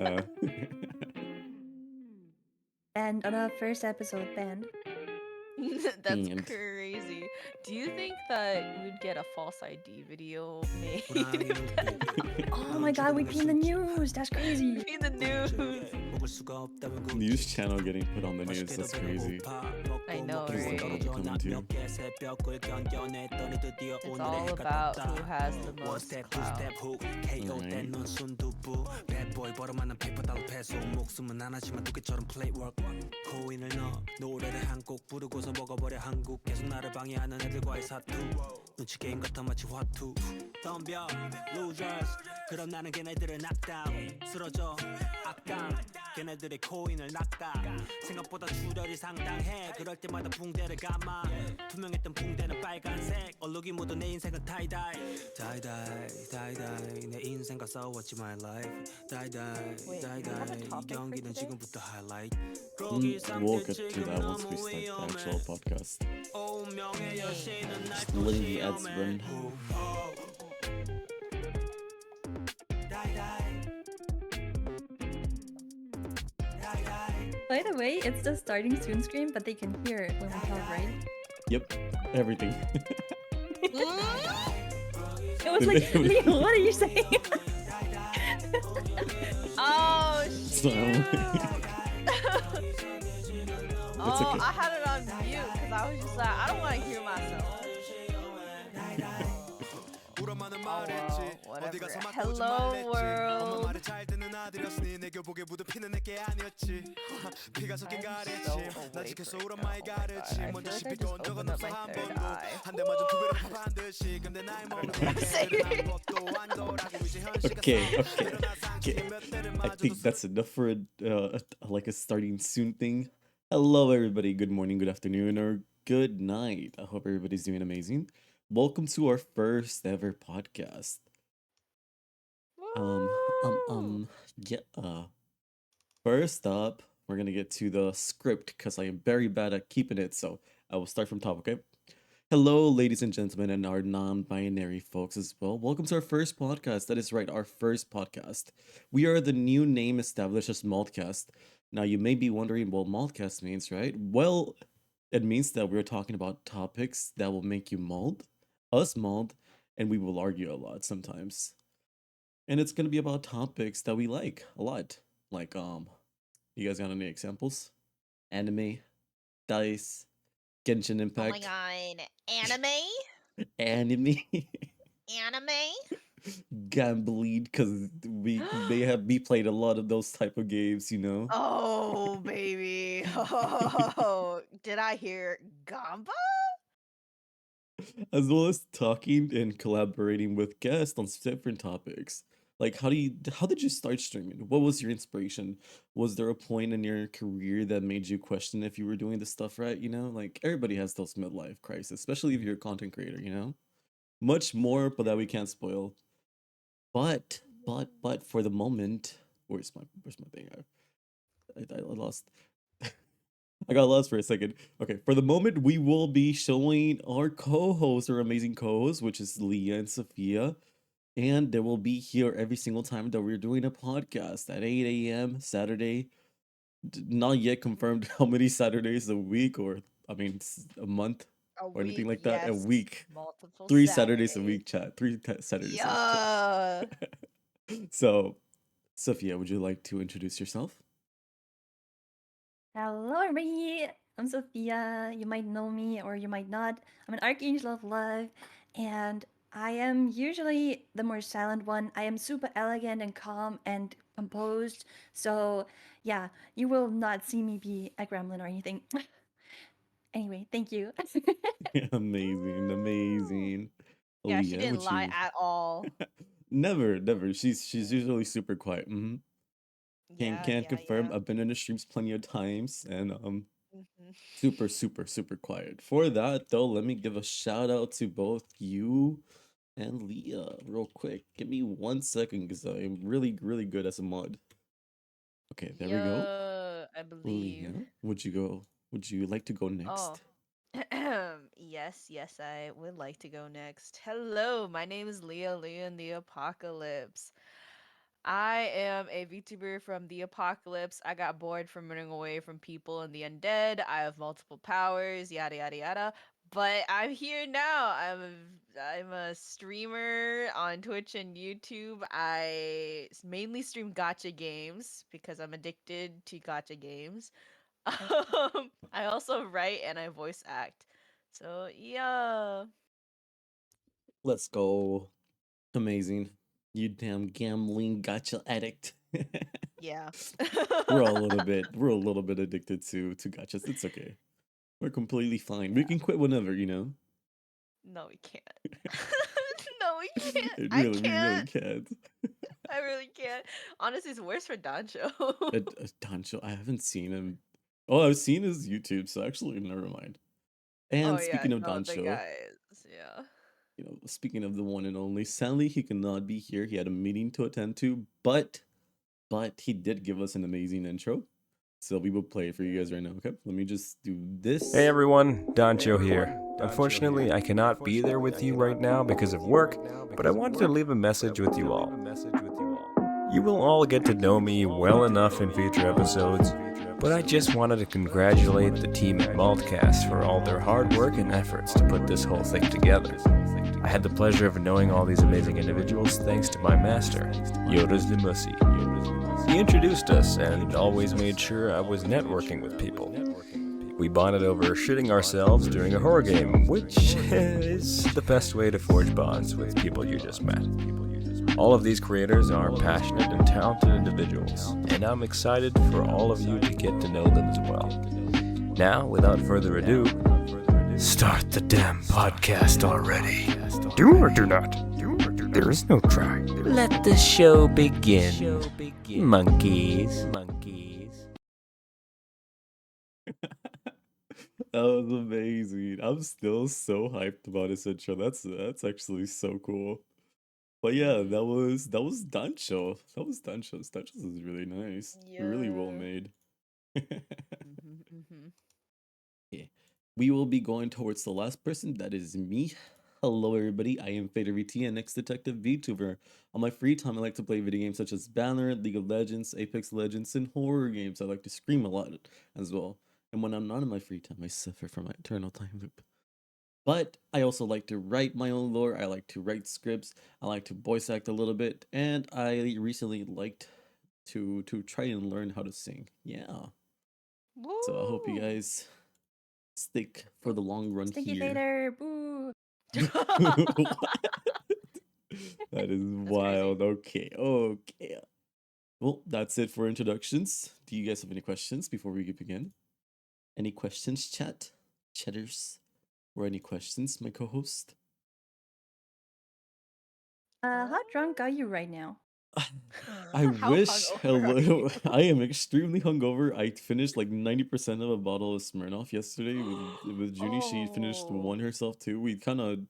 Uh, And on our first episode, band. That's and crazy. Do you think that we'd get a false ID video made? Oh my god, we'd be in the news. That's crazy. In the news. news channel getting put on the news. That's crazy. I know, What is the world right? coming to? It's all about who has the most clout. Alright. Wait, do you have a topic for today? We'll get to that once we start the actual podcast. Just letting the ads run. By the way, it's the starting soon screen, but they can hear it when we talk, right? Yep, everything. It was like, Leo, what are you saying? Oh, So, shit. It's Oh, okay. I had it on mute because I was just like, I don't want to hear myself. Oh, well, whatever. Hello, world. I'm so awake right now. Oh my god. I feel like I just opened up my third eye. I don't know what I'm saying. okay. I think that's enough for like a starting soon thing. Hello, everybody. Good morning, good afternoon, or good night. I hope everybody's doing amazing. Welcome to our first ever podcast. Um, um, Woo! um, yeah. First up, we're gonna get to the script because I am very bad at keeping it. So I will start from top. Okay. Hello, ladies and gentlemen, and our non-binary folks as well. Welcome to our first podcast. That is right, our first podcast. We are the new name established as MaldCast. Now, you may be wondering what MaldCast means, right? Well, it means that we're talking about topics that will make you mauled, us mauled, and we will argue a lot sometimes. And it's gonna be about topics that we like a lot. Like, you guys got any examples? Anime, dice, Genshin Oh my Impact, god. Anime? anime. Anime? Gambling because we may have me played a lot of those type of games, you know, Oh, baby. Oh, did I hear Gamba? as well as talking and collaborating with guests on different topics. Like, how did you start streaming? What was your inspiration? Was there a point in your career that made you question if you were doing this stuff right? You know, like everybody has those midlife crises, especially if you're a content creator. You know, much more, but that we can't spoil. But for the moment, where's my thing? I lost. I got lost for a second. Okay, for the moment, we will be showing our co-hosts, our amazing co-hosts, which is Leah and Sophia, and they will be here every single time that we're doing a podcast at 8 a.m. Saturday. Not yet confirmed how many Saturdays a week, or I mean, a month, A or anything week, like that. A yes. week, Multiple 3 Saturdays a Saturdays. week, chat. Saturdays a week, chat. Yeah. So, Sophia, would you like to introduce yourself? Hello, everybody. I'm Sophia. You might know me or you might not. I'm an archangel of love, and I am usually the more silent one. I am super elegant and calm and composed. So, yeah, you will not see me be a gremlin or anything. Anyway, thank you. Amazing, Woo. amazing. Yeah, she Leah, didn't would lie you? at all. Never. She's usually super quiet. Can't confirm. Yeah. I've been in the streams plenty of times, and Mhm. super quiet. For that though, let me give a shout out to both you and Leah real quick. Give me 1 second because I'm really good as a mod. Okay, there we go. Yeah, I believe. Leah, would you go? Would you like to go Oh. next? Yes, I would like to go next. Hello, my name is Leah in the Apocalypse. I am a VTuber from the apocalypse. I got bored from running away from people and the undead. I have multiple powers, yada yada yada. But I'm here now. I'm a streamer on Twitch and YouTube. Mainly stream gotcha games because I'm addicted to gotcha games. I also write and I voice act. So yeah. Let's go. Amazing. You damn gambling gotcha addict. Yeah. We're a little bit addicted to gotchas. It's okay. We're completely fine. We Yeah. can quit whenever, you know. No, we can't. No, we can't. It I really, we really can't. can't. I really can't. Honestly, it's worse for Dancho. Dancho, I haven't seen him. Oh, I've seen his YouTube, so actually, never mind. Oh And yeah, speaking of no, the Dancho, guys, yeah. speaking of the one and only, sadly he cannot be here. He had a meeting to attend to, but he did give us an amazing intro. So we will play it for you guys right now. Okay, let me just do this. Hey everyone, Doncho here. Unfortunately, I cannot be there with you right now because of work, but I wanted to leave a message with you all. You will all get to know me well enough in future episodes, but I just wanted to congratulate the team at MaldCast for all their hard work and efforts to put this whole thing together. I had the pleasure of knowing all these amazing individuals thanks to my master, Yoda's the Mussy. He introduced us and always made sure I was networking with people. We bonded over shitting ourselves during a horror game, which is the best way to forge bonds with people you just met. All of these creators are passionate and talented individuals, and I'm excited for all of you to get to know them as well. Now, without further ado, start the damn podcast already. Do or do not. There is no try. Let the show begin. Monkeys. That was amazing. I'm still so hyped about his intro. That's actually so cool. But yeah, that was Dancho. That was Dancho's. Dancho's is really nice. Really well Yeah. made. Mhm. Yeah. We will be going towards the last person. That is me. Hello, everybody. I am Fader VT, an ex-detective VTuber. On my free time, I like to play video games such as Valorant, League of Legends, Apex Legends, and horror games. I like to scream a lot as well. And when I'm not in my free time, I suffer from my eternal time loop. But I also like to write my own lore. I like to write scripts. I like to voice act a little bit, and I recently liked to try and learn how to sing. Yeah. So I hope you Woo. guys stick for the long run Sticky here. Fader, boo. What? That is That's crazy. wild. Okay. Well, that's it for introductions. Do you guys have any questions before we begin? Any questions, chat? Chatters? Or any questions, my co-host? How drunk are you right now? I How wish. hungover are Hello. you? I am extremely hungover. I finished like 90% of a bottle of Smirnoff yesterday with Junie. She finished Oh. one herself too. We kind of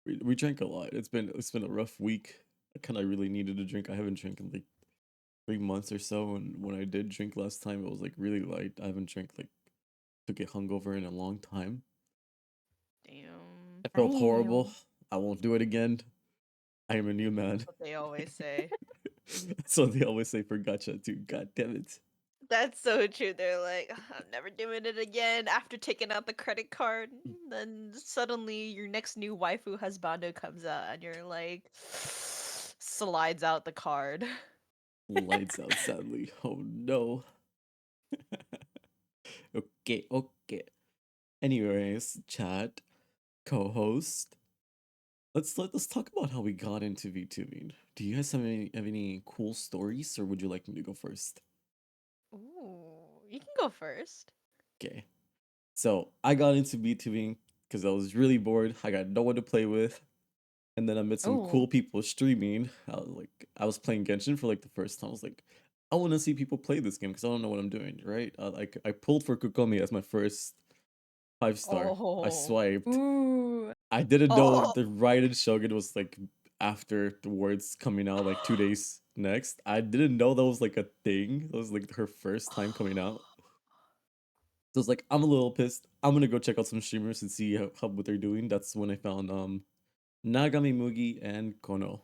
we drank a lot. It's been a rough week. I kind of really needed a drink. I haven't drank in like 3 months or so, and when I did drink last time, it was like really light. I haven't drank like to get hungover in a long time. Damn. I felt horrible. Damn. I won't do it again. I am a new man. That's what they always say. That's what they always say for gotcha too. God damn it. That's so true. They're like, I'm never doing it again after taking out the credit card. Then suddenly your next new waifu husbando comes out and you're like, slides out the card. Lights out, sadly. Oh no. Okay. Anyways, chat, co-host. Let's talk about how we got into VTubing. Do you guys have any cool stories, or would you like me to go first? Ooh, you can go first. Okay. So I got into VTubing because I was really bored. I got no one to play with. And then I met some cool Oh. people streaming. I was playing Genshin for like the first time. I was like, I want to see people play this game because I don't know what I'm doing, right? I pulled for Kokomi as my first 5-star. I Oh. swiped. Ooh. I didn't know Oh. the Raiden Shogun was like after the words coming out, like 2 days next. I didn't know that was like a thing. That was like her first time coming out. So I was like, I'm a little pissed. I'm gonna go check out some streamers and see how what they're doing. That's when I found Nagami Mugi and Kono.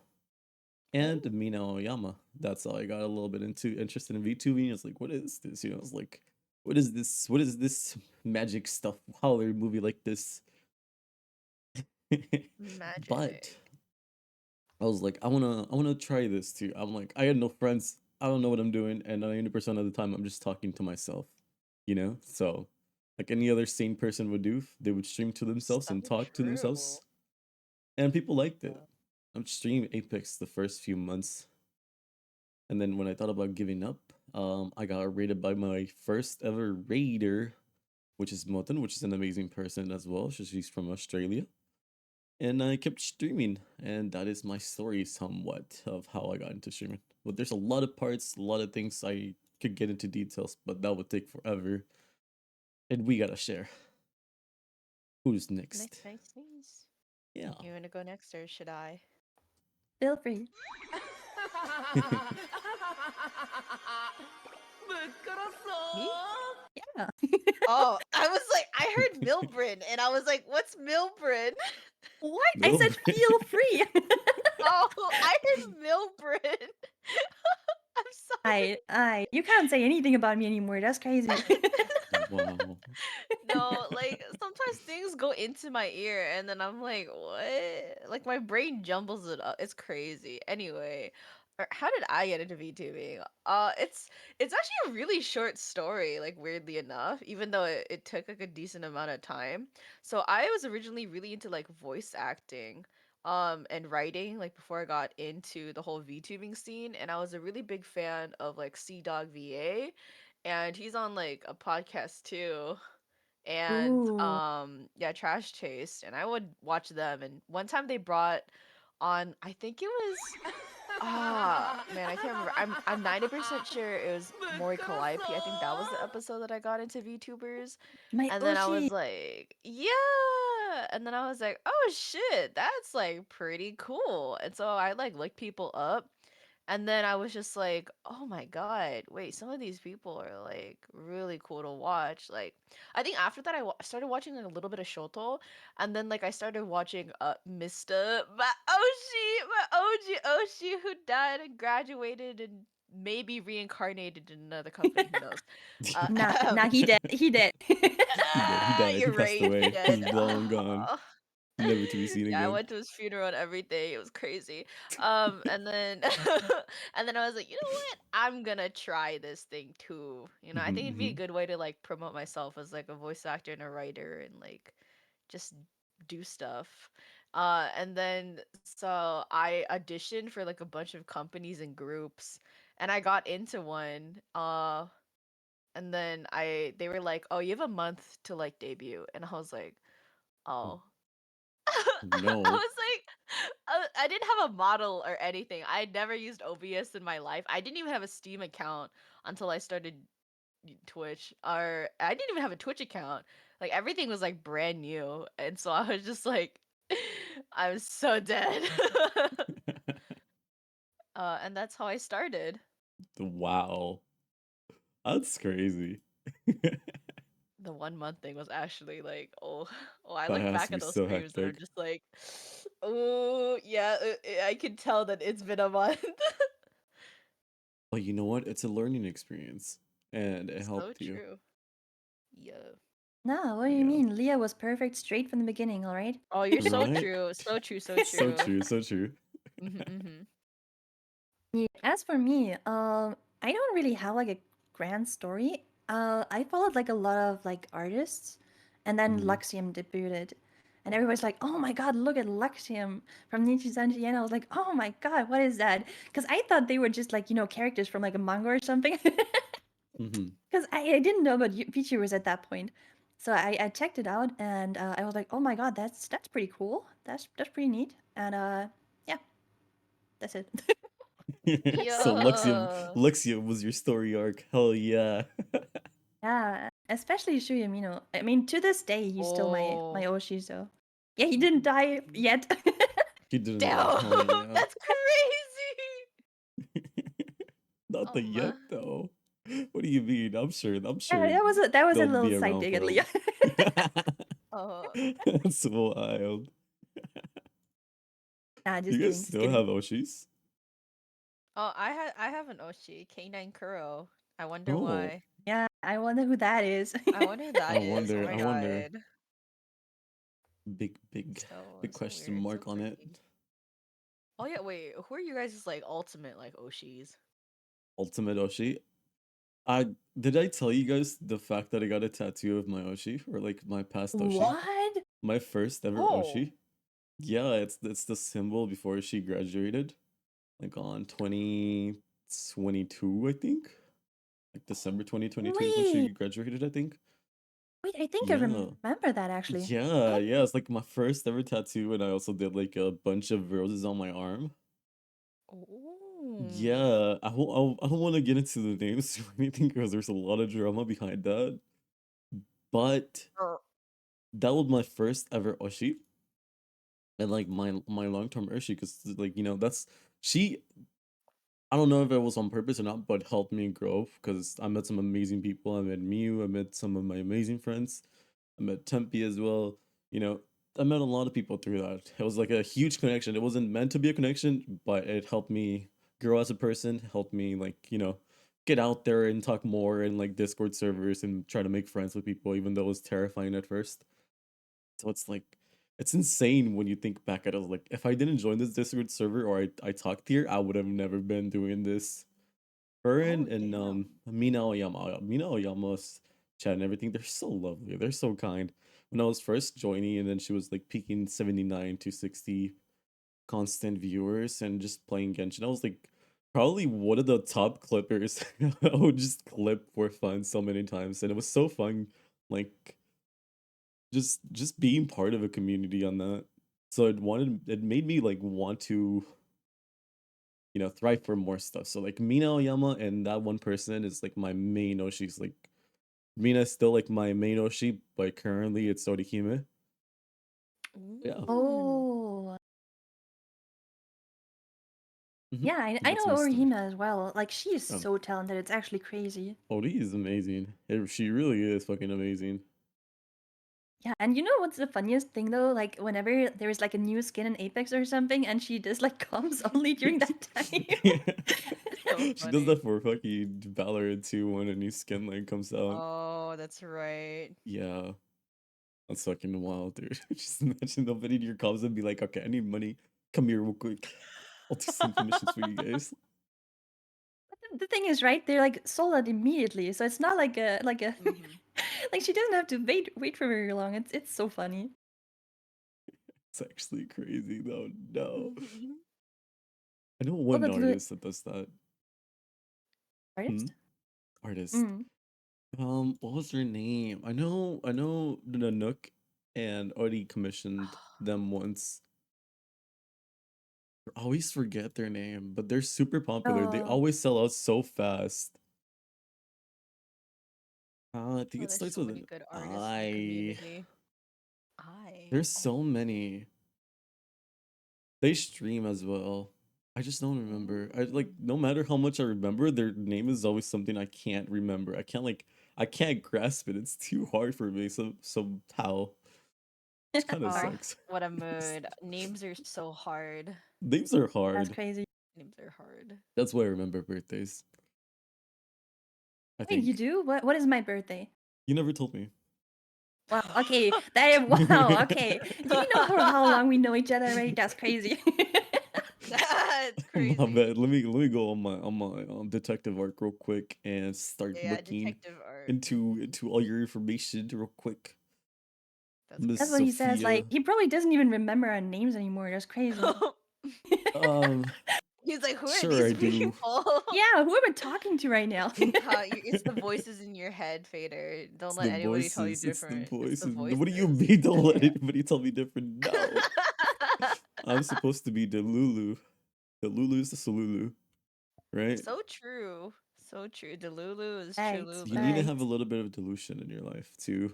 and Oh. Mina Oyama. That's how I got a little bit interested in VTubing. It's like, what is this? You know, it's like, what is this? What is this magic stuff? How a movie like this? But Magic. I was like, I wanna try this too. I'm like, I had no friends. I don't know what I'm doing, and 90% of the time, I'm just talking to myself. You know, so like any other sane person would do, they would stream to themselves So and talk to true. themselves, and people liked it. Yeah. I'm streaming Apex the first few months, and then when I thought about giving up, I got raided by my first ever raider, which is Moten, which is an amazing person as well. She's from Australia. And I kept streaming, and that is my story somewhat of how I got into streaming. But there's a lot of parts, a lot of things I could get into details, but that would take forever. And we gotta share. Who's Nice, next? nice, nice. Yeah. You want to go next, or should I? Feel free. Me? Yeah. Oh, I was like, I heard Milbrin, and I was like, what's Milbrin? What? I No. said feel free. Oh, I heard Milbrin. I'm sorry. You can't say anything about me anymore. That's crazy. Wow. No, like sometimes things go into my ear and then I'm like, what? Like my brain jumbles it up. It's crazy. Anyway, how did I get into VTubing? It's actually a really short story, like weirdly enough, even though it took like a decent amount of time. So I was originally really into like voice acting. And writing like before I got into the whole VTubing scene, and I was a really big fan of like Sea Dog VA, and he's on like a podcast too, and Ooh. yeah, Trash Taste, and I would watch them. And one time they brought on, I think it was, man, I can't remember. I'm 90% sure it was Mori Calliope. I think that was the episode that I got into VTubers. My And then I Oshi. was like, yeah. And then I was like, oh shit, that's like pretty cool. And so I like looked people up, and then I was just like, "Oh my God, wait, some of these people are like really cool to watch." Like, I think after that, started watching like a little bit of Shoto, and then like I started watching Mr. My OG Oshi, who died and graduated and maybe reincarnated in another company. Who knows? Nah, he did. He did. He did. He died. He You're passed right. He away. He's did. long gone, never to be seen Yeah, I again. went to his funeral and everything. It was crazy. And then and then I was like, you know what? I'm gonna try this thing too. I think it'd be a Mhm, good way to like promote myself as like a voice actor and a writer and like just do stuff. And then so I auditioned for like a bunch of companies and groups, and I got into one. And then they were like, "Oh, you have a month to like debut," and I was like, mhm. "Oh." I No. was like, I didn't have a model or anything. I had never used OBS in my life. I didn't even have a Steam account until I started Twitch, or I didn't even have a Twitch account. Like everything was like brand new, and so I was just like, I was so dead. And that's how I started. Wow. That's crazy. The 1 month thing was actually like, oh, oh, I That look has to back be at those so streams and I'm hectic. just like, oh yeah, I can tell that it's been a month. But you know what? It's a learning experience, and it So helped you. true. Yeah. No, what do you Yeah. mean? Leah was perfect straight from the beginning, alright? Oh, you're so Right? true. So true, so So true. true. So true. Mhm, mhm. Yeah, as for me, I don't really have like a grand story. I followed like a lot of like artists, and then Mhm. Luxium debuted, and everybody's like, "Oh my God, look at Luxium from Nietzsche Sanji," and I was like, "Oh my God, what is that?" Because I thought they were just like characters from like a manga or something. Mhm. Because I didn't know about VTubers at that point, so I checked it out, and I was like, "Oh my God, that's pretty cool. That's pretty neat," and yeah, that's it. So Luxium, Yeah. Luxium was your story arc. Hell yeah. Yeah, especially Suyamino. I mean, to this day, he's still my Oh. Oshi. So, yeah, he didn't die yet. He didn't die. Damn. Hell yeah. That's crazy. Not the yet Um. though. What do you mean? I'm sure. I'm Yeah, sure that was a they'll little be side around dig for at a. Leah. That's so wild. Nah, Do just you guys kidding, just still kidding. have Oshis? Oh, I have an Oshi, K9 Kuro. I wonder Oh, why. Yeah, I wonder who that is. I wonder who I that is. Oh wonder. my I wonder. god. Big, big, big So question weird, so mark on it. pretty. Oh yeah, wait, who are you guys' like ultimate like Oshis? Ultimate Oshi. I did I tell you guys the fact that I got a tattoo of my Oshi or like my past Oshi? What? My first ever Oh. Oshi. Yeah, it's the symbol before she graduated, like on 2022, I think. Like December 2022 is when she Wait, graduated, I think. wait, I think I Yeah. remember that actually. Yeah, What? yeah, it's like my first ever tattoo, and I also did like a bunch of roses on my arm. Oh. Yeah, I don't want to get into the names or anything because there's a lot of drama behind that. But Oh. that was my first ever Oshi, and like my long term Oshi, because like that's she. I don't know if it was on purpose or not, but helped me grow because I met some amazing people. I met Miu, I met some of my amazing friends. I met Tempe as well. You know, I met a lot of people through that. It was like a huge connection. It wasn't meant to be a connection, but it helped me grow as a person, helped me like, get out there and talk more in like Discord servers and try to make friends with people, even though it was terrifying at first. So it's like it's insane when you think back at it. Like if I didn't join this Discord server or I talked here, I would have never been doing this. Her Oh and damn. Mina Oyama, Mina Oyama's chat and everything, they're so lovely. They're so kind. When I was first joining, and then she was like peaking 79 to 60 constant viewers and just playing Genshin, I was like probably one of the top clippers. I would just clip for fun so many times, and it was so fun. Like just being part of a community on that. So it made me like want to thrive for more stuff. So like Mina Oyama and that one person is like my main Oshi's like Mina is still like my main Oshi, but currently it's Orihime. Yeah. Ooh. Oh, Hmm. yeah, I That's know my story. Orihime as well. Like she is Oh, so talented. It's actually crazy. Ori is amazing. She really is fucking amazing. Yeah, and you know what's the funniest thing though? Like whenever there is like a new skin in Apex or something, and she does like comms only during that time. Yeah. So She does funny. that for fucking Valorant too when a new skin line comes out. Oh, that's right. Yeah. That's fucking wild, dude. Just imagine nobody in your comms and be like, okay, I need money. Come here real quick. I'll do some commissions for you guys. But the thing is, right? They're like sold out immediately, so it's not like a Mhm. like she doesn't have to wait for very long. It's so funny. It's actually crazy though. No. Mhm. I know Oh, one but the artist that does that. Hmm? artist? Artist. Mm. What was her name? I know Nanook and Ori commissioned them once. I always forget their name, but they're super popular. They Oh, always sell out so fast. I think Oh, it there's starts so with many an good artists in the I. community. I. There's so many. They stream as well. I just don't remember. I like Mm. no matter how much I remember, their name is always something I can't remember. I can't grasp it. It's too hard for me. So somehow it kind of sorry. Oh, sucks. what a mood. Names are so hard. Names are That's hard. crazy. Names are hard. That's why I remember birthdays. I Wait, you think do? What is my birthday? you never told me. Wow. Okay. Wow. Okay. Do you know for how long we know each other already? That's crazy. That's My crazy. bad. Let me go on my detective arc real quick and start Yeah, looking detective art. into all your information real quick. That's Miss That's what he says. Like Sophia. he probably doesn't even remember our names anymore. That's crazy. Um, He's like, who are sure I these do. people? Yeah, who am I talking to right now? It's the voices in your head, Fader. Don't It's let the anybody tell you voices. It's the different. It's the voices. What do you voices. mean? Don't let Yeah. anybody tell me different. No, I'm supposed to be Delulu. Delulu is the Solulu, right? So true. So true. Delulu is Right, You need to Trululu. have a right. little bit of delusion in your life to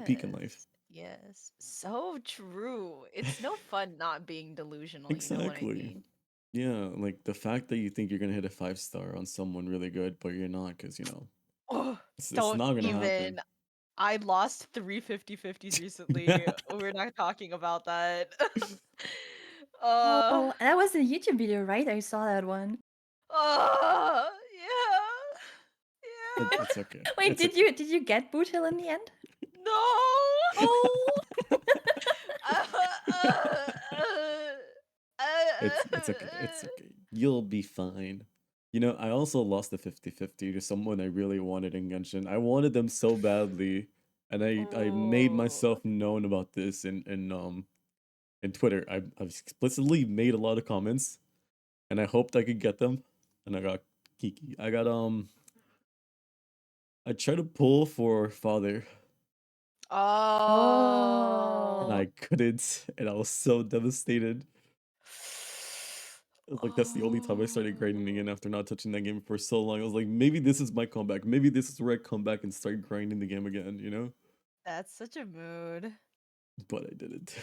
peak in Yes. life. Yes. So true. It's no fun not being delusional, you know what I Exactly. mean? Yeah, like the fact that you think you're gonna hit a 5 star on someone really good, but you're not, because Oh, it's don't not gonna happen. even. I lost 350/50s recently. We're not talking about that. uh Oh, that was a YouTube video, right? I saw that one. Oh, yeah. It's okay. Wait, It's did you get Boot Hill in the end? No. Oh, it's okay. It's okay. You'll be fine. You know, I also lost the 50-50 to someone I really wanted in Genshin. I wanted them so badly, and I made Oh. myself known about this in Twitter. I've explicitly made a lot of comments, and I hoped I could get them, and I got Kiki. I tried to pull for father, and Oh. I couldn't, and I was so devastated. It was like that's the only time I started grinding again after not touching that game for so long. I was like, maybe this is my comeback. Maybe this is where I come back and start grinding the game again, you know? That's such a mood. But I didn't.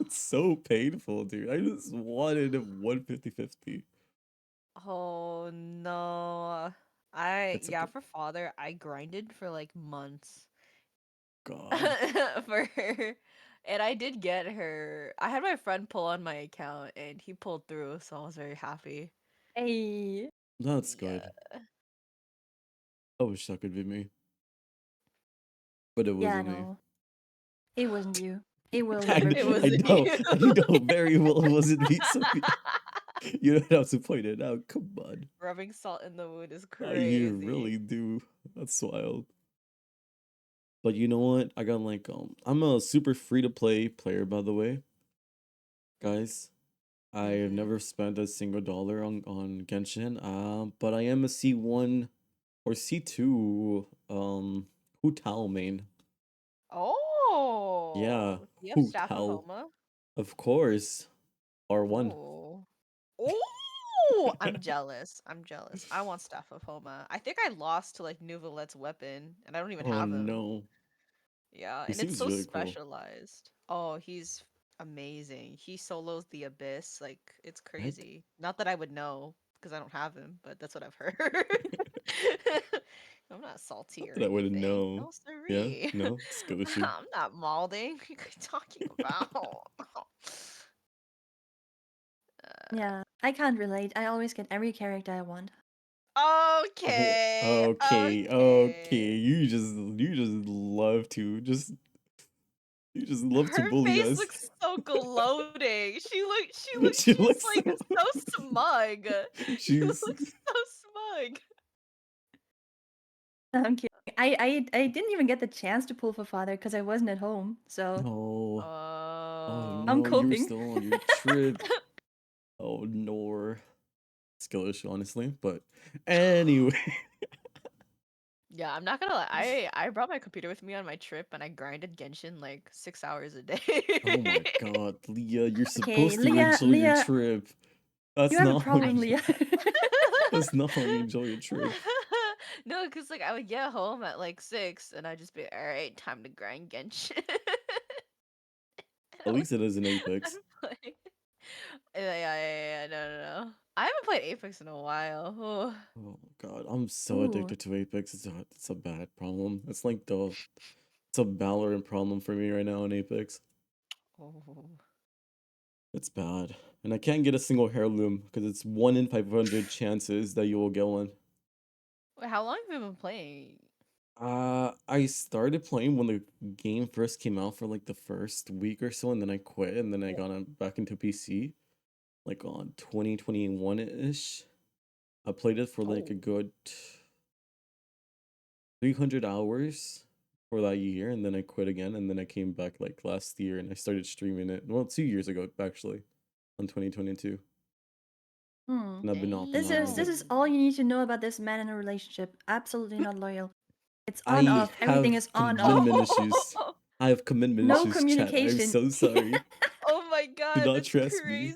It's so painful, dude. I just wanted a 150-50. Oh no. It's Yeah, okay. for father, I grinded for like months God. for her. And I did get her. I had my friend pull on my account and he pulled through, so I was very happy. hey. That's Yeah. good. I wish that could be me. But it Yeah, wasn't me. no, it wasn't you. It will I, never It be. wasn't you. I know very well it wasn't me, Sophia. You don't have to point it out. Come on. Rubbing salt in the wound is You crazy. really do. That's wild. But you know what? I got like I'm a super free to play player, by the way, guys. I have Mm. never spent a single dollar on Genshin. But I am a C1 or C2 Hu Tao main. Yeah, Oh, do you have Hu Staff of Tao. Homa? Of course. R1. Oh. Oh, I'm jealous. I'm jealous. I want Staff of Homa. I think I lost to like Nuvalet's weapon, and I don't even Oh have him. no. Yeah, He and it's seems so really cool. specialized. Oh, he's amazing. He solos the Abyss, like it's What? crazy. Not that I would know because I don't have him, but that's what I've heard. I'm not salty Not or that I wouldn't anything. know. No, Yeah? siree. No? Skill issue. I'm not malding. What are you talking about? Yeah, I can't relate. I always get every character I want. Oh, Okay, okay, okay. okay. You just love to you just love to Her bully face us. looks so gloating. She She's looks like so so smug. She she's looks so smug. I'm kidding. I didn't even get the chance to pull for father because I wasn't at home. So oh oh I'm no, Oh. you were coping. still on your trip. Oh no. Skill issue, honestly. But anyway. Yeah, I'm not gonna lie. I brought my computer with me on my trip and I grinded Genshin like 6 hours a day. Oh my god, Leah, you're Okay, supposed to Leah, enjoy your Leah, trip. you That's have a not how problem, you Leah. that's not how you enjoy your trip. No, because like I would get home at like 6 and I'd just be all right, time to grind Genshin. And At least it is an I'd Apex. play. Yeah, no. I haven't played Apex in a while. Oh god, I'm so Ooh, addicted to Apex. It's a bad problem. It's a Valorant problem for me right now in Apex. Oh. It's bad. And I can't get a single heirloom because it's 1 in 500 chances that you will get one. Wait, how long have you been playing? I started playing when the game first came out for like the first week or so, and then I quit, and then I got back into PC like on 2021-ish. I played it for like a Oh. good 300 hours for that year, and then I quit again, and then I came back like last year, and I started streaming it. Well, 2 years ago actually, on 2022, hmm. and I've been off and on with This it. is all you need to know about this man in a relationship. Absolutely not loyal. It's on I off. Everything have is on off. commitment issues. I have commitment No issues, chat. I'm communication. so sorry. Oh my Do god, not that's trust me. crazy.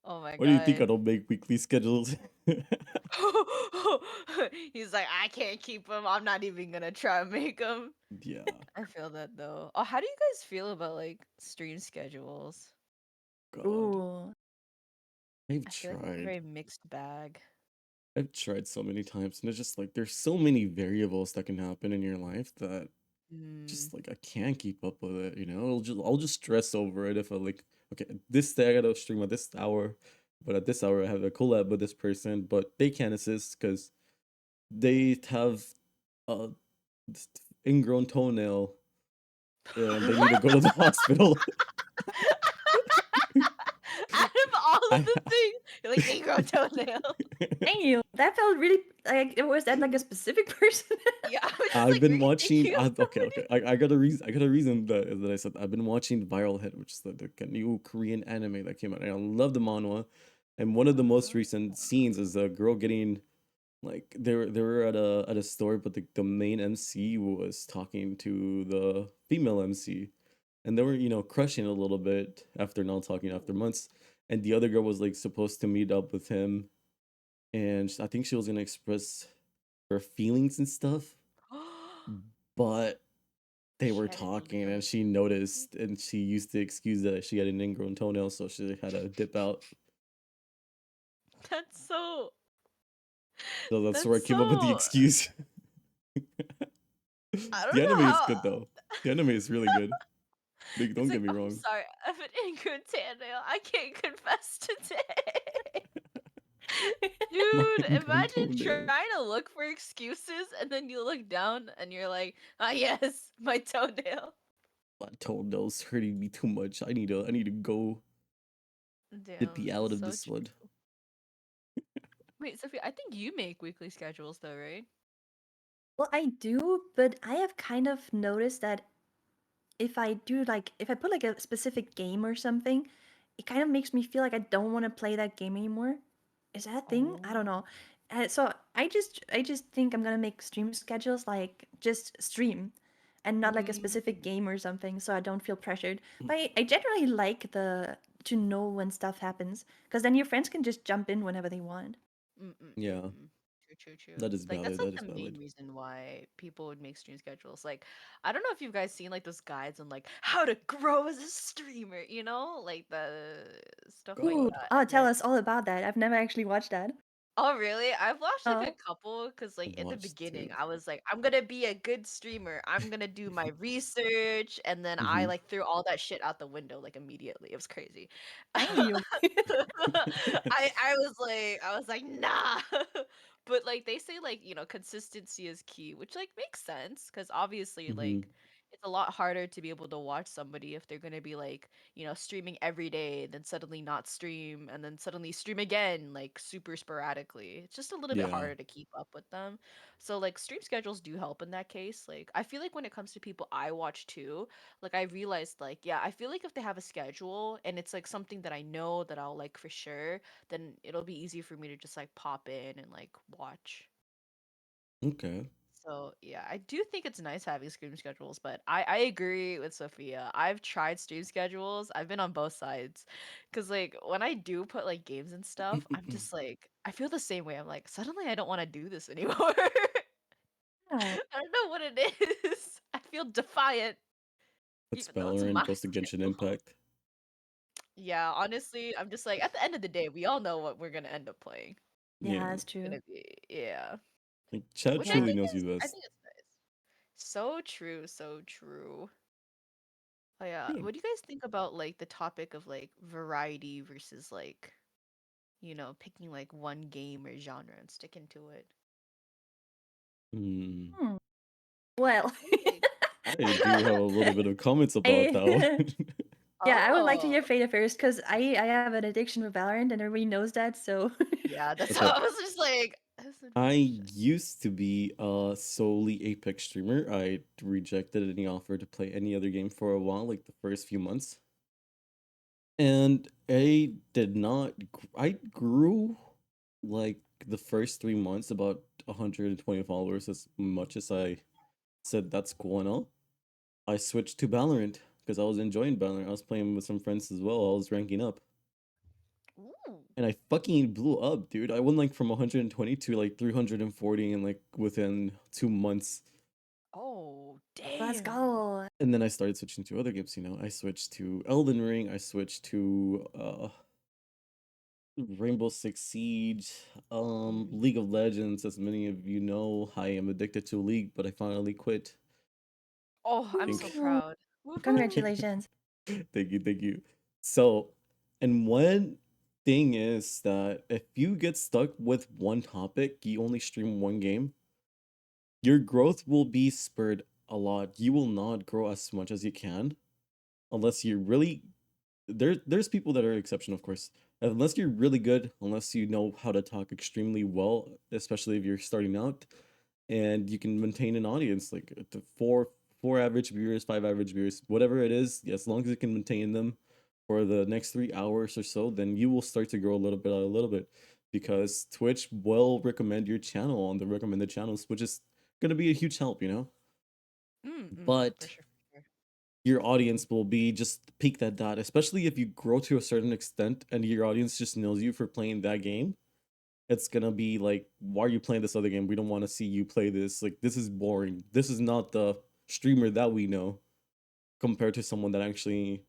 Oh my Why do you think I god. don't make weekly schedules? He's like, I can't keep him. I'm not even gonna try and make him. Yeah, I feel that though. Oh, how do you guys feel about like stream schedules? God. Ooh. I've I feel like it's a tried. very mixed bag. I've tried so many times, and it's just like there's so many variables that can happen in your life that Mm. just like I can't keep up with it, you know? I'll just stress over it if I like okay, this day I gotta stream at this hour, but at this hour I have a collab with this person, but they can't assist because they have a ingrown toenail and they need to What? go to the hospital. Out of all of I, the things, you're like ingrown toenail. Thank you. That felt really like, was that like a specific person? Yeah, I was just I've like, been really watching. thinking of Okay, somebody. okay. I got a reason. I got a reason that I said I've been watching Viral Hit, which is the new Korean anime that came out. And I love the manhwa, and one of the most recent scenes is a girl getting like they were at a store, but the main MC was talking to the female MC, and they were crushing a little bit after not talking after months, and the other girl was like supposed to meet up with him, and I think she was gonna express her feelings and stuff, but they She were had an talking ingrown. and she noticed and she used the excuse that she had an ingrown toenail, so she had to dip out. That's so. So that's where That's I came up with the so. excuse. I don't The know anime is how. good though. The anime is really good. Like, He's don't get like, me I'm wrong. sorry, I have an ingrown toenail. I can't confess today. My Dude, ingrown imagine toenail. trying to look for excuses and then you look down and you're like, ah, yes, my toenail. My toenail's hurting me too much. I need to go get Damn, me out that's of so this one. true. Wait, Sophia, I think you make weekly schedules though, right? Well, I do, but I have kind of noticed that if I do like if I put like a specific game or something, it kind of makes me feel like I don't want to play that game anymore. Is that a thing? I don't Oh. know. So I just think I'm gonna make stream schedules like just stream, and not like a specific Mm. game or something, so I don't feel pressured. But I generally like the to know when stuff happens, because then your friends can just jump in whenever they want. Yeah, Mm-mm-mm-mm. True, true, true. that is Like that's valid. like That is the main valid. reason why people would make stream schedules. Like, I don't know if you guys seen like those guides on like how to grow as a streamer, you know, like the stuff like Ooh, that. oh, And tell then us all about that. I've never actually watched that. oh, really? I've watched like a Oh, couple because, like, in the Watched beginning, too. I was like, I'm gonna be a good streamer. I'm gonna do my research, and then I Mm-hmm. like threw all that shit out the window like immediately. It was crazy. thank you. I was like, nah. But like they say, like, consistency is key, which like makes sense because obviously, Mm-hmm. like, it's a lot harder to be able to watch somebody if they're gonna be like, streaming every day, then suddenly not stream, and then suddenly stream again, like super sporadically. It's just a little bit Yeah. harder to keep up with them. So like stream schedules do help in that case. Like I feel like when it comes to people I watch too, like I realized like yeah, I feel like if they have a schedule and it's like something that I know that I'll like for sure, then it'll be easy for me to just like pop in and like watch. Okay. So yeah, I do think it's nice having stream schedules, but I agree with Sophia. I've tried stream schedules. I've been on both sides. Cause like when I do put like games and stuff, I'm just like I feel the same way. I'm like, suddenly I don't want to do this anymore. Yeah. I don't know what it is. I feel defiant, It's even though it's Valorant my goes to Genshin schedule. Impact. Yeah, honestly, I'm just like at the end of the day, we all know what we're gonna end up playing. Yeah, Yeah. that's It's true. gonna be yeah, Like Chad which I truly Yeah. think knows you I best. think it's nice. So true, so true. Oh yeah, Yeah. what do you guys think about like the topic of like variety versus like picking like one game or genre and sticking to it? Hmm. Hmm. Well, I feel like I do have a little bit of comments about that one. I yeah, I would like to oh hear Freda first because I have an addiction with Valorant and everybody knows that. So yeah, that's how Okay. I was just like that's I unfortunate. used to be a solely Apex streamer. I rejected any offer to play any other game for a while, like the first few months. And I did not, I grew like the first 3 months about 120 followers as much as I said that's cool and all. I switched to Valorant because I was enjoying Valorant. I was playing with some friends as well. I was ranking up. Ooh. And I fucking blew up, dude. I went like from 120 to like 340 in like within 2 months. Oh, let's damn. go. And then I started switching to other games, I switched to Elden Ring, I switched to Rainbow Six Siege, League of Legends. As many of you know, I am addicted to League, but I finally quit. Oh, I'm so Think Ooh, proud. Woohoo. congratulations. thank you, thank you. So, and when thing is that if you get stuck with one topic, you only stream one game, your growth will be spurred a lot. You will not grow as much as you can unless you're really there's people that are exception, of course. Unless you're really good, unless you know how to talk extremely well, especially if you're starting out, and you can maintain an audience like the four average viewers, five average viewers, whatever it is, as long as you can maintain them for the next 3 hours or so, then you will start to grow a little bit, because Twitch will recommend your channel on the recommended channels, which is gonna be a huge help, you know. For But sure, for sure. your audience will be just peak at that, especially if you grow to a certain extent and your audience just knows you for playing that game. It's gonna be like, why are you playing this other game? We don't want to see you play this. Like, this is boring. This is not the streamer that we know, compared to someone that actually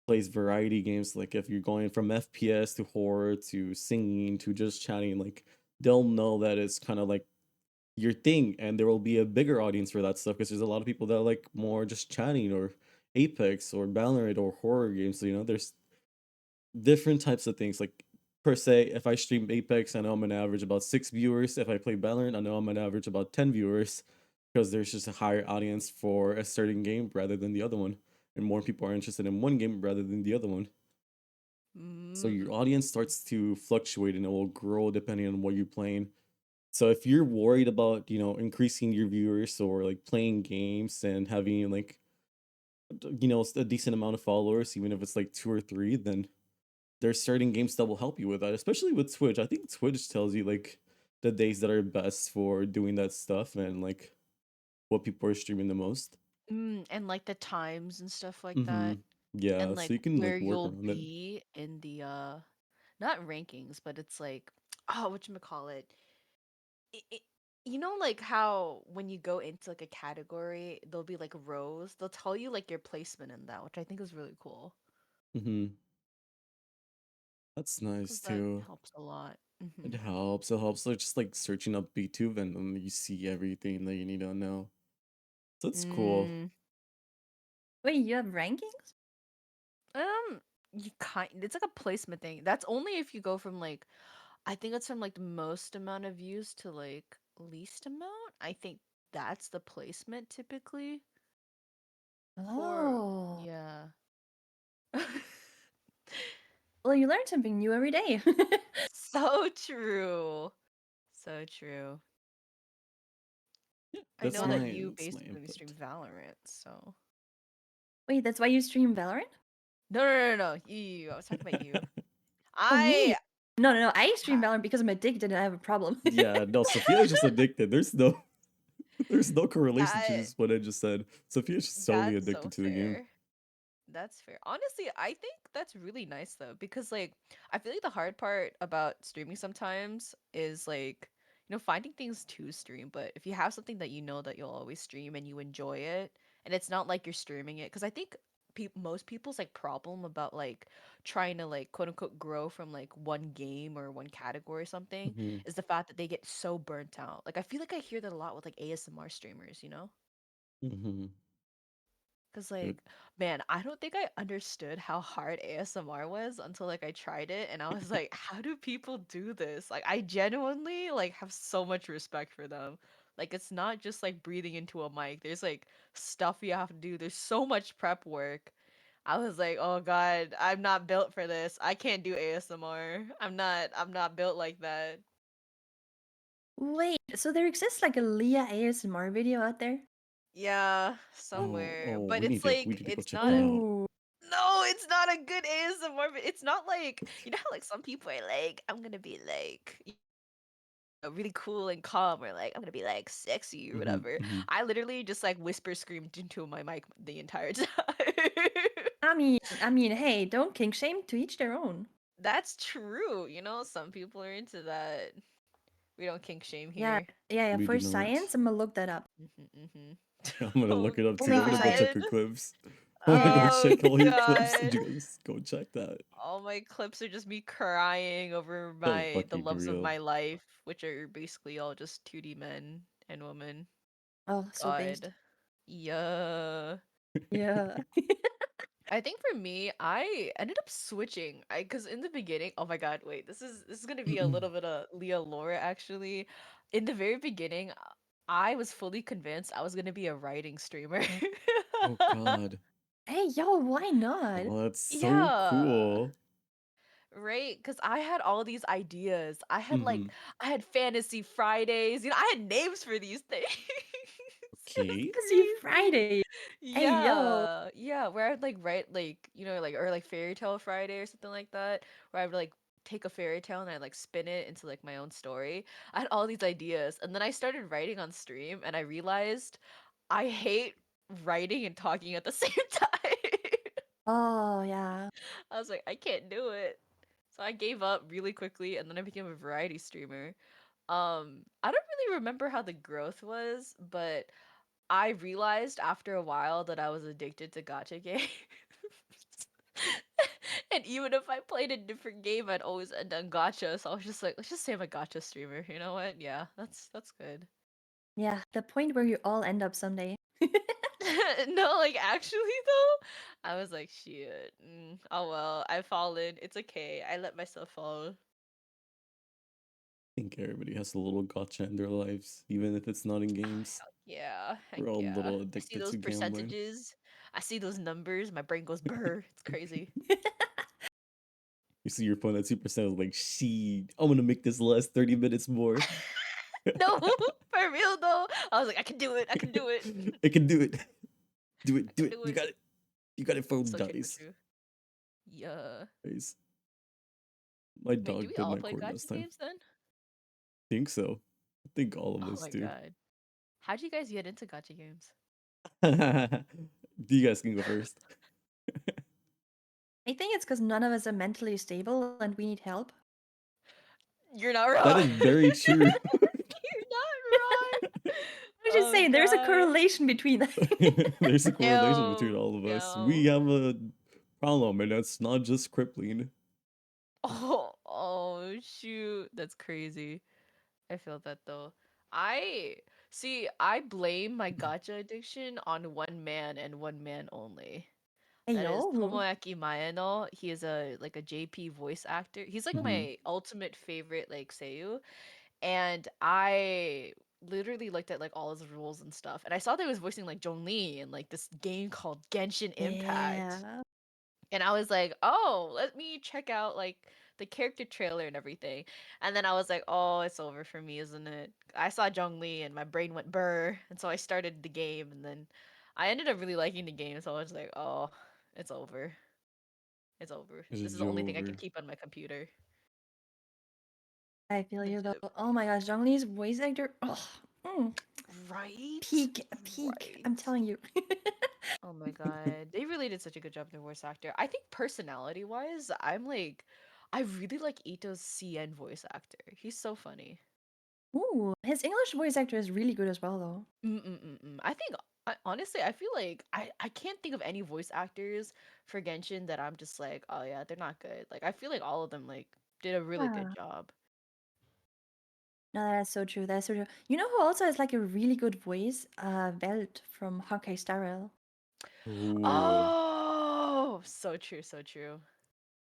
plays variety games. Like, if you're going from FPS to horror to singing to just chatting, like, they'll know that it's kind of like your thing, and there will be a bigger audience for that stuff, because there's a lot of people that like more just chatting, or Apex or Valorant or horror games. So, there's different types of things. Like, per se, if I stream Apex, I know I'm gonna average about 6 viewers. If I play Valorant, I know I'm gonna average about 10 viewers, because there's just a higher audience for a certain game rather than the other one, and more people are interested in one game rather than the other one. So Mm. your audience starts to fluctuate, and it will grow depending on what you're playing. So if you're worried about, increasing your viewers, or like playing games and having like, a decent amount of followers, even if it's like two or three, then there's certain games that will help you with that, especially with Twitch. I think Twitch tells you like the days that are best for doing that stuff, and like what people are streaming the most. And like the times and stuff like Mm-hmm. that, Yeah, and so like you can where like work you'll around it. be in the not rankings, but it's like oh, whatchamacallit? It, you know, like how when you go into like a category, there'll be like rows. They'll tell you like your placement in that, which I think is really cool Mm-hmm. That's nice because that too. helps a lot. It helps. It helps. Like, just like searching up BTube, and then you see everything that you need to know. So it's cool. Mm, Wait, you have rankings? um, you kind it's like a placement thing. That's only if you go from like I think it's from like the most amount of views to like least amount. I think that's the placement typically for Oh. yeah. Well, you learn something new every day. So true. So true. Yeah, I that's know Yeah. that my you that's my basically input. stream Valorant, so Wait, that's why you stream Valorant? no. You. I was talking about you. Oh, me? I No, no, no. I stream Valorant because I'm addicted and I have a problem. Yeah, no, Sophia is just addicted. There's no there's no correlation to that just what I just said. Sophia's just solely that's so addicted to the game. fair. That's fair. Honestly, I think that's really nice though, because like I feel like the hard part about streaming sometimes is like, finding things to stream. But if you have something that you know that you'll always stream and you enjoy it, and it's not like you're streaming it, because I think most people's like problem about like trying to like quote unquote grow from like one game or one category or something Hmm. is the fact that they get so burnt out. Like I feel like I hear that a lot with like ASMR streamers. Hmm. Cause Good. like, man, I don't think I understood how hard ASMR was until like I tried it and I was like, how do people do this? Like I genuinely like have so much respect for them. Like it's not just like breathing into a mic. There's like stuff you have to do. There's so much prep work. I was like, "Oh god, I'm not built for this. I can't do ASMR. I'm not built like that." Wait, so there exists like a Leah ASMR video out there? Yeah, Oh, somewhere. oh, But we need it's to we like need to go it's check not that a out. Ooh. No, it's not a good ASMR. It's not like how like some people are like, I'm gonna be like really cool and calm, or like I'm gonna be like sexy or Hmm. whatever. Hmm. I literally just like whisper screamed into my mic the entire time. I mean, hey, don't kink shame, to each their own. That's true. Some people are into that. We don't kink shame Yeah, here. yeah, yeah. We For do not. science, I'm gonna look that up. Mm-hmm. I'm gonna Oh look it up too. I'm Thank you, gonna go science. check god. her clips. I'm gonna go Oh check all your clips, and god. you guys go check that. All my clips are just me crying over So the fucking loves of real. my life, which are basically all just 2D men and women. Oh, so based. God. Yeah. Yeah. I think for me, I ended up switching. I Because in the beginning, oh my god, wait, this is gonna be a little bit of Leah Laura actually. In the very beginning, I was fully convinced I was gonna be a writing streamer. Oh God. Hey, yo, why not? Oh, that's so Yeah. cool. Right, because I had all these ideas. Mm-hmm. I had fantasy Fridays. I had names for these things. It's Okay. Fantasy crazy. Friday. Hey, yo. Yeah, where I'd like write like like or like fairy tale Friday or something like that, where I would like take a fairy tale and I like spin it into like my own story. I had all these ideas, and then I started writing on stream, and I realized I hate writing and talking at the same time. Oh, yeah. I was like, I can't do it. So I gave up really quickly and then I became a variety streamer. I don't really remember how the growth was, but I realized after a while that I was addicted to gacha games. And even if I played a different game, I'd always end on gacha. So I was just like, let's just say I'm a gacha streamer. You know what? Yeah, that's good. Yeah, the point where you all end up someday. No, like actually though, I was like, shit. Oh well, I've fallen. It's okay. I let myself fall. I think everybody has a little gotcha in their lives, even if it's not in games. Yeah, heck We're all a yeah. little I see addicted those to gambling. percentages. I see those numbers. My brain goes brr. It's crazy. You see your phone at 2%, like, she, I'm gonna make this last 30 minutes more. No, for real though. I was like, I can do it. I can do it. I can do it. Do I it, do can it. do You it. got it. You got it, phone So true, so dies. true. Yeah. Guys, my Wait, do dog we bit all my play cord last gacha time. games then? Think so. I think all of Oh us my do. god. How'd you guys get into gacha games? You guys can go first. I think it's because none of us are mentally stable and we need help. You're not That wrong. is very true. You're not wrong. I was just Oh saying, there's a god. correlation between that. There's a correlation between No, all of us. We no. have a problem, and that's not just crippling. Oh shoot. That's crazy. I feel that though. I see, I blame my gacha addiction on one man and one man only. Hey, That is yo. Tomoaki Maeno. He is a JP voice actor. He's like Hmm. my ultimate favorite like Seiyu. And I literally looked at like all his rules and stuff. And I saw that he was voicing like Zhongli in like this game called Genshin Impact. Yeah. And I was like, "Oh, let me check out like the character trailer and everything." And then I was like, "Oh, it's over for me, isn't it?" I saw Zhongli and my brain went burr, and so I started the game and then I ended up really liking the game, so I was like, "Oh, it's over. It's over. This is It's the only thing I can over. keep on my computer." I feel you though. Legit. Oh my gosh, Zhongli's voice actor. Oh, Right? peak, peak. Right. I'm telling you. Oh my god. They really did such a good job their voice actor. I think personality wise, I really like Ito's CN voice actor. He's so funny. Ooh, his English voice actor is really good as well, though. Mm-mm-mm-mm. I think honestly, I feel like I can't think of any voice actors for Genshin that I'm just like, oh yeah, they're not good. Like I feel like all of them like did a really good Ah, job. no, that's so true. That's so true. You know who also has like a really good voice? Welt from Honkai Star Rail. Ooh. Oh, so true, so true.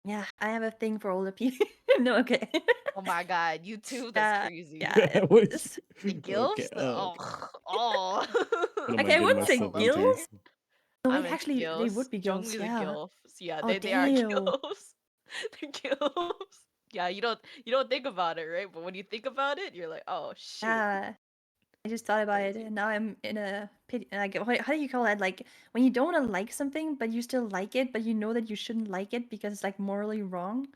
Yeah, I have a thing for older people. No, okay. Oh my god, you too? That's Yeah, crazy. yeah. What It's, The okay, gilfs? okay. Oh. What am like I I getting wouldn't I say myself love into? gills. it. No, I wait, meant actually, they would gills. be gills. Zhongli's a Yeah. gilf. Yeah, Oh, they are damn. gilfs. They're gilfs. Yeah, you don't think about it, right? But when you think about it, you're like, oh shoot, Yeah. I just thought about it, crazy. and now I'm in a pit. Like, how do you call that? Like, when you don't wanna like something, but you still like it, but you know that you shouldn't like it because it's like morally wrong.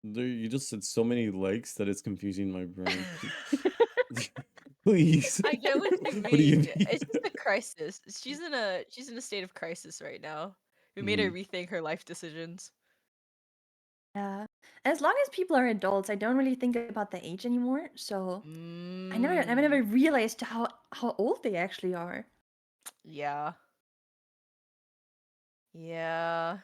You just said so many likes that it's confusing my brain. Please. I get what you What do you mean. mean? It's just a crisis. She's in a state of crisis right now. We made her Hmm. rethink her life decisions. Yeah. As long as people are adults, I don't really think about the age anymore. So I never Mm, realized how old they actually are. yeah, yeah.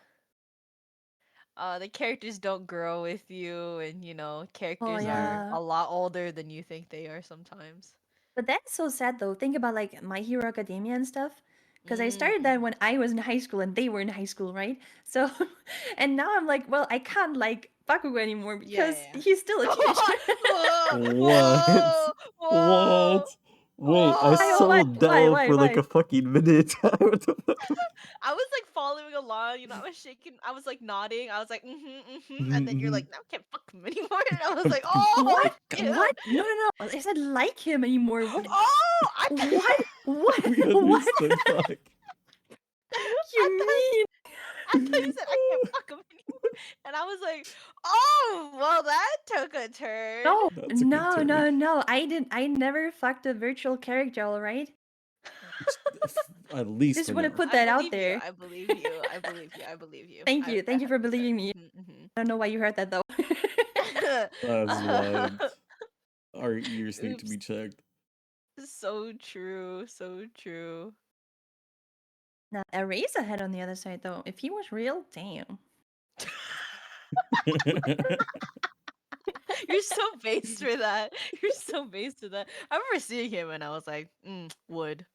The characters don't grow with you, and Oh characters Hmm. are yeah. a lot older than you think they are sometimes. But that's so sad though. Think about like My Hero Academia and stuff. because I started that Mm. when I was in high school and they were in high school, right? So, and now I'm like, well, I can't like Bakugo anymore Yeah, because yeah. he's still a teenager. Whoa, What? whoa, What? whoa, Wait, I Why? whoa. settled down for like Why? a fucking minute. What the fuck? I was like following along, you know, I was shaking, I was like nodding, I was like, and then you're Mhm. like, now I can't fuck him anymore. And I was like, oh, What? damn. What? No. I said like him anymore. What? Oh, I What? What? We What? understood. Fuck. I You thought, mean? I thought you said I can't fuck him anymore. And I was like, oh, well, that took a turn. No, That's a good turn. no. I didn't. I never fucked a virtual character. All right. At least Just for want to now. put I that out believe you. there. I believe you. I believe you. I believe you. Thank you. Thank you for 100%. believing me. I don't know why you heard that though. That's wild. Our ears need to Oops. be checked. So true. So true. Now, Eraserhead on the other side though, if he was real, damn. You're so based for that. You're so based for that. I remember seeing him and I was like, would.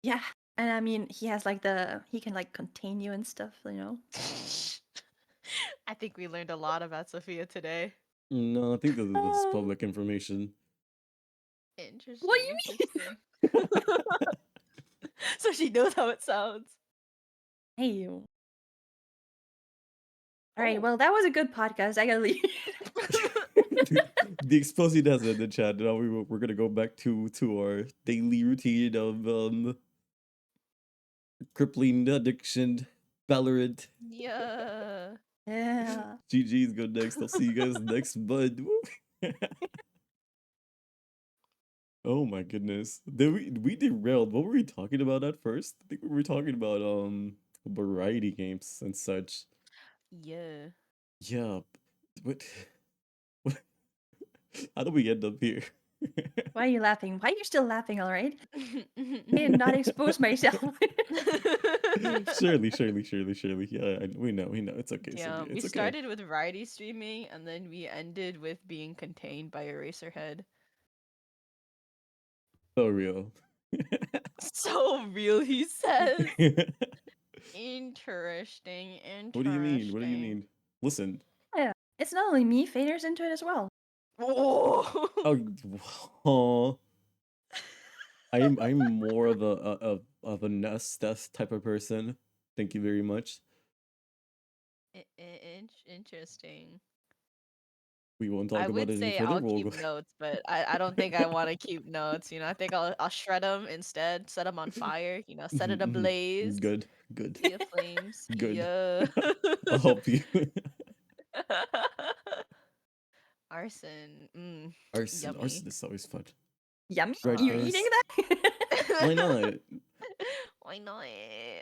Yeah, and I mean, he has like he can like contain you and stuff, you know. I think we learned a lot about Sophia today. No, I think this is public information. Interesting. What do you Interesting. So she knows how it sounds. Hey. All right, Oh. well, that was a good podcast. I gotta leave. The exposing has in the chat. Now we're gonna go back to our daily routine of crippling addiction, Valorant. Yeah. Yeah. GG's go next. I'll see you guys next bud. Oh my goodness. We derailed. What were we talking about at first? I think we were talking about variety games and such. Yeah. Yeah. What how do we end up here? Why are you laughing? Why are you still laughing? All right. I did not expose myself. Surely. Yeah, we know. It's okay, Yeah, Sophia. we It's okay. started with variety streaming and then we ended with being contained by Eraserhead. So real. So real, he says. Interesting. What do you mean? What do you mean? Listen. Yeah, it's not only me. Fader's into it as well. Oh. Oh, I'm more of a nest death type of person. Thank you very much. Interesting. We won't I talk about would it any say further. I'll We'll keep go. notes, but I don't think I want to keep notes. You know, I think I'll shred them instead, set them on fire. You know, set it ablaze. Good. See the flames. Good. Yeah. I'll help you. Arson. Arson. Yummy. Arson is always fun. Yummy. Right, You guys? eating that? Why not? Why not?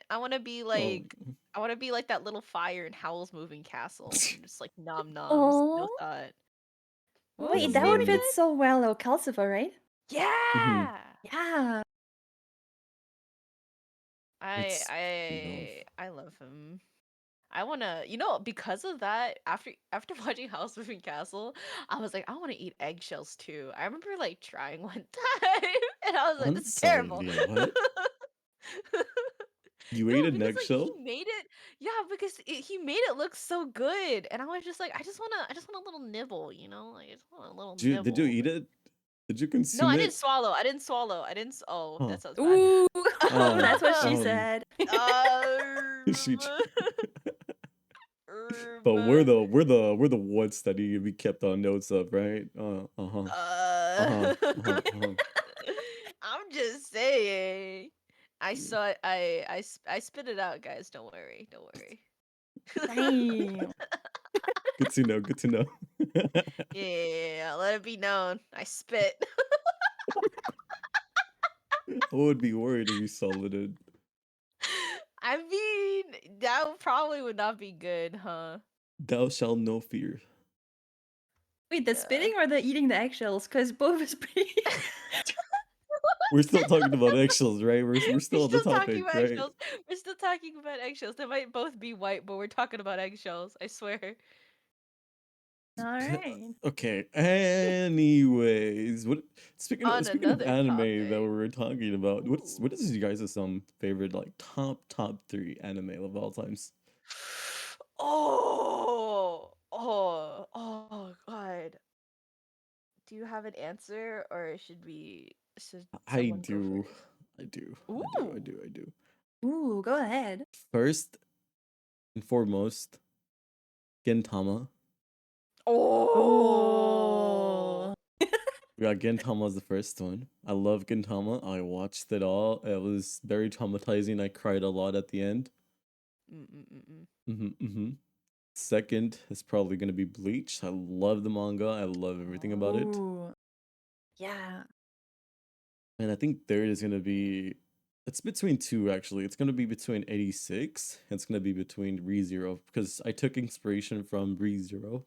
I want to be Oh, like I want to be like that little fire in Howl's Moving Castle. Just like nom noms, no Oh. thought. What was Wait, his that name would Mm. fit again? so well though. Calcifer, right? Mhm. Yeah. Yeah. It's love. I love him. I wanna, you know, because of that, after watching House Moving Castle, I was like, I want to eat eggshells too. I remember like trying one time, and I was like, I'm this is terrible. sorry, what? You No, ate an because like he eggshell? made it, yeah, because he made it look so good, and I was just like, I just want a little nibble, you know, like I just want a little Did you nibble. eat it? Did you No, consume I it? didn't swallow. I didn't swallow. I didn't. Oh, Huh. that sounds bad. Ooh. Oh, That's what she said. She Herb. But we're the ones that need to be kept on notes of, right? Uh-huh. Uh, Uh-huh. I'm just saying. I saw it. I spit it out, guys. Don't worry. Don't worry. Damn. Good to know. Good to know. Yeah, let it be known. I spit. I would be worried if you solid it. I mean, that probably would not be good, huh? Thou shalt no fear. Wait, the Yeah. spitting or the eating the eggshells? Because both is pretty. We're still talking about eggshells, right? We're still on the talking topic, about right? eggshells. We're still talking about eggshells. They might both be white, but we're talking about eggshells. I swear. All right. Okay. Anyways, what On speaking of another anime that we topic. were talking about, what is Ooh. you guys' favorite like top three anime of all times? Oh, God. Do you have an answer, or should I someone go do, first? I do, I do, I Ooh. do, I do. Ooh, go ahead. First and foremost, Gintama. Oh. Oh. We got Gintama as the first one. I love Gintama. I watched it all. It was very traumatizing. I cried a lot at the end. Mm-mm-mm-mm. Mm-hmm. Second is probably gonna be Bleach. I love the manga. I love everything about it. Ooh. Yeah. And I think third is gonna be. It's between two actually. It's gonna be between 86. It's gonna be between ReZero because I took inspiration from ReZero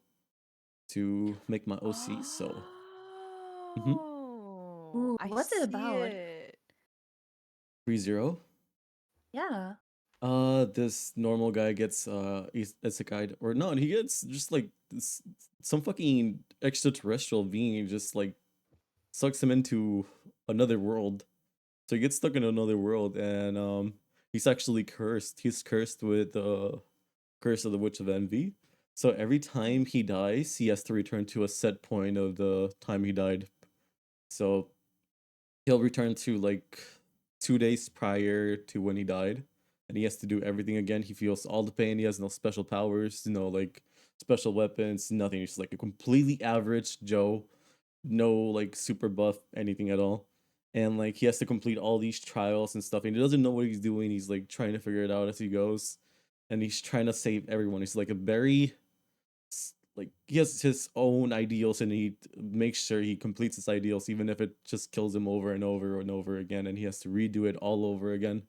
to make my OC. So, mm-hmm. Oh, Ooh, I what's it see about? it. ReZero. Yeah. This normal guy gets it's a guy or no, he gets just like some fucking extraterrestrial being just like sucks him into another world. So he gets stuck in another world, and he's actually cursed. He's cursed with curse of the Witch of Envy. So every time he dies, he has to return to a set point of the time he died. So he'll return to like 2 days prior to when he died, and he has to do everything again. He feels all the pain. He has no special powers, no like special weapons, nothing. He's just like a completely average Joe, no like super buff anything at all. And like he has to complete all these trials and stuff, and he doesn't know what he's doing. He's like trying to figure it out as he goes, and he's trying to save everyone. He's like a very like he has his own ideals, and he makes sure he completes his ideals even if it just kills him over and over and over again, and he has to redo it all over again.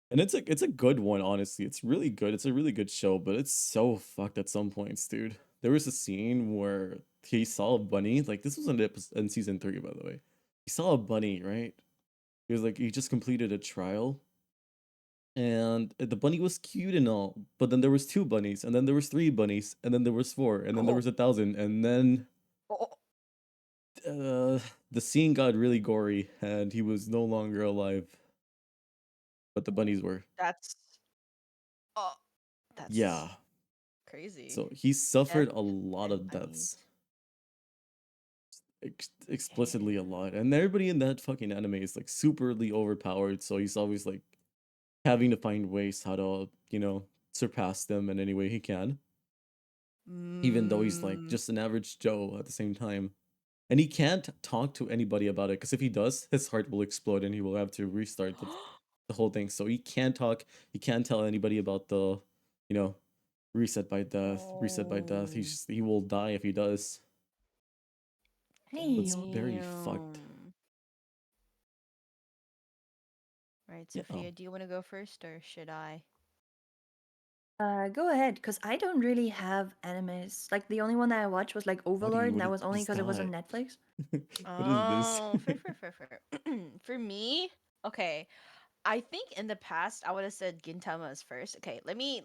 And it's a good one, honestly. It's really good. It's a really good show, but it's so fucked at some points, dude. There was a scene where he saw a bunny. Like this was in season 3, by the way. He saw a bunny, right? He was like he just completed a trial, and the bunny was cute and all, but then there was two bunnies, and then there was three bunnies, and then there was four, and then there Oh, was 1,000, and then oh, uh, the scene got really gory, and he was no longer alive, but the bunnies were. that's oh, Yeah, that's crazy. so he Death suffered a lot and of deaths, bunnies. explicitly a lot, Damn. and everybody in that fucking anime is like superly overpowered. So he's always like having to find ways how to surpass them in any way he can, even though he's like Mm. just an average Joe at the same time. And he can't talk to anybody about it because if he does, his heart will explode and he will have to restart the whole thing. So he can't talk. He can't tell anybody about the, you know, reset by death. Reset by death. Oh, He will die if he does. So it's Damn. very fucked. damn. Right, Yeah. Sophia, do you want to go first or should I? Go ahead, because I don't really have animes. Like, the only one that I watched was, like, Buddy, Overlord, and that was what only is because it was on that? Netflix. What is this? Oh, fair. For me, okay. I think in the past I would have said Gintama is first. Okay, let me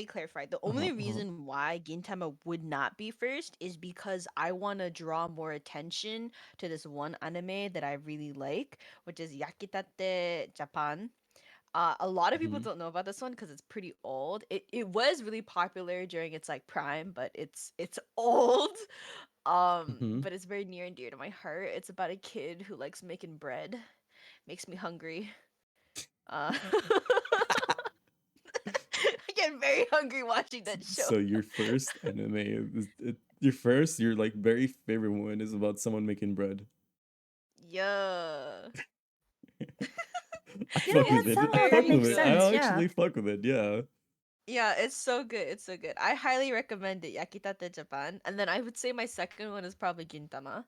clarify. The Uh-huh, only uh-huh. reason why Gintama would not be first is because I want to draw more attention to this one anime that I really like, which is Yakitate Japan. A lot of people Mm-hmm. don't know about this one because it's pretty old. It was really popular during its like prime, but it's old. Mm-hmm. But it's very near and dear to my heart. It's about a kid who likes making bread. Makes me hungry. I get very hungry watching that show. So your first anime your like very favorite one is about someone making bread. Yeah. I You know fuck It's with what? it. I Somehow that fuck very with makes it. sense, I good. yeah. actually fuck with it. Yeah. Yeah, it's so good. It's so good. I highly recommend it, Yakitate Japan. And then I would say my second one is probably Gintama.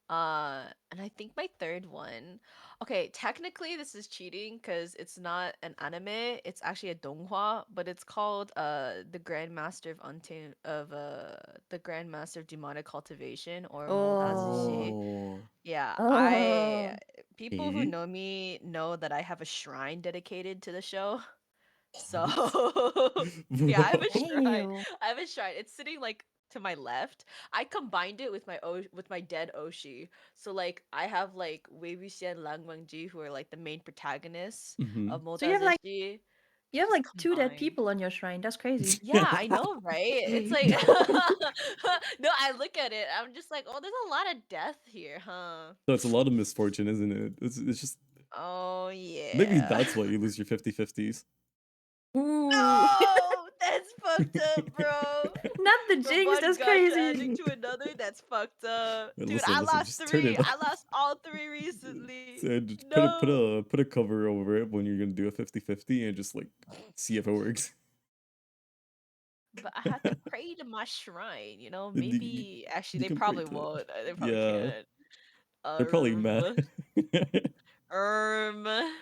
And I think my third one. Okay, technically this is cheating because it's not an anime. It's actually a donghua, but it's called the Grandmaster of Demonic Cultivation or Oh. Moldazushi. Oh. Yeah, Oh. people who Okay. know me know that I have a shrine dedicated to the show. So What? yeah, I have a Bro. shrine. Damn. I have a shrine. It's sitting like to my left, I combined it with with my dead Oshi. So like I have like Wei Wuxian, Lang Wangji, who are like the main protagonists Mm-hmm. of So you have like Motazeshi, just 2 dead combined. people on your shrine. That's crazy. Yeah, I know, right? It's like no, I look at it, I'm just like, oh, there's a lot of death here, huh? So it's a lot of misfortune, isn't it? It's just Oh maybe yeah. that's why you lose your 50-50s. Ooh. No, that's fucked up, bro. Not the From jinx, one that's god crazy. tragic to another, that's fucked up. Dude, Listen, I listen, lost just turn three. it I off. lost all three recently. So just No. put a cover over it when you're gonna do a 50-50 and just like see if it works. But I had to pray to my shrine, you know? And you, Maybe actually you they can pray probably to it. won't. They probably Yeah, can't. they're probably mad. Um um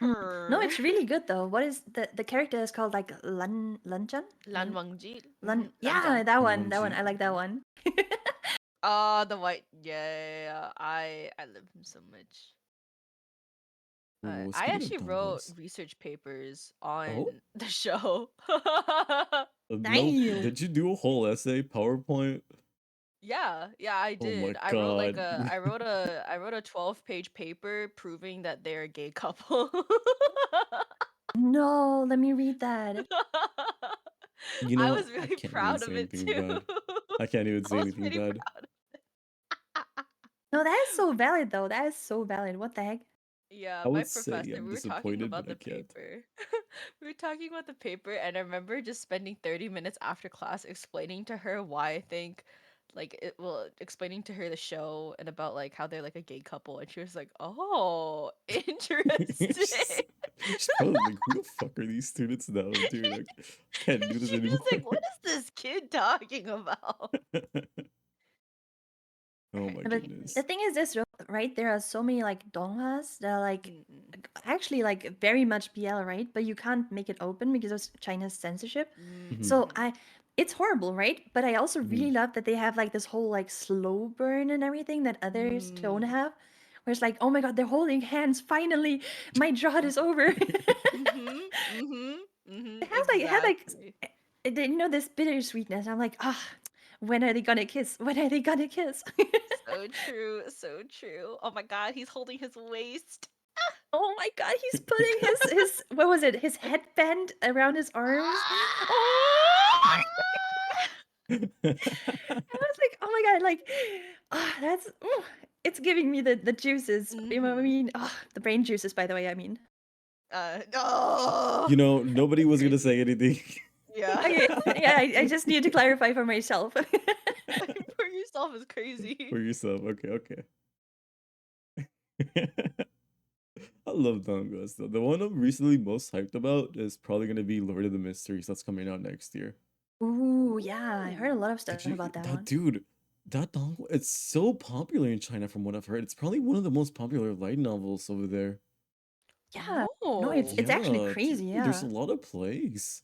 Mm. No, her it's really good though. What is the character is called like Lanchan? Lan Wangji. Yeah, Lanjiang. that one. That one. Manji. I like that one. Oh, the white. Yeah. I love him so much. Ooh, I speaking of actually wrote dongles. research papers Oh, on the show. no, Damn. did you do a whole essay PowerPoint? Yeah, I Oh my did. I wrote like god. a I wrote a 12-page paper proving that they're a gay couple. No, let me read that. You I know, was I really can't even proud of say it anything too. bad. I can't even I say was anything pretty bad. proud. No, that is so valid though. That is so valid. What the heck? Yeah, I my would say professor, I'm we were talking disappointed, about but I the can't. paper. We were talking about the paper, and I remember just spending 30 minutes after class explaining to her why I think, explaining to her the show and about like how they're like a gay couple, and she was like, "Oh, interesting." She's probably like, who the fuck are these students now, dude? I can't do this She was anymore. like, "What is this kid talking about?" Oh my But the goodness. thing is this, right? There are so many like donghas that are like Mm-mm. actually like very much BL, right? But you can't make it open because of China's censorship. Hmm. So Mm-hmm. it's horrible, right? But I also Hmm. really love that they have like this whole like slow burn and everything that others don't Mm. have. Where it's like, oh my god, they're holding hands. Finally, my drought is over. Mhm. Mhm. Mhm. It had like Exactly. this bittersweetness. I'm like, ah, when are they gonna kiss? When are they gonna kiss? So true. So true. Oh my god, he's holding his waist. Oh my god, he's putting his what was it? His headband around his arms. Oh, I was like, oh my god, like, that's it's giving me the juices. You know what I Mhm. mean? The brain juices, by the way. I mean, No. You know, nobody was gonna say anything. Yeah. okay, yeah, I just need to clarify for myself. For yourself is crazy. For yourself. Okay, okay. I love Dongas though. The one I'm recently most hyped about is probably gonna be Lord of the Mysteries that's coming out next year. Ooh, yeah, I heard a Ooh. lot of stuff Did you about that that one. dude? That dongle, it's so popular in China from what I've heard. It's probably one of the most popular light novels over there. Yeah, no, Oh. it's actually Yeah, crazy. dude, there's Yeah. a lot of plays.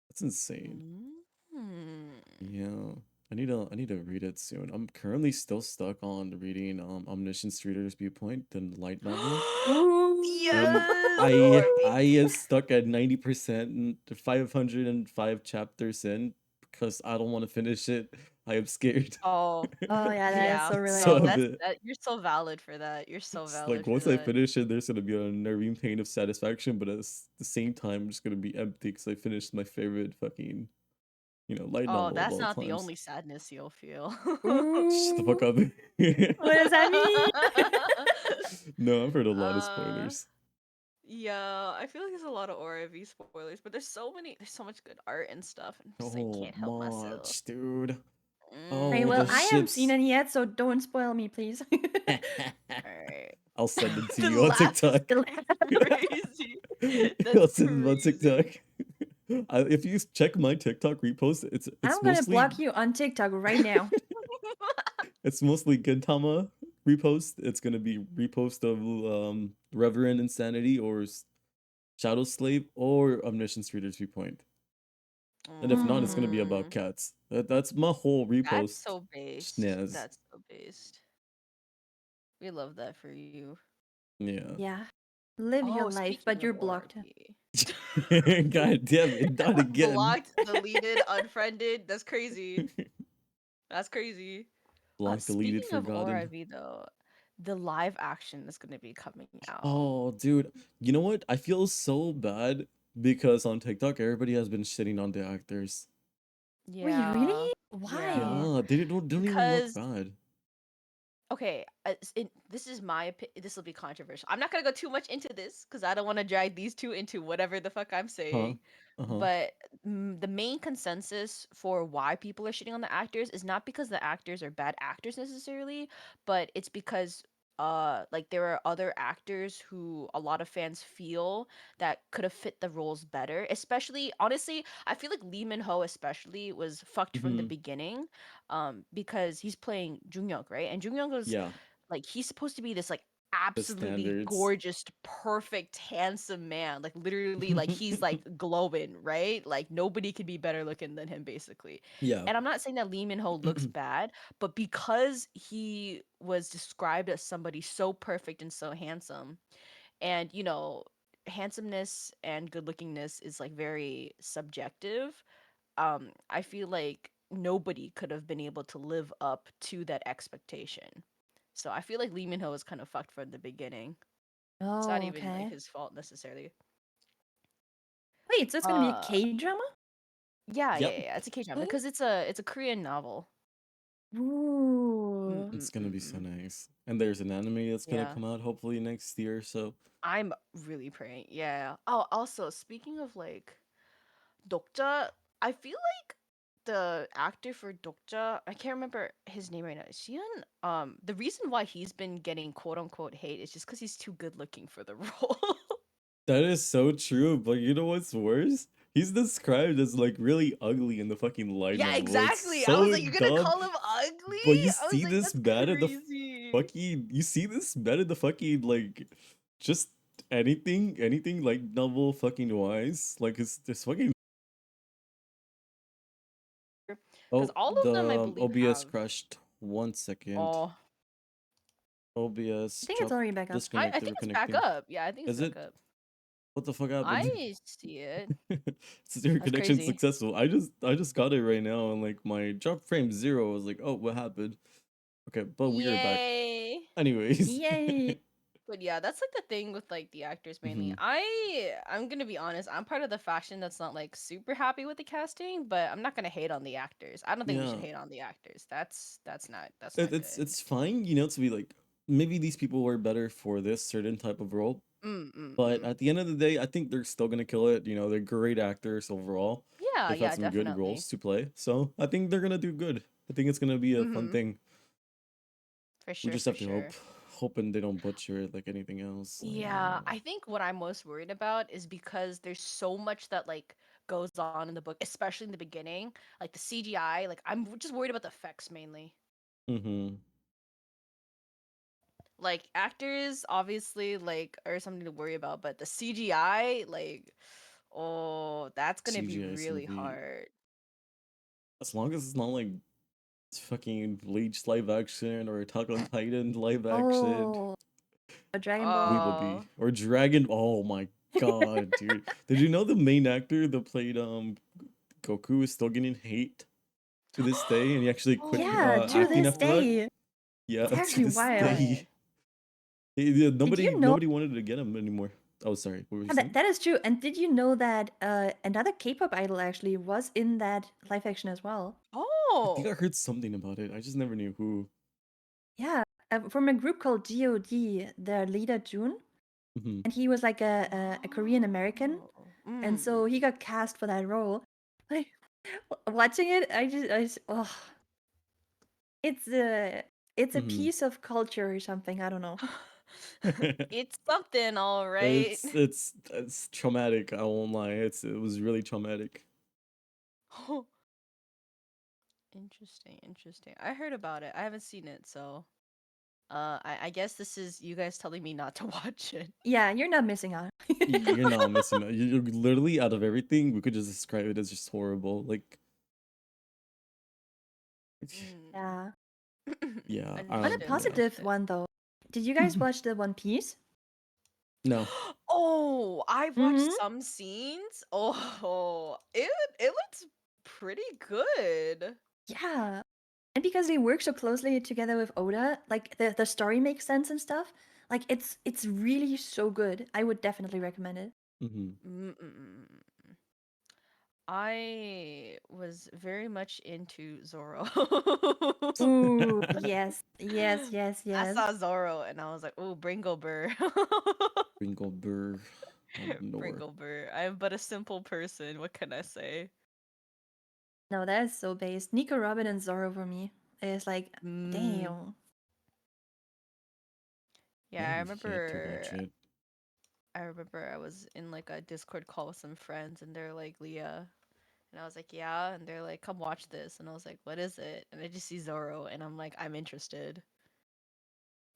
That's insane. Mm. Yeah. I need to read it soon. I'm currently still stuck on reading Omniscient Reader's Viewpoint, the light novel. Ooh. Yes. I Or am stuck at 90% and 505 chapters in because I don't want to finish it. I am scared. Oh, Oh yeah, that is yeah. so So No, a relatable. that's bit. that you're so valid for that. You're so It's like valid for once I that. finish it, there's gonna be a unnerving pain of satisfaction, but at the same time, I'm just gonna be empty because I finished my favorite fucking, light Oh, novel of that's all not the times. only sadness you'll feel. Shut the fuck Ooh. up. What does that mean? No, I've heard a lot of uh, spoilers. yeah, I feel like there's a lot of ORV spoilers, but there's so much good art and stuff, and just I So can't help myself. much, dude. Right, Oh, well, the I haven't seen ships. any yet, so don't spoil me, please. Alright. I'll send them to The you on laugh is TikTok. crazy. That's I'll send them on crazy. TikTok. If you check my TikTok repost, it's I'm gonna mostly block you on TikTok right now. it's mostly Gintama repost. It's gonna be repost of Reverend Insanity or Shadow Slave or Omniscience Reader's Viewpoint. And if not, it's gonna be about Mm, cats. That's my whole that's repost. so based. Snaz. That's so based. We love that for you. Yeah. Yeah. Live your Oh, life, speaking but of you're blocked. ORP. God damn it, not again. Blocked, deleted, unfriended. That's crazy. That's crazy. Blocked, deleted, Speaking of forgotten. ORV though, the live action is gonna be coming out. Oh, dude. You know what? I feel so bad because on TikTok, everybody has been shitting on the actors. Wait, Yeah. really? Why? Yeah. Yeah, they don't even look Because bad. okay, this is my opinion. This will be controversial. I'm not gonna go too much into this because I don't want to drag these two into whatever the fuck I'm Huh? saying. Uh-huh. But the main consensus for why people are shitting on the actors is not because the actors are bad actors necessarily, but it's because like there are other actors who a lot of fans feel that could have fit the roles better. Especially, honestly, I feel like Lee Min Ho especially was fucked from the Mm-hmm. beginning because he's playing Jung right? And Jung was Yeah, like he's supposed to be this like the absolutely standards. gorgeous, perfect, handsome man. Like literally like he's like glowing, right? Like nobody could be better looking than him basically. Yeah. And I'm not saying that Lee Min Ho looks bad, but because he was described as somebody so perfect and so handsome, and handsomeness and good lookingness is like very subjective. I feel like nobody could have been able to live up to that expectation. So I feel like Lee Min Ho was kind of fucked from the beginning. It's not Oh, even like okay. his fault necessarily. Wait, so it's gonna be a Uh, K-drama? yeah, Yep. yeah. It's a K-drama because it's a Korean novel. Ooh. It's gonna be so Mm. nice. And there's an anime that's gonna Yeah, come out hopefully next year, so I'm really praying. Yeah. Oh, also speaking of like Dokja, I feel like the actor for Dokja, I can't remember his name right now. Xian, the reason why he's been getting quote unquote hate is just because he's too good looking for the role. that is so true, but you know what's worse? He's described as like really ugly in the fucking light Yeah, novel. It's exactly. I was so like, you're gonna dumb. call him ugly? But you I was see like, this that's bad at the crazy. fucking you see this bad at the fucking like just anything like novel fucking wise. Like it's this fucking Because oh all of them, I the believe, OBS have. crashed. 1 second. Oh, I OBS think it's drop already back up. I disconnected think it's back reconnecting. up. Yeah, I think it's Is back it? up. What the fuck happened? I see it. Your That's connection crazy. successful. I just got it right now and like my drop frame 0. I was like, oh, what happened? Okay, but we are back. Yay. Anyways. Yay! But yeah, that's like the thing with like the actors mainly. Hmm. I'm gonna be honest, I'm part of the faction that's not like super happy with the casting, but I'm not gonna hate on the actors. I don't think we should Yeah. hate on the actors. That's not good. It's fine, you know, to be like maybe these people were better for this certain type of role. Mm, mm, But mm. at the end of the day, I think they're still gonna kill it. You know, they're great actors overall. Yeah, They've had yeah, some good definitely. roles to play. So I think they're gonna do good. I think it's gonna be a fun Mm-hmm. thing. For We sure, just for have to sure. hoping they don't butcher it like anything else. Yeah, I think what I'm most worried about is because there's so much that like goes on in the book, especially in the beginning, like the CGI. Like I'm just worried about the effects mainly. Mm-hmm. Like actors obviously like are something to worry about, but the CGI like oh, that's gonna be CGI is gonna really be hard. as long as it's not like it's fucking Bleach live action or Attack on Titan live action. Oh, a Dragon We Ball. will be Oh, or Dragon. Oh my god, dude! Did you know the main actor that played Goku is still getting hate to this day, and he actually quit oh Yeah, to acting this after that? no. day. Yeah, It's to actually this No wild. day. way. Yeah, Did nobody you know nobody wanted to get him anymore. Oh, sorry. What were you that, saying? that is true? And did you know that another K-pop idol actually was in that live action as well? I think I Oh. heard something about it. I just never knew who. Yeah, from a group called God, their leader June, Hmm. and he was like a Korean American, Oh. and so he got cast for that role. Like watching it, oh, it's a Hmm. piece of culture or something. I don't know. It's something, all right. It's traumatic. I won't lie. It was really traumatic. Interesting, interesting. I heard about it. I haven't seen it, so I guess this is you guys telling me not to watch it. Yeah, you're not missing out. You're not missing out. You're literally out of everything. We could just describe it as just horrible. Like, Mm. Yeah. yeah. On a Understood, Yeah. positive understood. one though, did you guys watch the One Piece? No. Oh, I've watched Mm-hmm. some scenes. Oh, it looks pretty good. Yeah. And because they work so closely together with Oda, like the story makes sense and stuff. Like it's really so good. I would definitely recommend it. Hmm. Mm-mm-mm. I was very much into Zoro. Ooh, yes, yes, yes, I yes. saw Zoro and I was like, "Oh, Bringle Burr." Sprinkle Burr out of nowhere. Bringle Burr. I am but a simple person. What can I say? No, that is so based. Nico Robin and Zoro for me is like, Mm, damn. I yeah, I have yet to watch remember it. I remember I was in like a Discord call with some friends and they're like, "Leah." And I was like, "Yeah." And they're like, "Come watch this." And I was like, "What is it?" And I just see Zoro and I'm like, "I'm interested."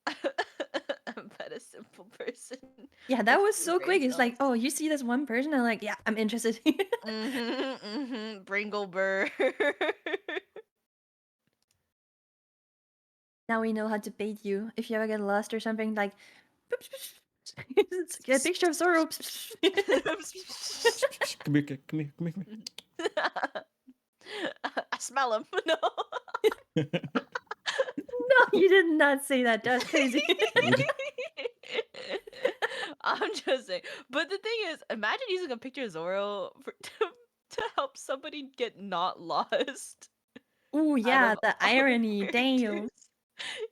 I'm but a simple person Yeah, that with was few so brain quick. It's like, cells. oh, you see this one person, I'm like, yeah, I'm interested. Bringle Burr. Now we know how to bait you. If you ever get lost or something, like, get a picture of Zoro. Come here, come here, come here, come I smell him. No. here. No, you did not say that. That's crazy. I'm just saying. But the thing is, imagine using a picture of Zoro to help somebody get not lost Ooh, out yeah, of the all the irony. Damn. characters.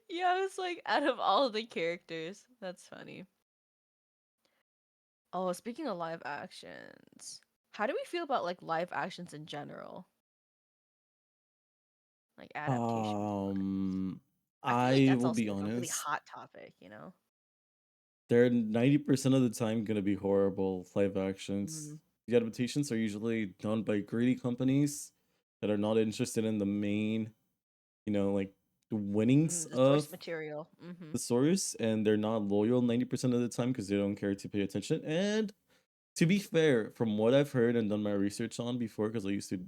Yeah, it's like out of all the characters. That's funny. Oh, speaking of live actions, how do we feel about like live actions in general? Like adaptation wise. um, I feel like I that's will also be like a really honest. hot topic, you know? They're 90% of the time gonna be horrible live actions. Mm, The adaptations are usually done by greedy companies that are not interested in the main, like the winnings the source of material. Mm-hmm. the source, and they're not loyal 90% of the time because they don't care to pay attention. And to be fair, from what I've heard and done my research on before, because I used to,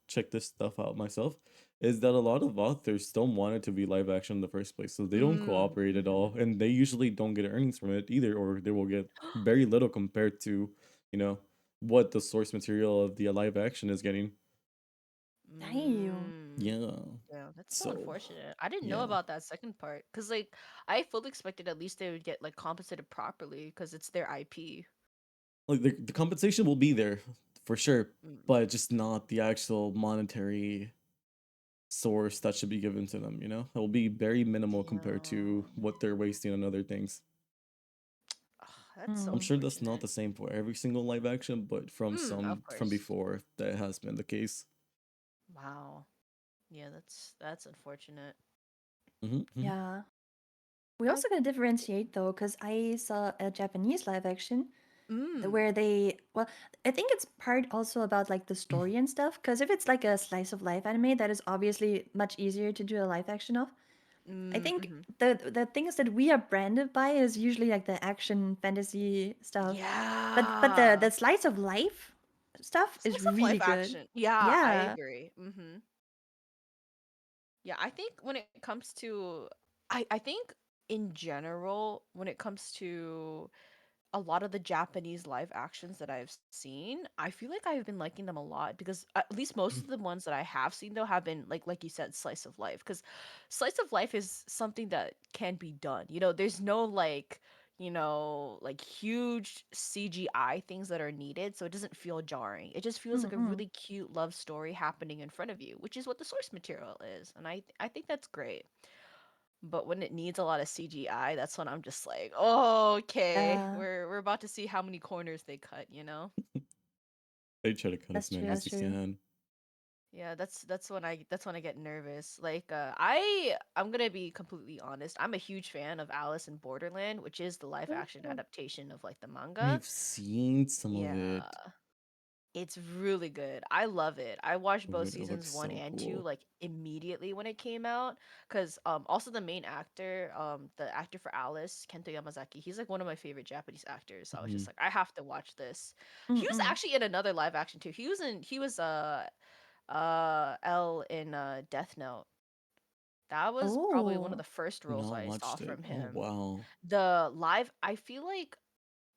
check this stuff out myself, is that a lot of authors don't want it to be live action in the first place, so they don't cooperate at Mm-hmm. all, and they usually don't get earnings from it either, or they will get very little compared to, you know, what the source material of the live action is getting. Damn. Mm. Yeah. Yeah, that's so So, unfortunate. I didn't know yeah. about that second part because, like, I fully expected at least they would get like compensated properly because it's their IP. Like the compensation will be there for sure, Mm. but just not the actual monetary source that should be given to them, it will be very minimal compared to Damn. what they're wasting on other things. Ugh, that's so I'm Mm. sure that's not unfortunate. the same for every single live action, but from Of some from course. before that has been the case. Wow. Yeah, that's unfortunate. Hmm. Yeah. We I also gotta differentiate though, because I saw a Japanese live action mm. where they, well, I think it's part also about like the story and stuff. Because if it's like a slice of life anime, that is obviously much easier to do a live action of. I think Mm-hmm. the things that we are branded by is usually like the action fantasy stuff. But the Yeah. slice of life stuff is Slice of really life good. action. Yeah, I Yeah. agree. Mm-hmm. Yeah, I think when it comes to I think in general, when it comes to a lot of the Japanese live actions that I've seen, I feel like I've been liking them a lot because at least most of the ones that I have seen though have been like you said, slice of life. Because slice of life is something that can be done. You know, there's no like like huge CGI things that are needed, so it doesn't feel jarring. It just feels like a Mm-hmm. really cute love story happening in front of you, which is what the source material is, and I think that's great. But when it needs a lot of CGI, that's when I'm just like, oh, okay, Yeah, we're about to see how many corners they cut, you know? They try to cut that's as true. many That's as they true. can. Yeah, that's when I get nervous. Like I'm gonna be completely honest. I'm a huge fan of Alice in Borderland, which is the live action Ooh. adaptation of like the manga. I've seen some of Yeah, it. it's really good. I love it. I watched both It looks seasons 1 so and 2 cool. like immediately when it came out cuz also the main actor, the actor for Alice, Kento Yamazaki, he's like one of my favorite Japanese actors. So I was Hmm. just like I have to watch this. He was Mm-mm. actually in another live action too. He was L in Death Note. That was probably one of Oh. the first roles Not I saw watched it. from Oh him. wow. The live, I feel like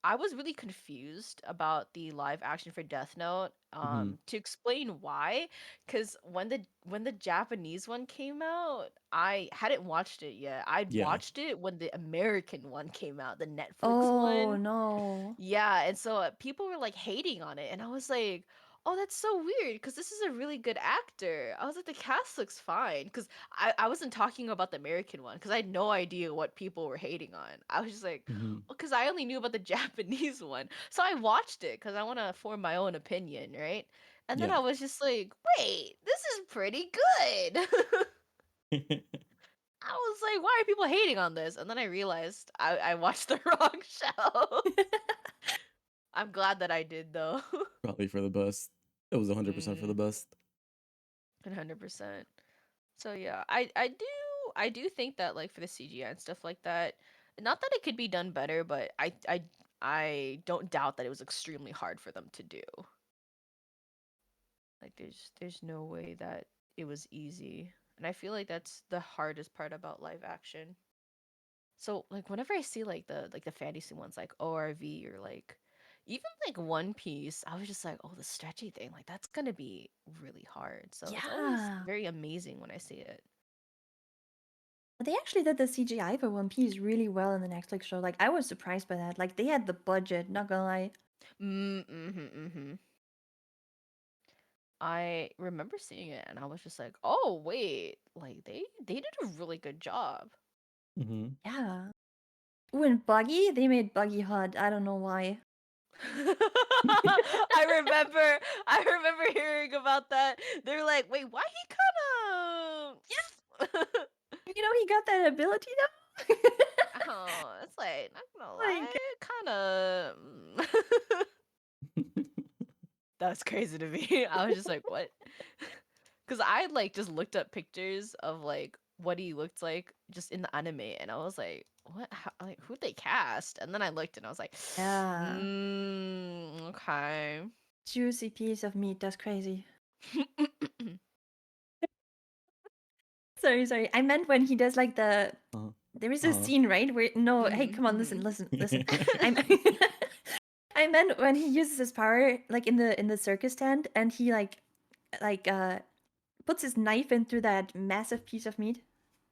I was really confused about the live action for Death Note. Mm-hmm. To explain why, because when the Japanese one came out, I hadn't watched it yet. I'd Yeah. watched it when the American one came out, the Netflix Oh one. no. Yeah, and so people were like hating on it, and I was like, "Oh, that's so weird," because this is a really good actor. I was like, the cast looks fine, because I wasn't talking about the American one, because I had no idea what people were hating on. I was just like, Mm-hmm. because I only knew about the Japanese one, so I watched it because I want to form my own opinion, right? And then Yeah. I was just like, wait, this is pretty good. I was like, why are people hating on this? And then I realized I watched the wrong show. I'm glad that I did though. Probably for the best. It was 100% for the Mm, best. 100%. So yeah, I do think that like for the CGI and stuff like that, not that it could be done better, but I don't doubt that it was extremely hard for them to do. Like there's no way that it was easy. And I feel like that's the hardest part about live action. So like whenever I see like the fantasy ones like ORV or like even like One Piece, I was just like, oh, the stretchy thing, like that's gonna be really hard. So it's always Yeah. very amazing when I see it. They actually did the CGI for One Piece really well in the Netflix show. Like I was surprised by that. Like they had the budget, not gonna lie. Mm-hmm. I remember seeing it and I was just like, oh wait, like they did a really good job. Mm-hmm. Yeah. Ooh, and Buggy, they made Buggy hot. I don't know why. I remember hearing about that. They're like, wait, why he kind of You know he got that ability now? oh, it's like not gonna Like, lie, kind of that was crazy to me. I was just like, what? Because I like just looked up pictures of like what he looked like just in the anime, and I was like, what? How, like who'd they cast? And then I looked, and I was like, yeah. okay. Juicy piece of meat. That's crazy. Sorry. I meant when he does like the. Uh-huh. There is a Uh-huh. scene, right? Where no, hey, come on, Mhm, listen. I'm. I meant when he uses his power, like in the circus tent, and he like puts his knife into that massive piece of meat.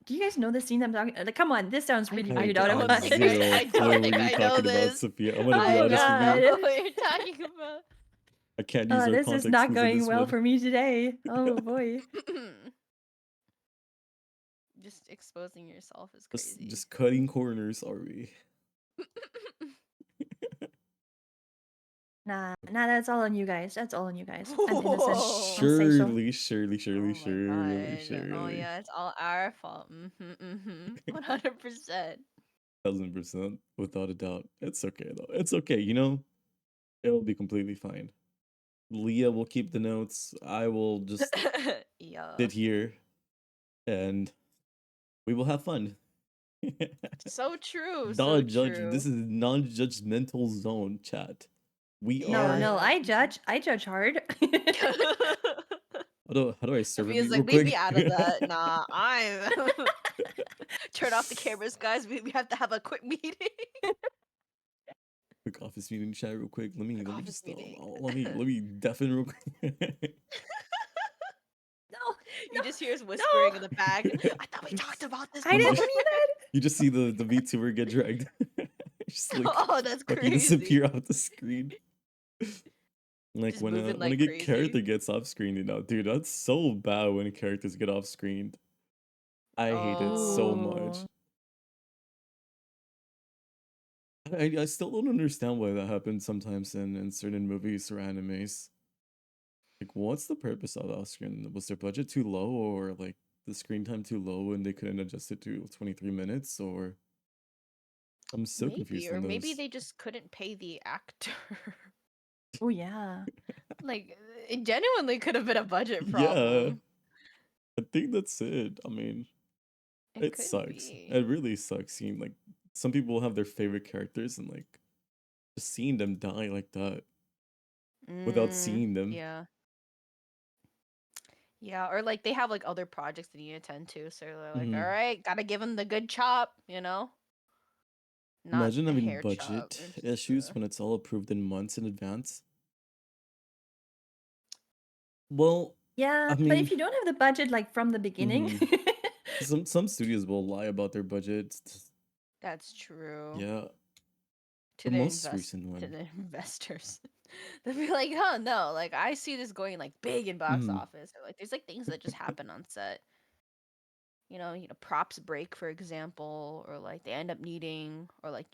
Do you guys know the scene I'm talking? Like, come on, this sounds really I, weird out of I have my. zero I clue don't what think you're I know talking about, this. Sophia. I'm gonna be I Oh honest don't with know you. god. what you're talking about. I can't use our This is context not clues in going this well one. for me today. Oh boy. Just exposing yourself is Just crazy. just cutting corners, are we? Nah, that's all on you guys. That's all on you guys. I'm innocent. Whoa. Don't say so. Oh my god. Oh Surely. yeah, it's all our fault. 100%. 1000%, without a doubt. It's okay though. It's okay, you know? It'll be completely fine. Leah will keep the notes. I will just Yeah. sit here and we will have fun. So true. So Non-judge. true. This is non-judgmental zone, chat. We are. No, Yeah. I judge. I judge hard. How do I serve a Sophia's beat real like, leave me quick? out of that. Nah, I'm turn off the cameras, guys. We have to have a quick meeting. Quick office meeting chat real quick. Let me Quick let me office just meeting. let me deafen real quick. No, You no, just hear us no. whispering in the back. I thought we talked about this I you didn't just mean that. you just see the VTuber get dragged. Just like Oh, that's fucking crazy. disappear off the screen. Like Just when moving a like good crazy. character gets off screen, dude, that's so bad when characters get off screened. I hate it so much. Ooh. I still don't understand why that happens sometimes in certain movies or animes. Like, what's the purpose of off screen? Was their budget too low, or like the screen time too low, and they couldn't adjust it to 23 minutes? Or I'm so Maybe, confused or on maybe those. they just couldn't pay the actor. Oh yeah. Like, it genuinely could have been a budget Yeah, problem. I think that's it. I mean, It it could sucks. be. It really sucks seeing like some people have their favorite characters and like just seeing them die like that without seeing them. Yeah. Yeah, or like they have like other projects they need to attend to, so they're like, all Hmm. right, gotta give them the good chop, you know? not Imagine having hair chop. budget It's just, issues when it's all approved in months in advance. Well, Yeah, I but if mean, you don't have the budget like from the beginning, mhm. Some studios will lie about their budgets. that's true. Yeah, To the the most recent to one. the investors. They'll be like, oh no, like I see this going like big in box Mhm. office. Or like there's like things that just happen on set. Props break, for example, or like they end up needing, or like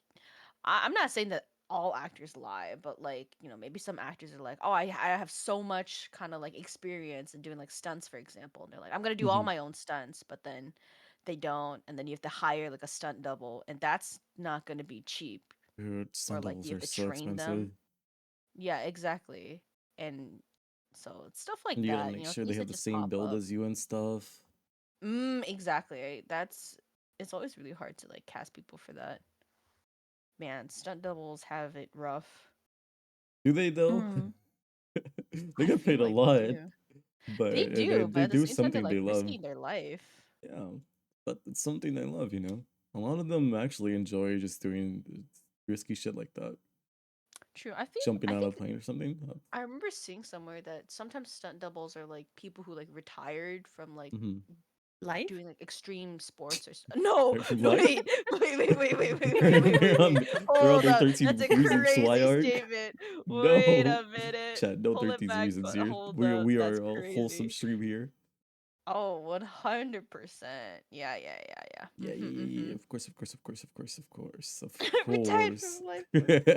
I'm not saying that all actors lie, but like, maybe some actors are like, oh, I have so much kind of like experience in doing like stunts, for example. And they're like, I'm gonna do all Mhm. my own stunts, but then they don't, and then you have to hire like a stunt double, and that's not gonna be cheap. Dude, Or stunt like doubles you have are to so train expensive. them. Yeah, exactly. And so it's stuff like And you gotta that, make sure they things have that the just same pop build up. as you and stuff. Exactly. It's always really hard to like cast people for that. Man, stunt doubles have it rough. Do they though? mm, They I get feel paid a like they lot, do. but They do, but they at the do same time, they're something like they love. risking their life. Yeah, but it's something they love, A lot of them actually enjoy just doing risky shit like that, True. jumping I out of think a plane or something. I remember seeing somewhere that sometimes stunt doubles are like people who like retired from like Mm-hmm. life. doing like extreme sports or no. Right from life. Wait. They're on Hold their up, 13 that's a reasons why crazy arc. statement. Wait No, a minute, Chad, no pull it 13 back. reasons here. Hold We up, we that's are a wholesome crazy. stream here. Oh, 100%. Yeah. Yeah, yeah, yeah, yeah. Of course, of course, of course, of course, of course, of Retired course. from life.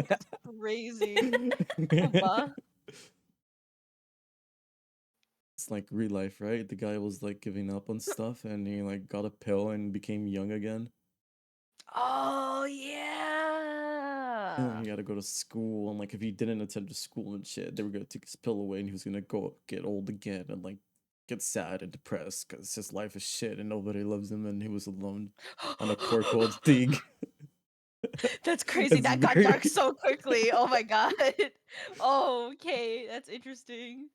That's crazy. Oba. It's like real life, right? The guy was like giving up on stuff and he like got a pill and became young again. Oh And then he yeah. got to go to school and like if he didn't attend to school and shit, they were gonna take his pill away and he was gonna go get old again and like get sad and depressed because his life is shit and nobody loves him and he was alone on a poor cold thing. That's crazy. It's That got dark very so quickly. Oh my god. Oh, okay. That's interesting.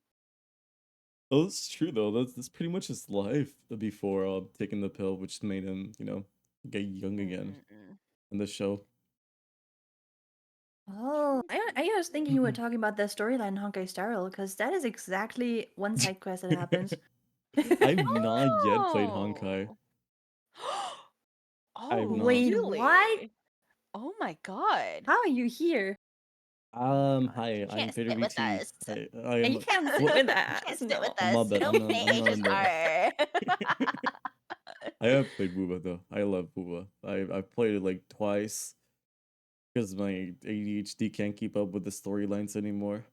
Oh, it's true though. That's pretty much his life before taking the pill, which made him, get young again Mm-mm-mm. in the show. Oh, True. I was thinking you were talking about the storyline in Honkai Star Rail because that is exactly one side quest that happens. I've not yet played Honkai. Oh. I have Oh, not. Wait, what? really? Oh my god. How are you here? Hi, You I'm can't Fader sit with VT. us. I And you am. can't sit What? with You us. can't sit with No. I'm not us. that. No I'm not in that. PHR. I have played Booba though. I love Booba. I've played it like twice because my ADHD can't keep up with the storylines anymore.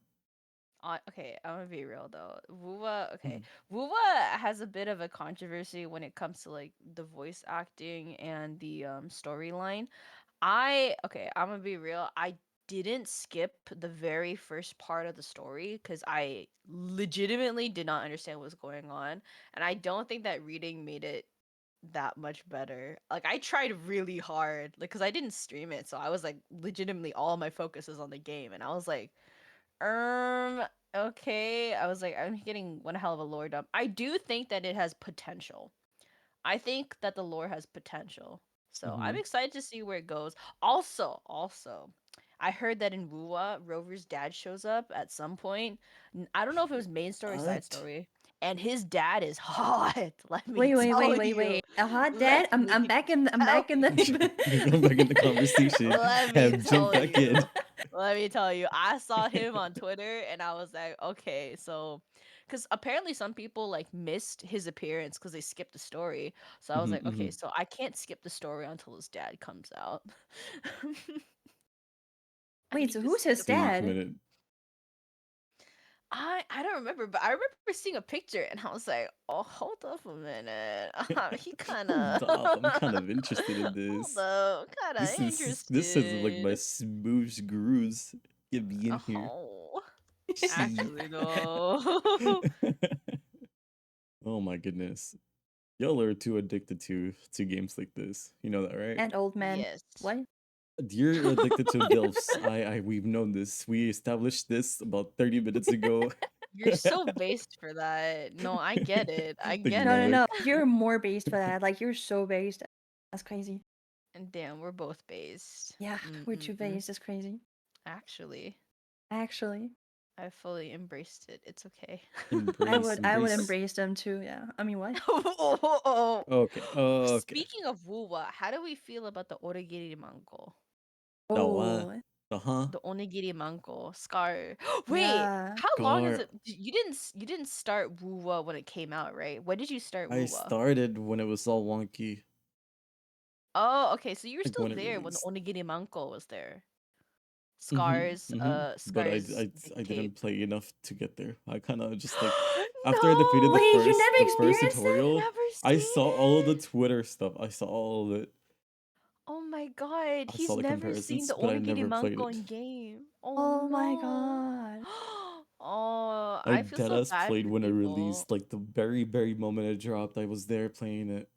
Okay, I'm gonna be real though. Wuwa, okay. Mhm. Wuwa has a bit of a controversy when it comes to like the voice acting and the storyline. I'm gonna be real. I didn't skip the very first part of the story because I legitimately did not understand what was going on, and I don't think that reading made it that much better. Like I tried really hard, like because I didn't stream it, so I was like legitimately all my focus is on the game, and I was like, um, okay. I was like, I'm getting one hell of a lore dump. I do think that it has potential. I think that the lore has potential. So I'm Mhm. excited to see where it goes. Also, I heard that in Wuwa, Rover's dad shows up at some point. I don't know if it was main story, side What? story. And his dad is hot. Let me Wait, tell wait, you. wait. A hot Let dad? I'm me I'm back in I'm tell back in the Come back in the conversation. let me Have jump tell back you. in. Let me tell you. I saw him on Twitter and I was like, okay, so because apparently some people like missed his appearance because they skipped the story. So I was Mhm, like, okay, mhm. so I can't skip the story until his dad comes out. I Wait, need so to who's see the his So you dad? part. committed. I don't remember, but I remember seeing a picture and I was like, oh, hold up a minute. He kind of Hold up, I'm kind of interested in hold this. up, kind of This is like my interested. smooth grooves. Get me in here. Oh, See. actually though. Oh my goodness. Y'all are too addicted to games like this. You know that, right? And old man. Yes. What? You're addicted to DILFs. We've known this. We established this about 30 minutes ago. You're so based for that. No, I get it. I Like get No, no, literally. it. no. You're more based for that. Like you're so based. That's crazy. Damn, we're both based. Yeah, we're two Mm-mm-mm. based. It's crazy. Actually, Actually, I fully embraced it. It's okay. Embrace, I would embrace. embrace them too. Yeah. I mean, what? Oh. Okay, okay. Speaking of Wuwa, how do we feel about the Origiri Mango? The what? Oh, The huh? The onigiri mango scar. Wait, yeah. how long is Gar. it? You didn't start Wuwa when it came out, right? When did you start I Wuwa? started when it was all wonky, Oh, okay. So you were like still when it there when the released. onigiri mango was there. Mm-hmm. Mm-hmm. But Scars I cape. didn't play enough to get there. I kind of just like after I defeated No, Wait, you never the first experienced you've it? tutorial, never I seen saw all the it. Twitter stuff. I saw all of it. Oh my god, I saw he's the never seen comparisons, the but I onigiri never played mango it. in game. Oh Oh my no. god. Oh, I I feel so deadass bad played for when it people. released, like the very moment it dropped. I was there playing it.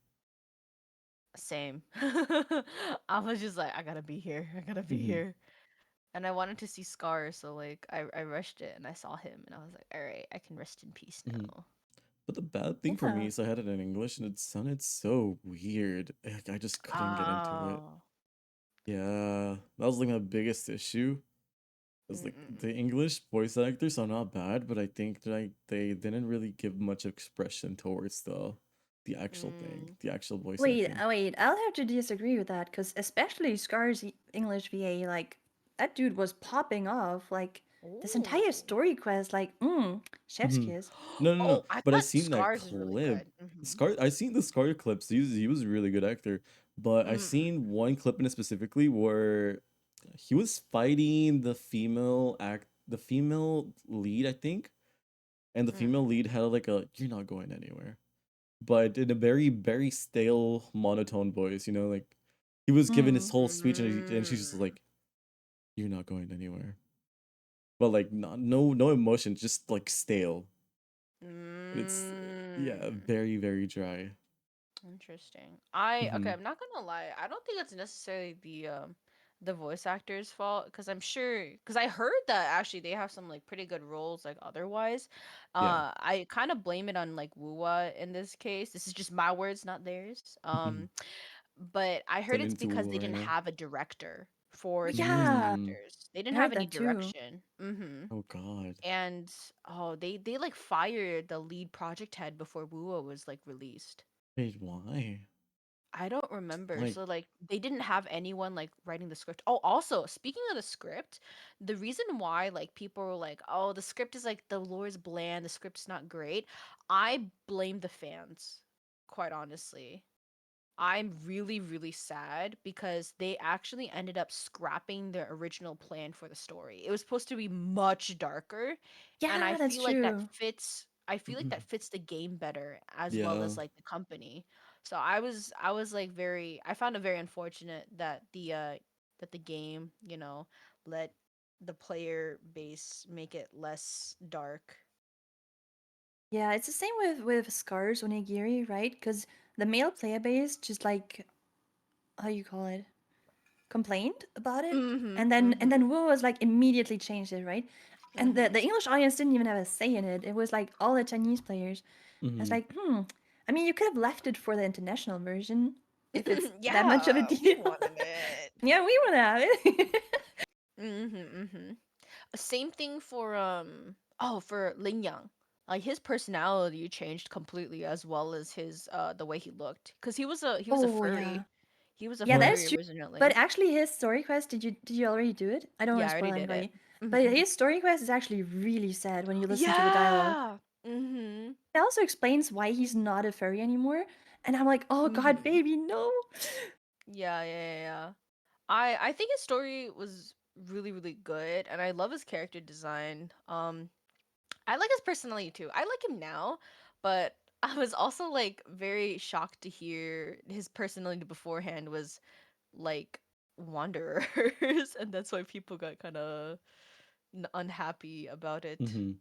Same. I was just like, I gotta be here. I gotta be Mm-hmm. here. And I wanted to see Scar, so like I rushed it and I saw him and I was like, all right, I can rest in peace Mm-hmm. now. But the bad thing for me Yeah. is I had it in English and it sounded so weird. Like, I just couldn't get into it. Oh. Yeah, that was like my biggest issue. Because like Mm-mm. the English voice actors are not bad, but I think that they didn't really give much expression towards the actual thing, Mm. the actual voice acting. Wait. I'll have to disagree with that because especially Scar's English VA, like that dude was popping off. Like this entire Oh. story quest, like, chef's Hmm. kiss. No, no, no. Oh, I But I thought seen that Scars is really clip. good. Mm-hmm. Scar. I seen the Scar clips. He was a really good actor. But I Mm-mm. seen one clip in it specifically where he was fighting the female lead, I think, and the Mm. female lead had like a "You're not going anywhere," but in a very stale monotone voice. You know, like he was giving his Mm. whole speech and she's just Mm. like, "You're not going anywhere," but like no emotion, just like stale. It's yeah, Mm. very dry. Interesting. I okay, Mm-hmm. I'm not gonna lie. I don't think it's necessarily the voice actor's fault because I'm sure because I heard that actually they have some like pretty good roles like otherwise. Yeah. I kind of blame it on like Wuwa in this case. This is just my words, not theirs. Mm-hmm. But I heard Turn it's into because they war, didn't yeah. have a director for the voice Yeah, Mm. actors. They I didn't have heard any that too. direction. Mm-hmm. Oh God. And oh, they like fired the lead project head before Wuwa was like released. Wait, why? I don't remember. Like, So like they didn't have anyone like writing the script. Oh, also, speaking of the script, the reason why like people were like, "Oh, the script is like the lore is bland, the script's not great." I blame the fans, quite honestly. I'm really sad because they actually ended up scrapping their original plan for the story. It was supposed to be much darker, and Yeah, that's true. I feel like that fits the game better as well yeah. as like the company. So I was like very I found it very unfortunate that the game, let the player base make it less dark. Yeah, it's the same with Scars Onigiri, right? Because the male player base just like how you call it complained about it, Mhm. and Mhm. then Wu was like immediately changed it, right? And Mhm. the English audience didn't even have a say in it. It was like all the Chinese players. I was Mm-hmm. like, I mean, you could have left it for the international version if it's that much of a Yeah, we deal. wanted it. Yeah, we want to have it. Mhm. Mhm. Same thing for for Ling Yang. Like his personality changed completely as well as his the way he looked cuz he was a Oh yeah, furry. He was a yeah, What? that's furry true. But originally. actually, his story quest did you already do it? I don't want Yeah, to I already spoil did it. anybody. But Mhm. his story quest is actually really sad when you listen to the dialogue. Yeah. Mhm. It also explains why he's not a furry anymore. And I'm like, oh god, Mhm. baby, no. Yeah. I think his story was really good and I love his character design. I like his personality too. I like him now, but I was also like very shocked to hear his personality beforehand was like wanderers, and that's why people got kind of unhappy about it. Mm-hmm.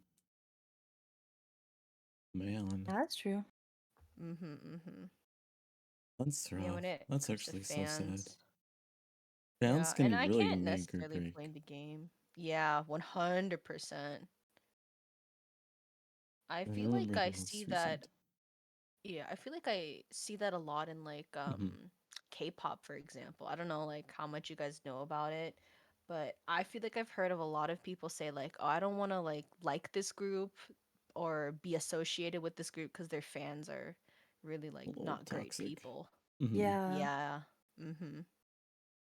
Man, Yeah, that's true. Mhm. that's Yeah, when rough. it That's comes to actually so sad. fans, Fans yeah, and can I really can't make or necessarily break. blame the game. Yeah, 100%. I I feel like remember the I see most that recent. Yeah, I feel like I see that a lot in like Mm-hmm. K-pop, for example. I don't know like how much you guys know about it, but I feel like I've heard of a lot of people say like, "Oh, I don't want to like this group or be associated with this group because their fans are really A like little not great toxic. people." Mm-hmm. Yeah. Yeah. Mhm.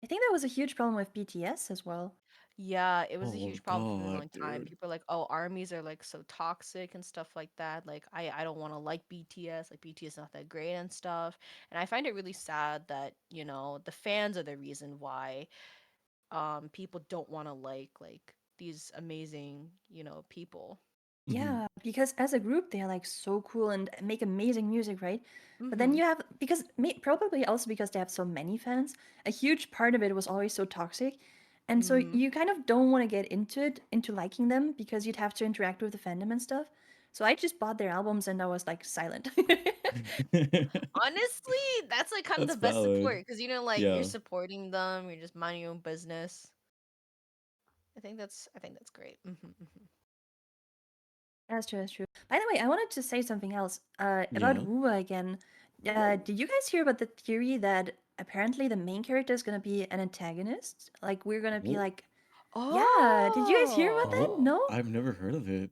I think that was a huge problem with BTS as well. Yeah, it was a Oh huge problem for a really God, long time. dude. People are like, "Oh, armies are like so toxic and stuff like that. Like, I don't want to like BTS. Like, BTS is not that great and stuff." And I find it really sad that, the fans are the reason why people don't want to like these amazing, people. Mm-hmm. Yeah, because as a group, they're like so cool and make amazing music, right? But then Mhm. you have, because probably also because they have so many fans, a huge part of it was always so toxic. And so Mhm. you kind of don't want to get into it, into liking them, because you'd have to interact with the fandom and stuff. So I just bought their albums and I was like silent. Honestly, that's like kind of That's the best valid. support because like you're Yeah. supporting them, you're just minding your own business. I think that's great. That's true, that's true. By the way, I wanted to say something else about Yeah. Wuwa again. Did you guys hear about the theory that apparently the main character is going to be an antagonist? Like, we're going to be Oh, like, yeah, did you guys hear about that? oh, Oh, No? I've never heard of it.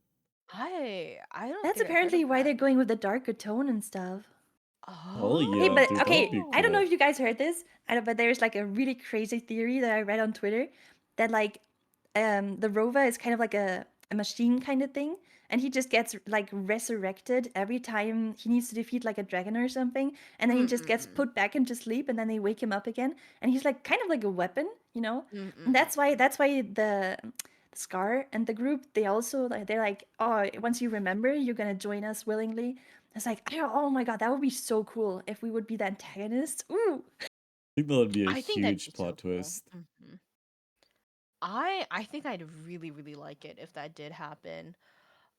I don't That's think I've heard apparently of why that. they're going with the darker tone and stuff. Hell Hey, yeah, but dude. That would okay, be I don't know Oh. cool. if you guys heard this, but there's like a really crazy theory that I read on Twitter that like the Rova is kind of like a machine kind of thing, and he just gets like resurrected every time he needs to defeat like a dragon or something, and then he just gets Mm-mm-mm. put back into sleep, and then they wake him up again, and he's like kind of like a weapon, you know? And Mm-mm-mm. that's why the Scar and the group, they also like, they're like, oh, once you remember, you're gonna join us willingly. It's like, oh my god, that would be so cool if we would be the antagonists. Ooh. I think that would be a I think that'd huge be plot so cool. twist. I think I'd really really like it if that did happen.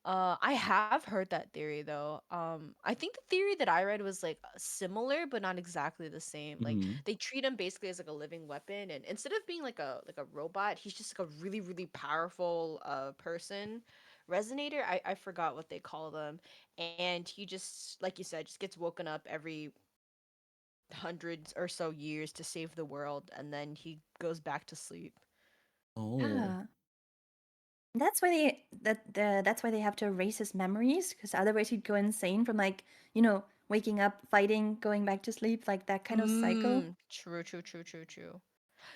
I have heard that theory though. I think the theory that I read was like similar, but not exactly the same. Like Mm-hmm. they treat him basically as like a living weapon, and instead of being like a robot, he's just like a really really powerful person. Resonator, I forgot what they call them, and he just like you said, just gets woken up every hundreds or so years to save the world, and then he goes back to sleep. Oh. Yeah. That's why they have to erase his memories, because otherwise he'd go insane from like, waking up, fighting, going back to sleep, like that kind of cycle. True, true, true, true, true.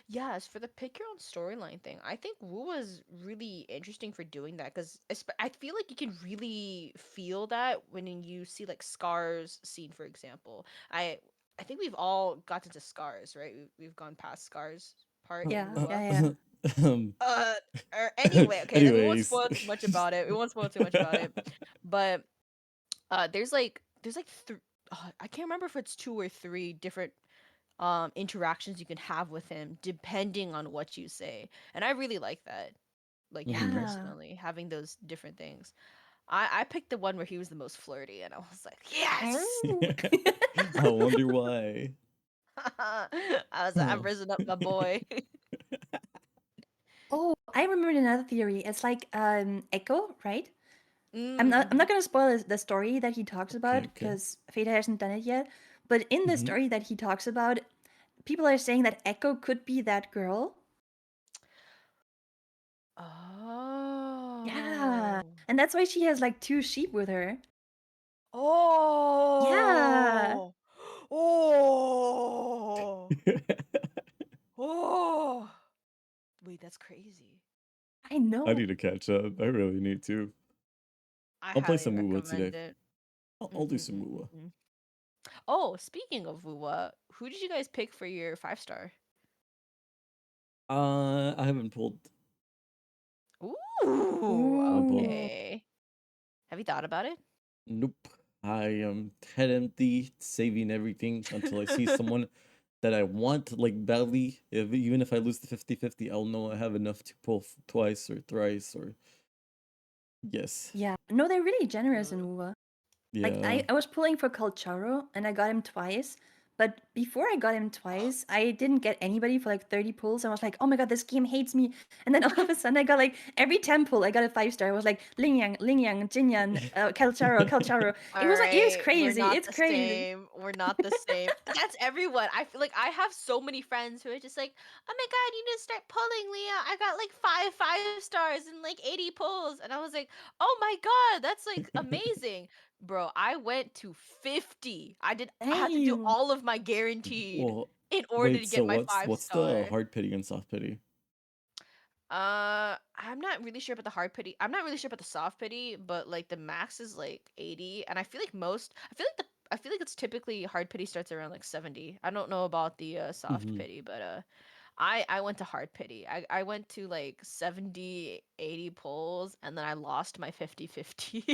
Yes, for the pick your own storyline thing, I think Wu was really interesting for doing that because I feel like you can really feel that when you see like Scar's scene, for example. I think we've all gotten to Scars, right? We've gone past Scars part in Yeah, Wuwa. yeah, yeah. um. Uh, or anyway, okay, then we won't Anyways. spoil too much about it. We won't spoil too much about it. But there's like I can't remember if it's two or three different interactions you can have with him depending on what you say. And I really like that. Like me Mm-hmm. Yeah. personally, having those different things. I picked the one where he was the most flirty and I was like, yes. Oh. I wonder why. I've Huh. risen up my boy. Oh, I remembered another theory. It's like Echo, right? I'm not Mm-hmm. gonna spoil the story that he talks Okay, about okay. because Fata hasn't done it yet. But in the Mm-hmm. story that he talks about, people are saying that Echo could be that girl. Yeah. Oh. And that's why she has like two sheep with her. Yeah. Oh. Oh. Oh. Wait, that's crazy. I I know. need to catch up. I really need to. I I'll play highly some Muwa today. recommend it. I'll do some Muwa. Mm-mm-mm-mm. Oh, speaking of Wuwa, who did you guys pick for your 5 star? I haven't pulled. Ooh, I haven't pulled. Ooh. okay. Have you thought about it? Nope. I am head empty, saving everything until I see someone that I want, like badly. Even if I lose the 50-50, I'll know I have enough to pull twice or thrice or. Yes. Yeah. No, they're really generous in Ooh. Wuwa. Like Yeah. I was pulling for Colcharo and I got him twice, but before I got him twice, I didn't get anybody for like 30 pulls. I was like, oh my god, this game hates me. And then all of a sudden, I got like every 10 pull, I got a 5-star. I was like, Lingyang, Lingyang, Jinyan, Kelcharo, Kelcharo. All It was like, it was right, we're crazy. not It's the crazy. same. We're not the same. That's everyone. I feel like I have so many friends who are just like, "Oh my god, you need to start pulling, Leah. I got like five stars and like 80 pulls." And I was like, "Oh my god, that's like amazing." Bro, I went to 50. I had to do Damn. all of my guaranteed Well, in order wait. to So get my five what's the star. hard pity and soft pity? I'm not really sure about the hard pity. I'm not really sure about the soft pity, but like the max is like 80, and I feel like I feel like it's typically hard pity starts around like 70. I don't know about the soft Mm-hmm. pity, but I went to hard pity. I went to like 70, 80 pulls, and then I lost my 50-50.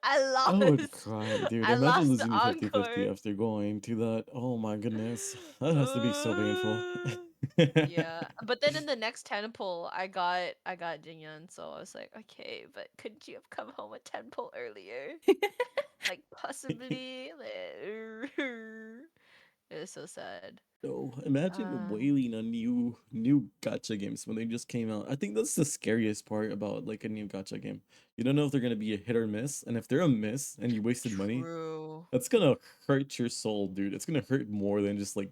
I I would lost. cry, dude. I Imagine lost the losing your 50-50 encore. after going to that. Oh my goodness. That has to be so painful. Uh, Yeah, but then in the next 10 pull, I got Jingyan, so I was like, okay, but couldn't you have come home a 10 pull earlier? Like possibly. It was so sad. No, imagine Um, wailing on new gacha games when they just came out. I think that's the scariest part about like a new gacha game. You don't know if they're gonna be a hit or miss, and if they're a miss and you wasted money, true. that's gonna hurt your soul, dude. It's gonna hurt more than just like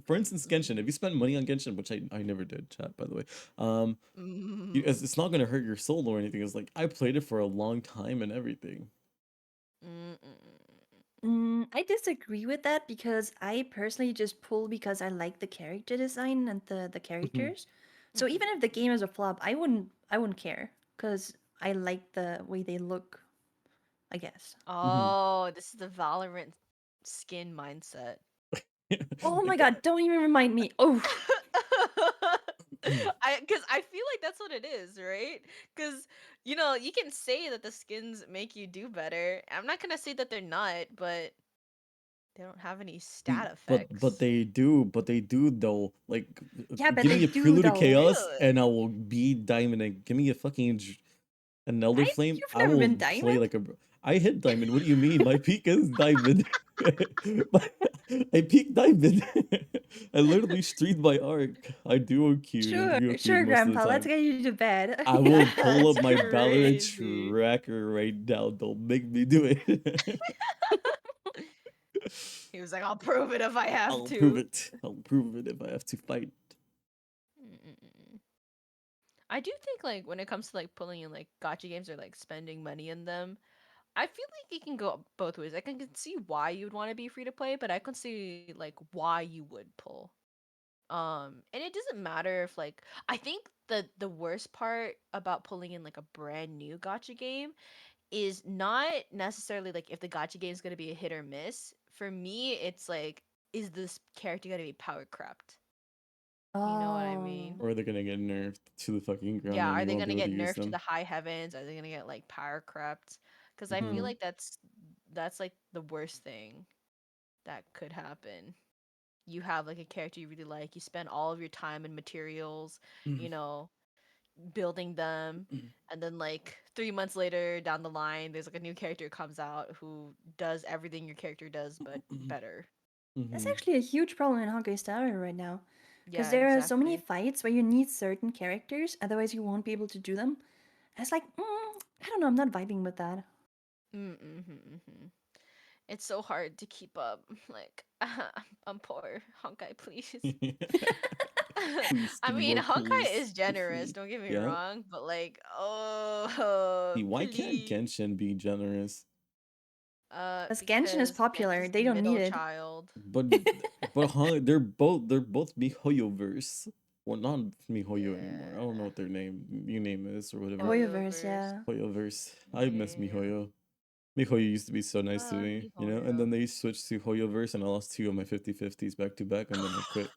for instance Genshin. If you spend money on Genshin, which I never did, chat by the way, um, it's not gonna hurt your soul or anything. It's like I played it for a long time and everything. Mm, I disagree with that because I personally just pull because I like the character design and the Mhm. characters. So even if the game is a flop, I wouldn't care because I like the way they look, I guess. Mhm. Oh, this is the Valorant skin mindset. Oh my Like god, don't even remind me. Oh, Because I feel like that's what it is, right? Because you can say that the skins make you do better. I'm not gonna say that they're not, but they don't have any stat effects. but they do though. Like, yeah, but give they me a do Prelude to though. Chaos, and Really? I will be diamond. And give me a fucking an Elder I Flame. you've I never will been play diamond? like a. I hit diamond. What do you mean? My peak is diamond. I peak diamond. I literally streamed my arc. I duo queued and trio queued Sure, most of the Grandpa. Let's time. get you to bed. I will pull That's up my Valorant crazy. tracker right now. Don't make me do it. He was like, "I'll prove it if I have I'll prove to." it. I'll prove it if I have to fight. Mm-mm-mm. I do think like when it comes to like pulling in like gotcha games or like spending money in them, I feel like it can go both ways. I can see why you'd want to be free to play, but I can see like why you would pull. And it doesn't matter if like I think the worst part about pulling in like a brand new gotcha game is not necessarily like if the gotcha game is going to be a hit or miss. For me, it's like is this character going to be power crept? You know what I Oh. mean? Or they're gonna get nerfed to the fucking ground Yeah, and are you they won't be gonna able to get use nerfed to them. the high heavens? Are they gonna get like power crept? Because I feel Hmm. Hmm. like that's like the worst thing that could happen. You have like a character you really like, you spend all of your time and materials, you know, building them, and then like 3 months later down the line, there's like a new character comes out who does everything your character does but better. That's Hmm. actually a huge problem in Honkai Star Rail right now. Because Yeah, there are so many exactly. fights where you need certain characters, otherwise you won't be able to do them. And it's like, I don't know, I'm not vibing with that. Mm-hmm. It's so hard to keep up. Like, I'm poor. Honkai, please. Please I give me mean, more Honkai pulls is for generous, free. don't get me Yeah. wrong, but like, oh, See, why can't please. Genshin be generous? As Genshin is Because popular, Genshin's they the don't need middle it. child. But they're both MiHoYo verse. Well, not MiHoYo anymore. I don't know Yeah. what their new name is or The whatever. Hoyoverse, Hoyoverse. yeah. MiHoYo verse. I miss Yeah. MiHoYo. MiHoYo used to be so nice to me, you know. And then MiHoYo. they switched to HoYoverse, and I lost two of my 50-50s back to back, and then I quit.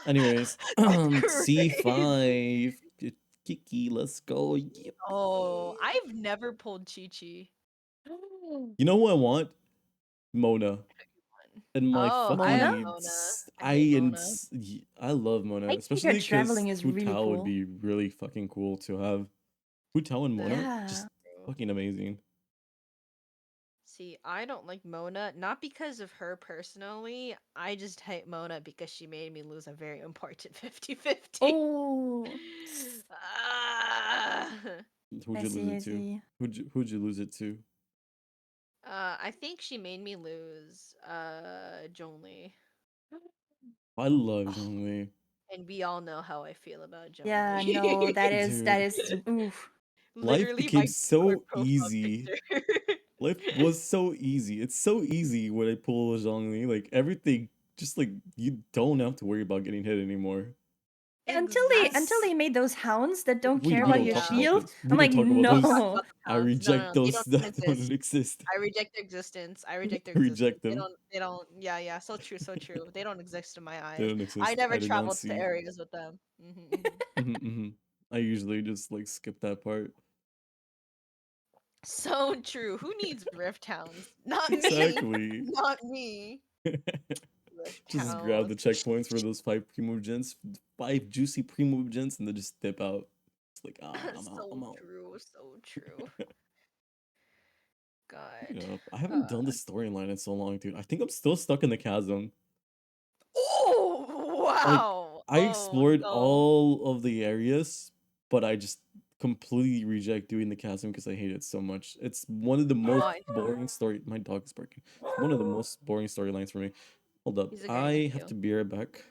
Anyways, That's crazy. C5. Kiki, let's go. Oh, Yippee. I've never pulled Chi Chi. You know who I want? Mona. And my Oh, I have Mona? fucking Mona. I I hate Mona. I love Mona, I think her especially because traveling is Hu really Tao would cool. be really fucking cool to have. Hu Tao and Mona, That's Yeah. just true. fucking amazing. See, I don't like Mona, not because of her personally. I just hate Mona because she made me lose a very important 50-50. Oh, Ah. Who'd I you lose see, I it to? see. Who'd you lose it to? I think she made me lose Jonli. I love Oh, Zhongli. and we all know how I feel about Yeah, Jonli. no, that Dude, is oof. life Literally became my Discord so profile easy. picture. Life was so easy. It's so easy when I pull Zhongli. Like everything, just like you don't have to worry about getting hit anymore. Until Exactly. they made those hounds that don't We care we about don't your talk about Yeah. shield, those. I'm We don't like, talk about We don't those. talk no. about the I hounds. No, no, reject no. They those. don't even That don't exist. exist. I reject their existence. I reject their I existence. reject them. They don't, yeah, yeah. So true, so true. They don't exist in my They eyes. don't I exist. never I do not traveled to see. areas with them. Hmm. I usually just like skip that part. So true. Who needs Rift Hounds? Not me. Exactly. Not me. Rift Just grab Hounds. the checkpoints for those 5 primogens, 5 juicy primogens, and then just dip out. It's like, I'm out. So I'm out. true, so true. God. Yeah, I haven't Uh, done the storyline in so long, dude. I think I'm still stuck in the chasm. oh, Like, wow. I Oh, explored no. all of the areas, but I just completely reject doing the chasm because I hate it so much. It's one of the most Why? boring story. My dog is barking. It's one of the most boring storylines for me. Hold up, He's agreeing with I have you. to be right back.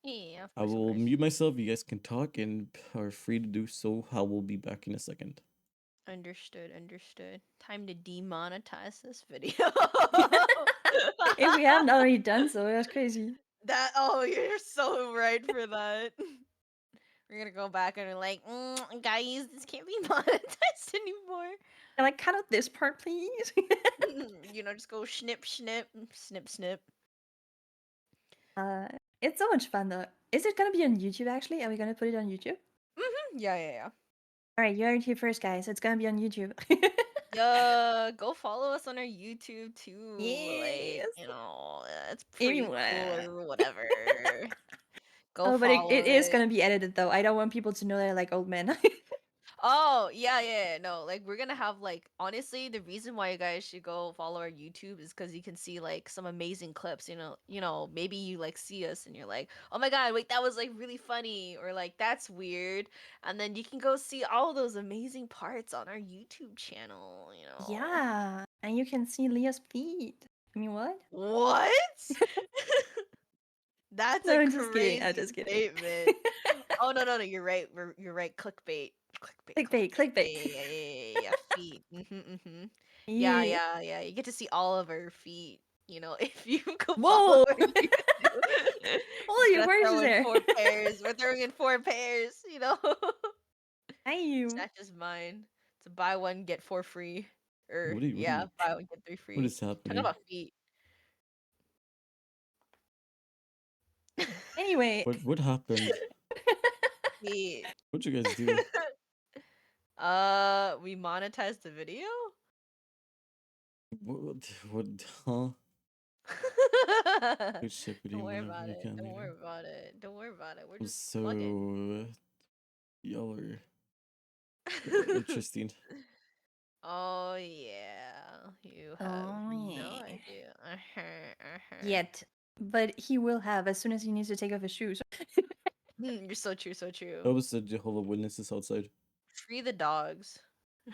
Yeah, of I course, of will course. mute myself. You guys can talk and are free to do so. I will be back in a second. Understood, understood. Time to demonetize this video. If we haven't already done so, that's crazy. That, oh, you're so right for that. We're gonna go back and be like, guys, this can't be monetized anymore. And like, cut out this part, please. Just go snip, snip, snip, snip. uh, it's so much fun though. Is it gonna be on YouTube actually? Are we gonna put it on YouTube? Yeah, yeah, yeah. All right, you heard it here first, guys. It's gonna be on YouTube. Yeah, go follow us on our YouTube too. Like, Yes. it's pretty Anyway. cool or whatever. Go Oh, but it follow is it. gonna be edited though. I don't want people to know that I like old men. Oh, yeah, yeah, no, like we're gonna have like honestly, the reason why you guys should go follow our YouTube is because you can see like some amazing clips, maybe you like see us and you're like, oh my god, wait, that was like really funny, or like that's weird. And then you can go see all those amazing parts on our YouTube channel. Yeah, and you can see Leah's feet. I mean, what? What? That's No, a I'm just kidding. I'm crazy just kidding. statement. Oh no, no, no, you're right. You're right. Clickbait. Clickbait, Clickbait, clickbait. clickbait. Yeah. Feet. Mm-hmm. Yeah, Yeah. yeah, yeah. You get to see all of our feet, if you go follow Whoa! our YouTube. Just Holy gonna throw horses in there. 4 pairs. We're throwing in 4 pairs. It's Ayu. not just mine. It's a buy one, get four free. Or, What are yeah, you? buy one, get three What free. is Talking happening? about feet. Anyway. What happened? Feet. What'd you guys do? We monetized the video? What? Huh? Good Don't shepherding worry whenever about you it. can, Don't worry maybe. about it. Don't worry about it. We're I'm just plugging. so y'all are interesting. Oh yeah, you have Oh, no yeah. idea. Yet. But he will have as soon as he needs to take off his shoes. You're so true, so That true. was the Jehovah Witnesses outside. Free the dogs.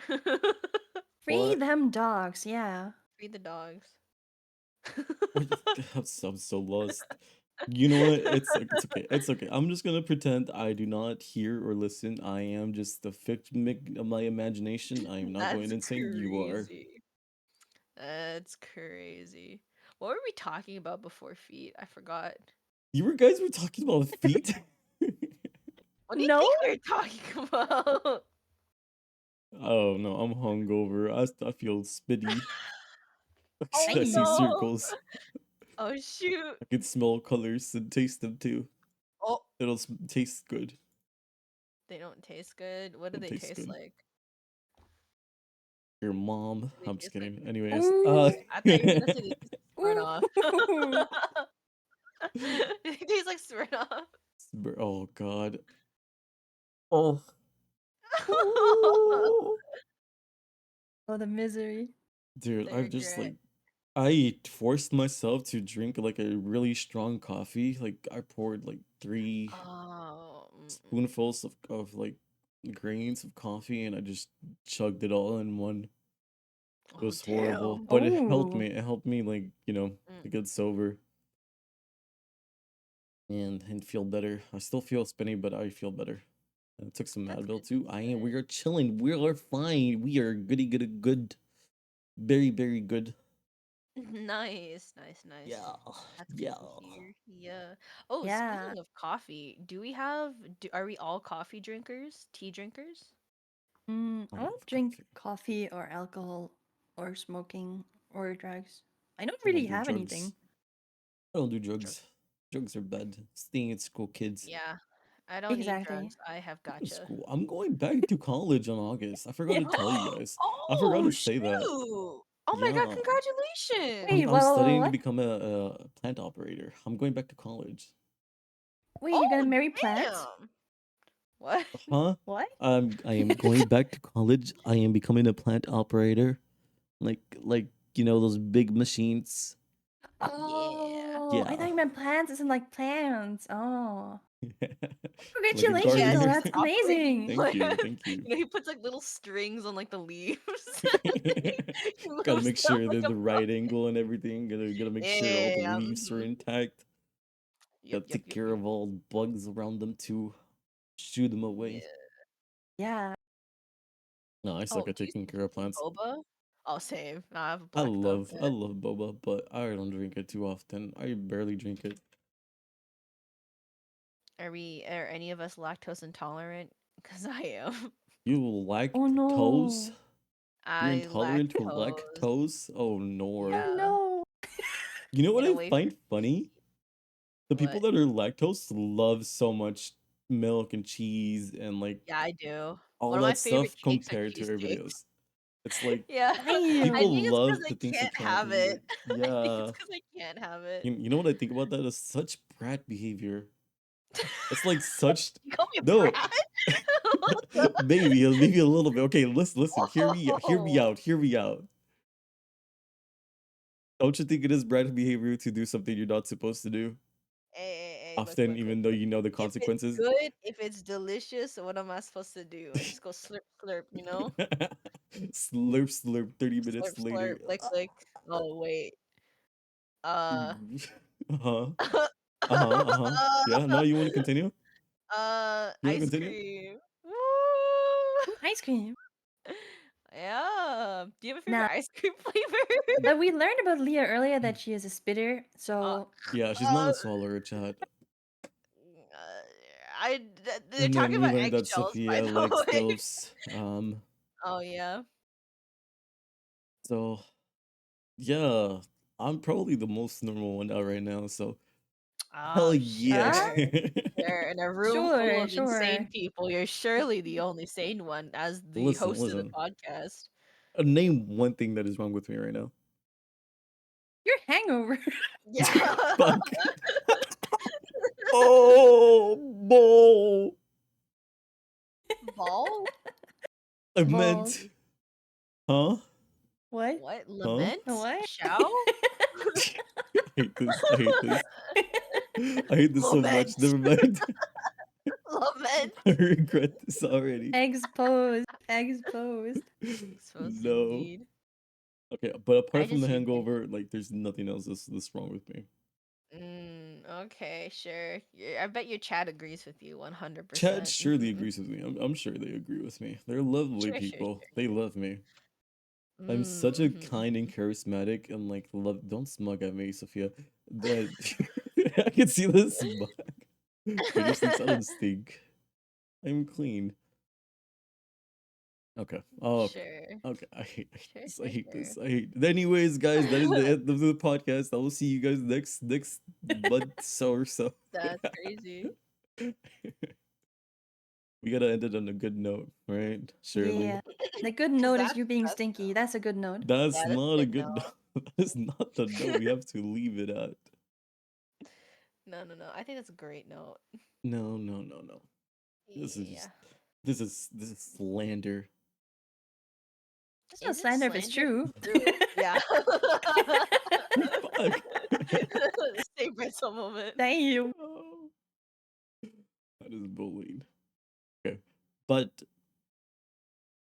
Free What? them dogs, yeah. Free the dogs. What? I'm so lost. You know what? It's okay. It's okay. I'm just gonna pretend I do not hear or listen. I am just the figment of my imagination. I am not going That's insane. You are. crazy. That's crazy. What were we talking about before feet? I forgot. You guys were talking about feet. What do you No? think we were talking about? Oh no, I'm hungover. I feel spitty. Oh I see Ayu. no! circles. Oh shoot! I can smell colors and taste them too. Oh, It'll taste good. they don't taste good. What do It'll they taste taste good. like? Your mom. They I'm just taste like. kidding. Anyways, Ooh. I thought you were gonna say they taste like Smirnoff. Ooh. They taste like Smirnoff. oh god. Oh. Ooh. Oh, the misery. Dude, The I've just regret. like I forced myself to drink like a really strong coffee. Like I poured like three Oh. spoonfuls of like grains of coffee and I just chugged it all in one. It Oh was horrible, damn. but it helped Oh, me. It helped me like, Mm. to get sober and feel better. I still feel spinny, but I feel better. And I took some That's Advil good too. to I am. We hear. are chilling. We are fine. We are goody good, good, very very good. Nice, nice, nice. Yeah, That's good yeah. to hear. Yeah. Oh, yeah. speaking of coffee, are we all coffee drinkers? Tea drinkers? I I don't love drink coffee. coffee or alcohol or smoking or drugs. I don't I really don't do have anything. drugs. I don't do Drug. drugs. Drugs are bad. Staying at school, kids. Yeah. I don't need Exactly. drugs. I have Go to gotcha. school. I'm going back to college in August. I forgot Yeah. to tell you guys. I forgot Oh to say that. shoot! Oh my god, Yeah. congratulations! Wait, I'm studying to what? become a plant operator. I'm going back to college. Wait, you're gonna Oh marry plants? damn! What? Huh? What? I am going back to college. I am becoming a plant operator. Like those big machines. Yeah. Oh, I Yeah. thought you meant plants isn't like plants. Oh. Like a Yes, Congratulations, gardener. that's operating amazing. Thank you. Thank you. he puts like little strings on like the leaves. He Gotta moves make them sure like they're a the right angle and everything. Gotta make yeah, sure all yeah, the yeah. leaves are intact. Yep, Gotta yep, take yep, care yep. of all bugs around them too. Shoo them away. Yeah. Yeah. No, I Oh, suck at do you taking still care of drink plants. boba? Oh, same. No, I have a I black thumb. love Yeah. I love boba, but I don't drink it too often. I barely drink it. Are any of us lactose intolerant? Because I am. You Oh lactose? no. You're I intolerant to lactose. lactose? Oh Oh no. Yeah. no. You know what In a I way for find funny? The people what? that are lactose love so much milk and cheese and like Yeah, I do. all One of my that favorite stuff cakes are compared to everybody cheesecakes. else. It's like Yeah. I Damn. think people it's because love I the things they can't can't have eat. it. I think it's Yeah. because I can't have it. You know what I think about that? Is such brat behavior. It's like such You call me a no. brat? What the- Maybe a little bit. Okay, listen. Hear me Oh. out. Hear me out. Don't you think it is brat behavior to do something you're not supposed to do? Hey, look, Often, look, look, even though look. you know the If it's consequences. good, if it's delicious, what am I supposed to do? I just go slurp, slurp, you know? Slurp, slurp. 30 minutes Slurp, slurp, later. lick, lick. Oh, wait. Uh. Uh-huh. Uh-huh. Uh-huh. Yeah. No, you want to continue? You want to Ice continue? cream. Woo! Ice cream. Yeah. Do you have a favorite Now, ice cream flavor? but we learned about Leah earlier that she is a spitter, uh, so Yeah, she's not uh, a swallower, chat. they're And talking then we about learned that eggshells, by Sophia likes the way. those. Oh yeah. So yeah, I'm probably the most normal one out right now. So hell Oh yeah. ah, sure. Sure. In a room full sure, of insane sure. people, you're surely the only sane one as the Listen, host of the listen. podcast. Name one thing that is wrong with me right now. Your hangover. Yeah. Fuck. Oh, bull. Ball? I Balls. meant, huh? What? What? Huh? Lament? What? Shout? I hate this. I hate this. I hate this so much. Lament. Never mind. Lament. I regret this already. Exposed. Exposed. Exposed No. indeed. Okay, but I apart from the just use it. hangover, like there's nothing else that's wrong with me. Okay, sure. I bet your chat agrees with you Chad 100%. surely agrees with me. I'm sure they agree with me. They're lovely Sure, sure, people. sure. They love me. I'm such a Mm-hmm. kind and charismatic and like love. Don't smug at me, Sophia. That I can see the smug. Finish this. I don't stink. I'm clean. Okay. Oh, okay. Sure. Okay. I hate Sure, this. I sure, hate sure. this. I hate. Anyways, guys, that is the end of the podcast. I will see you guys next month or so. That's crazy. We gotta end it on a good note, right? Surely. Yeah. The good Because note is that's you being that's stinky. That's a good note. That's yeah, that's not a a good good note. that is not the note we have to leave it at. No, no, no. I think that's a great note. No, no, no, no. This is Yeah. just this is slander. It's not Is it slander if it's slander if true. it's true? Yeah. Fuck. Same mental moment. Damn. Oh, that is bullying. Okay. But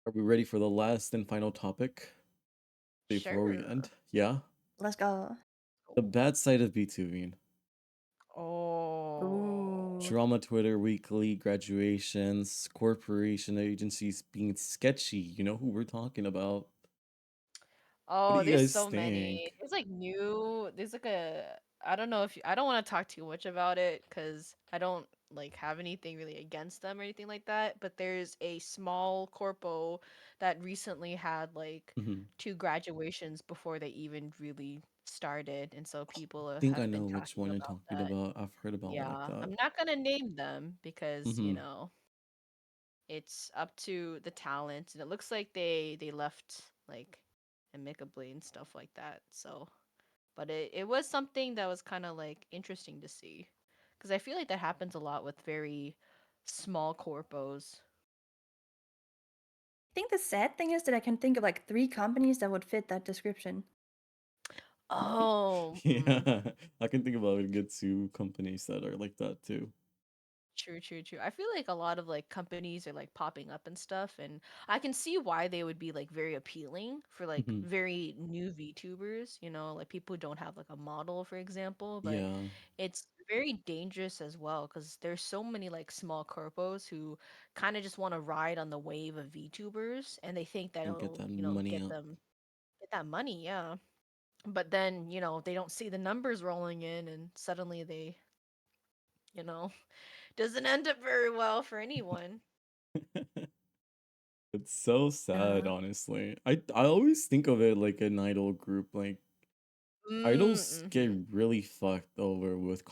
are we ready for the last and final topic before we Sure. end? Yeah? Let's go. The bad side of B2ing. Oh. Ooh. Drama Twitter weekly, graduations, corporation agencies being sketchy. You know who we're talking about. What do Oh, you there's guys so many. think? There's like new. There's like a. I don't know if I don't want to talk too much about it because I don't like have anything really against them or anything like that. But there's a small corpo that recently had like Mhm. two graduations before they even really started, and so people Think I have been know which talking one you're about talking that. about. I've heard about one like Yeah, that. I'm not gonna name them because Mhm. it's up to the talent, and it looks like they left like amicably and stuff like that. So, but it was something that was kind of like interesting to see, because I feel like that happens a lot with very small corpos. I think the sad thing is that I can think of like 3 companies that would fit that description. Oh, Yeah, I can think about a good 2 companies that are like that too. true, true, true. I feel like a lot of like companies are like popping up and stuff, and I can see why they would be like very appealing for like Mhm. very new VTubers, like people who don't have like a model, for example. But Yeah, it's very dangerous as well because there's so many like small corpos who kind of just want to ride on the wave of VTubers, and they think that and get it'll, that money get up. them get that money, yeah. But then, they don't see the numbers rolling in, and suddenly they, you know, doesn't end up very well for anyone. It's so sad, Yeah. honestly. I always think of it like an idol group. Like idols get Mm-hmm. really fucked over with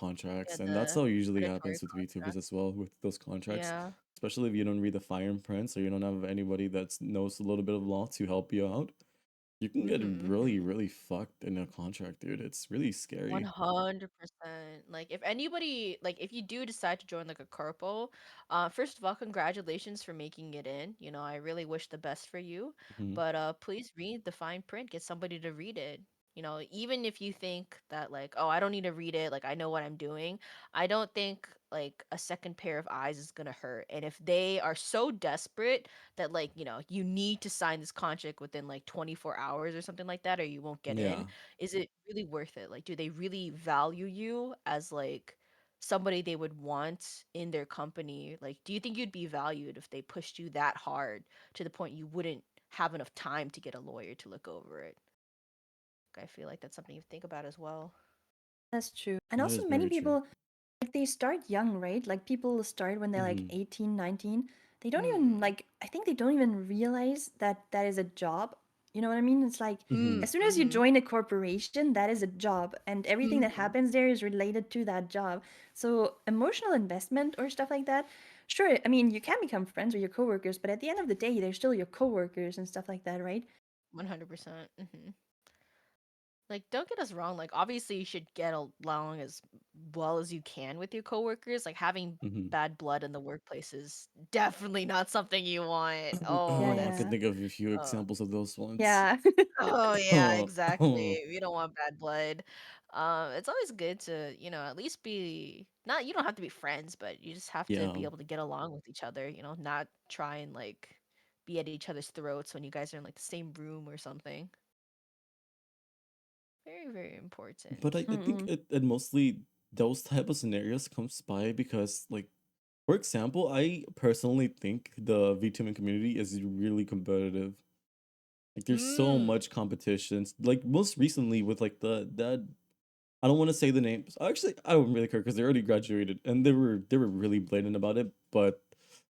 Yeah, contracts, and that's the how it usually predatory happens with VTubers contract. as well with those contracts. Yeah. Especially if you don't read the fine print, or you don't have anybody that knows a little bit of law to help you out. You can get Mm-hmm. really, really fucked in a contract, dude. It's really scary. 100%. Like if anybody, like if you do decide to join like a corpo, first of all, congratulations for making it in. I really wish the best for you. Mhm. But please read the fine print. Get somebody to read it. Even if you think that like, oh, I don't need to read it, like I know what I'm doing, I don't think like a second pair of eyes is gonna hurt. And if they are so desperate that like, you need to sign this contract within like 24 hours or something like that, or you won't get in, Yeah. is it really worth it? Like, do they really value you as like somebody they would want in their company? Like, do you think you'd be valued if they pushed you that hard to the point you wouldn't have enough time to get a lawyer to look over it? I feel like that's something you think about as well. That's true. And That is also many very true. people like they start young, right? Like people start when they're like Mhm. 18, 19. They don't even Mm. like I think they don't even realize that that is a job. You know what I mean? It's like Mhm. as soon as you Mm-hmm. join a corporation, that is a job and everything that Mm-hmm. happens there is related to that job. So emotional investment or stuff like that. Sure, I mean, you can become friends with your coworkers, but at the end of the day, they're still your coworkers and stuff like that, right? 100%. Mm-hmm. Like, don't get us wrong. Like, obviously, you should get along as well as you can with your coworkers. Like, having Mhm. bad blood in the workplace is definitely not something you want. Yeah, Oh, Oh, I could yeah. think of a few uh, examples of those ones. Yeah. oh yeah, Oh, exactly. oh, We don't want bad blood. It's always good to, at least be not. You don't have to be friends, but you just have to yeah. be able to get along with each other. Not try and like be at each other's throats when you guys are in like the same room or something. Very, very But important. I think Mm-mm. it mostly those type of scenarios comes by because like for example, I personally think the VTubing community is really competitive. Like there's so Mm. much competition. Like most recently with like the that I don't want to say the names. Actually, I don't really care because they already graduated and they were really blatant about it. But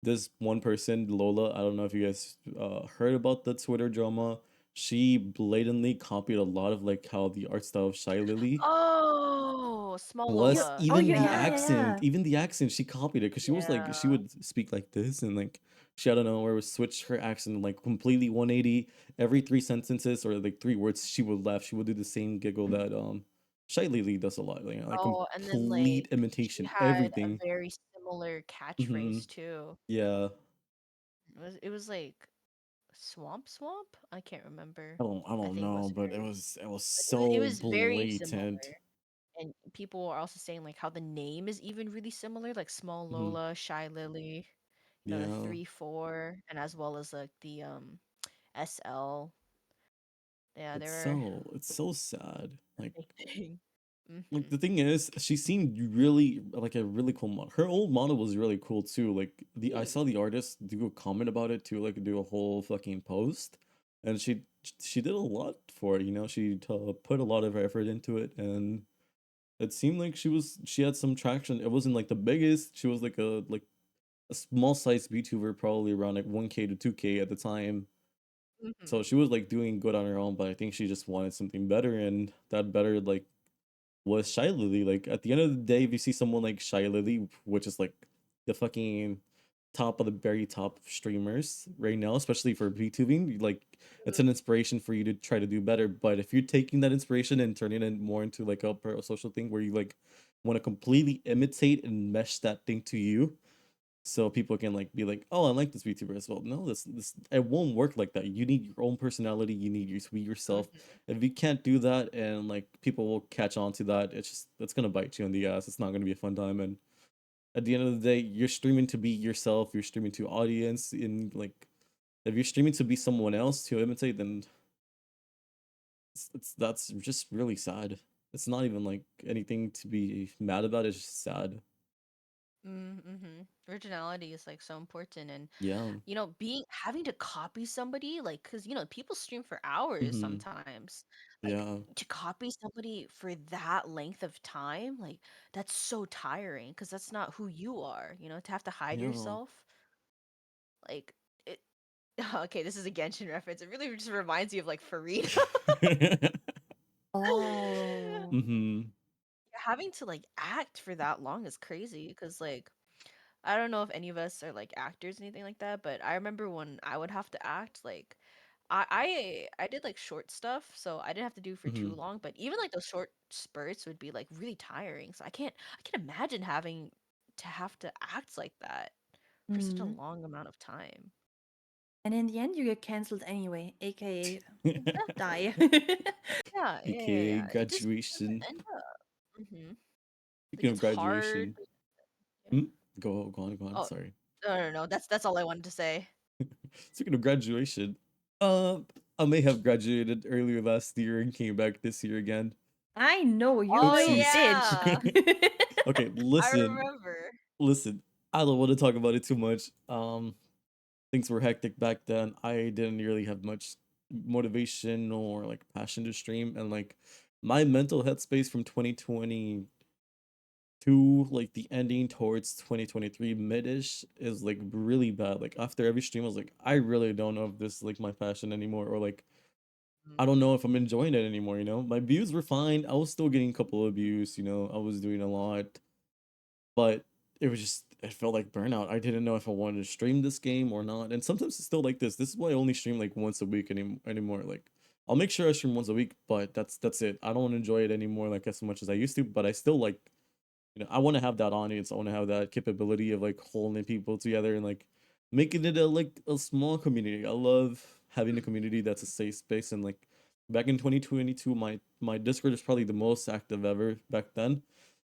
this one person, Lola, I don't know if you guys heard about the Twitter drama. She blatantly copied a lot of like how the art style of Shy Lily Oh, small was. Lola. Oh, Even yeah, the yeah, Yeah. yeah, accent, yeah. even the accent, she copied it because she was like Yeah. she would speak like this and like she I don't know where would switch her accent like completely 180 every 3 sentences or like 3 words she would laugh. She would do the same giggle that Shy Lily does a lot, like Oh, and then like complete she imitation, had a everything. very similar Hmm. catchphrase too. Yeah. It was like Swamp? I can't remember. I I don't think it know, was but her. it was But it so was very similar. blatant. And people are also saying like how the name is even really similar, like Small Hmm. Lola, Shy Lily, the Yeah, 3-4, and as well as like the SL. Yeah, they were it's so sad. the same thing. Like Mhm. the thing is, she seemed really like a really cool model. Her old model was really cool too. Like the I Mm. saw the artist do a comment about it too, like do a whole fucking post, and she did a lot for it. You know, she put a lot of effort into it, and it seemed like she had some traction. It wasn't like the biggest. She was like a small size VTuber, probably around like 1K to 2K at the time. So Mhm. she was like doing good on her own, but I think she just wanted something better, and that better like was Shy Lily. Like at the end of the day, if you see someone like Shy Lily, which is like the fucking top of the very top of streamers right now, especially for VTubing, like it's an inspiration for you to try to do better. But if you're taking that inspiration and turning it more into like a social thing where you like want to completely imitate and mesh that thing to you, so people can like be like, oh, I like this VTuber as well. No, this it won't work like that. You need your own personality. You need you to be yourself. Mhm. If you can't do that, and like people will catch on to that, it's gonna bite you in the ass. It's not gonna be a fun time. And at the end of the day, you're streaming to be yourself. You're streaming to audience. In like, if you're streaming to be someone else to imitate, then it's that's just really sad. It's not even like anything to be mad about. It's just sad. Mm-hmm. Originality is like so important, and Yeah. being having to copy somebody, like, because people stream for hours Mm-hmm. sometimes, like Yeah. to copy somebody for that length of time, like that's so tiring because that's not who you are, to have to hide Yeah. yourself, like it. Okay, this is a Genshin reference. It really just reminds me of like Farina. Oh. Mm-hmm. Having to like act for that long is crazy because like I don't know if any of us are like actors or anything like that, but I remember when I would have to act, like I did like short stuff, so I didn't have to do for too Mm-hmm. long, but even like those short spurts would be like really tiring. So I can't imagine having to have to act like that for such a Hmm. long amount of time. And in the end, you get cancelled anyway, aka die. Yeah, yeah, yeah, AKA yeah. It just graduation. doesn't end up. Like Speaking of it's hard. graduation, Yeah. hmm? Go on. Oh, Sorry. no, no, no. That's all I wanted to say. Speaking of graduation, uh, I may have graduated earlier last year and came back this year again. I know, you Oh little Oopsies. bitch. yeah, Okay, I listen, remember. listen. I don't want to talk about it too much. Things were hectic back then. I didn't really have much motivation or like passion to stream, and like my mental headspace from 2020 to like the ending towards 2023 mid-ish is like really bad. Like after every stream I was like, I really don't know if this is like my passion anymore, or like I don't know if I'm enjoying it anymore, you know? My views were fine. I was still getting a couple of views, you know, I was doing a lot, but it was just it felt like burnout. I didn't know if I wanted to stream this game or not. And sometimes it's still like this. This is why I only stream like once a week anymore. Like I'll make sure I stream once a week, but that's it. I don't enjoy it anymore like as much as I used to, but I still like, you know, I want to have that audience. I want to have that capability of like holding people together and like making it a like a small community. I love having a community that's a safe space. And like back in 2022, my Discord was probably the most active ever back then.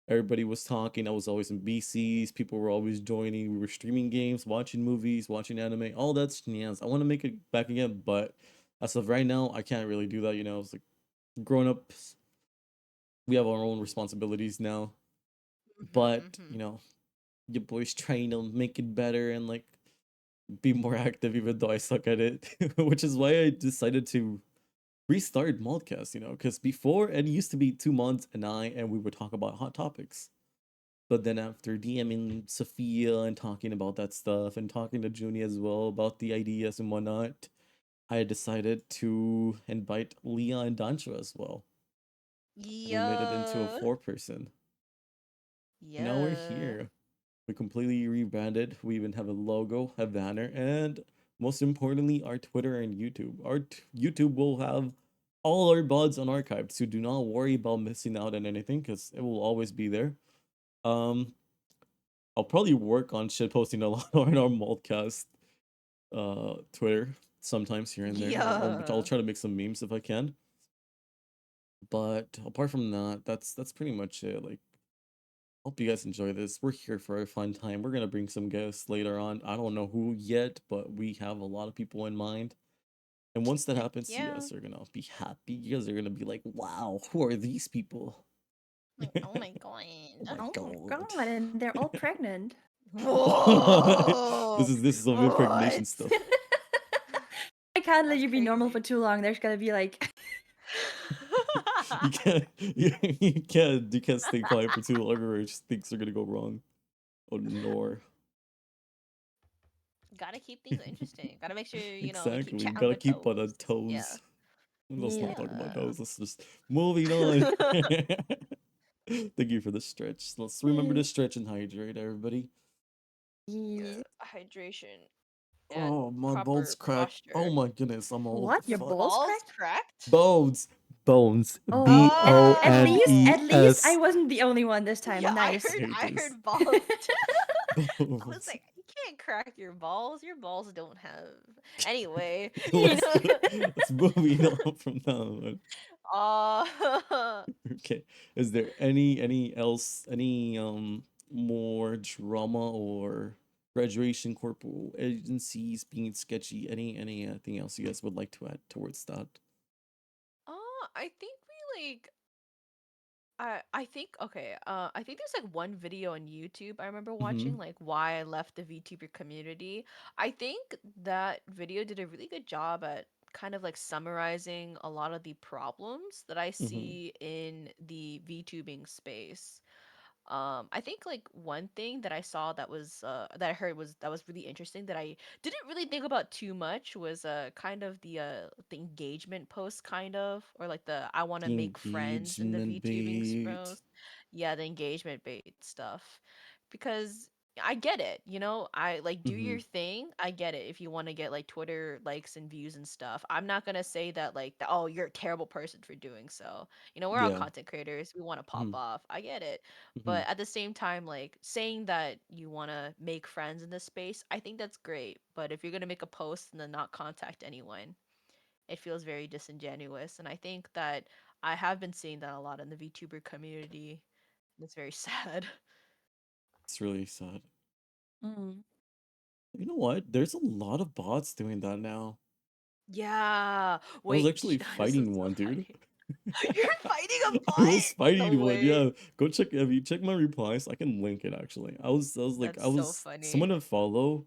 Everybody was talking. I was always in BCs. People were always joining. We were streaming games, watching movies, watching anime, all that shenanigans. I want to make it back again, but as of right now, I can't really do that. You know, it's like grown up. We have our own responsibilities now, but Mm-hmm. you know, your boy's trying to make it better and like be more active, even though I suck at it, which is why I decided to restart MaldCast. You know, because before it used to be 2 months and we would talk about hot topics. But then after DMing Sophia and talking about that stuff and talking to Junie as well about the ideas and whatnot, I decided to invite Leah and Dancho as well. And we made it into a Yeah. 4 person. And now we're Yeah. here. We completely rebranded. We even have a logo, a banner, and most importantly, our Twitter and YouTube. YouTube will have all our VODs on archive, so do not worry about missing out on anything because it will always be there. Um, I'll probably work on shit posting a lot on our Maltcast Twitter sometimes here and there. I'll Yeah. try to make some memes if I can. But apart from that, that's pretty much it. Like, hope you guys enjoy this. We're here for a fun time. We're gonna bring some guests later on. I don't know who yet, but we have a lot of people in mind. And once that Heck happens, you yeah. guys are gonna be happy. You guys are gonna be like, "Wow, who are these people?" Like, oh my Oh god. my Oh my god! god, and they're all pregnant. Whoa. This is some impregnation What? stuff. I can't let That's you be normal for crazy. too long. There's gonna be like You can't you can't stay quiet for too long or just things are gonna go wrong. Oh no. Gotta keep things interesting. Gotta make sure, we keep Exactly. chatting on Gotta their keep on the toes. Yeah. toes. Let's not talk about yeah. those. Let's just moving on. Thank you for the stretch. Let's remember to stretch and hydrate, everybody. Yeah. Hydration and Oh, my bones proper cracked. Oh posture. my goodness, I'm all What? Your Your fucked. balls balls cracked? cracked? Bones. Bones. Oh, B O at N least E at least I S. wasn't the only one this Yeah, time. I Nice. I heard hate I this. heard balls too. I was Bones. like, you can't crack your balls. Your balls don't have. Anyway, Let's moving on from that one. uh, Okay. Is there any more drama or graduation corporal agencies being sketchy? Anything else you guys would like to add towards that? I think we like I think okay, I think there's like one video on YouTube I remember Mm-hmm. watching, like why I left the VTuber community. I think that video did a really good job at kind of like summarizing a lot of the problems that I Mm-hmm. see in the VTubing space. I think like one thing that I saw that was that I heard was that was really interesting that I didn't really think about too much was kind of the engagement post kind of, or like the I want to The make friends in the engagement VTubing bait. post. Yeah, the engagement bait stuff. Because I get it, I like do Mm-hmm. your thing. I get it if you want to get like Twitter likes and views and stuff. I'm not gonna say that like oh, you're a terrible person for doing so. We're all Yeah. content creators. We want to pop Mm-hmm. off. I get it. Mm-hmm. But at the same time, like saying that you want to make friends in this space, I think that's great. But if you're going to make a post and then not contact anyone, it feels very disingenuous. And I think that I have been seeing that a lot in the VTuber community. It's very sad. It's really sad. Mm. You know what? There's a lot of bots doing that now. Yeah. I was Wait, actually this is fighting so one, dude. funny. You're fighting a I was bot? No fighting one. way. Yeah, go check. If you check my replies, I can link it actually. That's so Someone funny. to follow.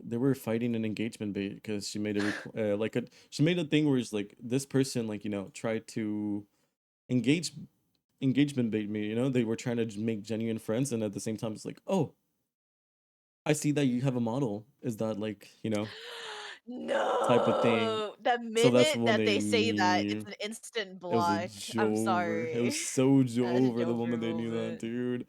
They were fighting an engagement bait because she made a she made a thing where it's like this person tried to engage engagement bait me. They were trying to make genuine friends, and at the same time, it's like, oh, I see that you have a model. Is that type of thing? No. The So that's minute when that they they say that, it's knew. an instant It was a block. I'm Jover. It was sorry. so That is a Jover the Jover moment they knew that, moment. dude.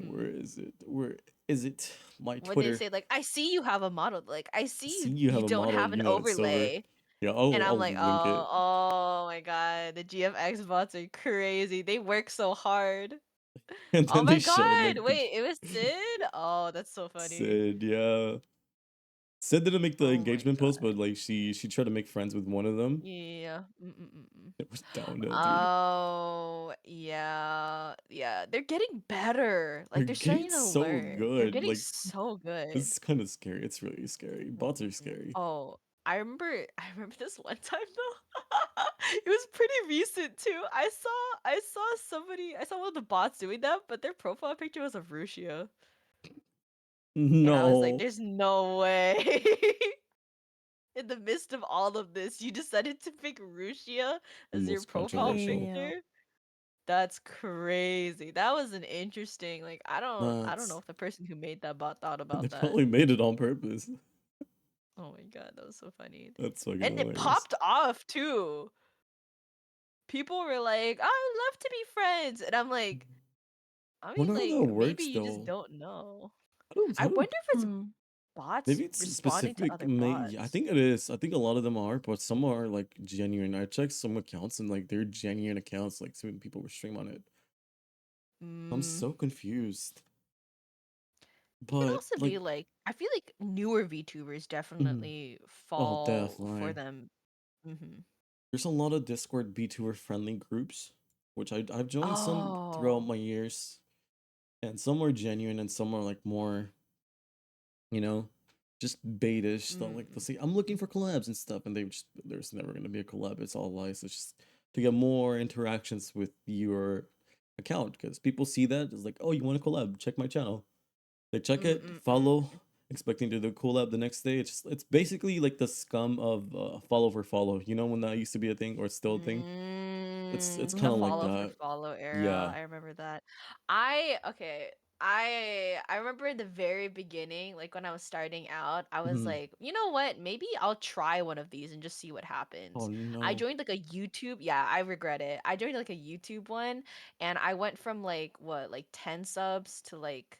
Where Hmm. is it? Where is it? My When they Twitter. say like, I see you have a model, like I I see see you, you have you a don't model, have an it's over. overlay. Yeah, And I'm I'll like, link oh, it. oh my God, the GFX bots are crazy. They work so hard. And Oh then my they showed God. like the Wait, it was Sid? Oh, that's so funny. Sid, yeah. Sid didn't make the Oh my engagement post, but God. like she tried to make friends with one of them. Yeah. Mm-mm-mm. It was downhill, dude. Oh, yeah. Yeah, they're getting better. They're Like they're getting starting to so learn. They're good. getting Like so good. it's kind of scary. It's really scary. Bots are scary. Oh, I remember this one time though. It was pretty recent too. I saw one of the bots doing that, but their profile picture was of Rushia. And I was like, No. there's no way. In the midst of all of this, you decided to pick Rushia as your Most profile controversial. Ew. picture? That's crazy. That was an interesting, like I don't know That's if the person who made that bot thought They about that. probably made it on purpose. Oh my God, that was so funny. That's fucking And it hilarious. popped off too. People were like, "I would love to be friends." And I'm like, I mean, Wonder how that like maybe works you just though. don't know. How I do wonder if it's Mm. bots maybe it's responding to specific other may I bots. think it is. I think a lot of them are, but some are like genuine. I checked some accounts and like they're genuine accounts, like some people were stream on it. I'm Mm, so confused. It could But also like, be like I feel like newer VTubers mhm. definitely Oh, fall for definitely. them. Hmm. There's a lot of Discord VTuber friendly groups, which I've joined some throughout Oh. my years, and some are genuine and some are like more, you know, just baitish. They'll Mm. say, "I'm looking for collabs and stuff," and there's never gonna be a collab. It's all lies. It's just to get more interactions with your account because people see that it's like, "Oh, you want a collab? Check my channel." They check Mm, it, mm, follow, mm. expecting to do a collab the next day. It's basically like the scum of follow for follow. You know when that used to be a thing or it's still a thing. It's The kind of Mm. like follow for that. follow era. Yeah. I remember that. I okay. I remember in the very beginning, like when I was starting out, I was Mhm. like, you know what? Maybe I'll try one of these and just see what Oh happens. I no. joined like a YouTube. Yeah, I regret it. I joined like a YouTube one, and I went from like what, like 10 subs to like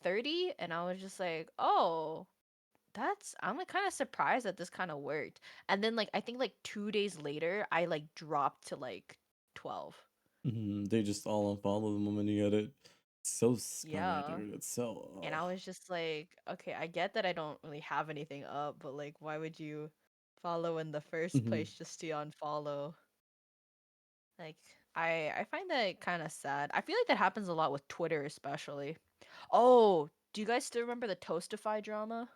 30, and I was just like, oh, that's I'm like kind of surprised that this kind of worked. And then like I think like 2 days later, I like dropped to like 12. They just all unfollow the moment you get it. It's so scummy, Yeah. dude. It's so. And I was just like, okay, I get that I don't really have anything up, but like why would you follow in the first Mhm. place just to unfollow? Like I find that kind of sad. I feel like that happens a lot with Twitter especially. Oh, do you guys still remember the Toastify drama?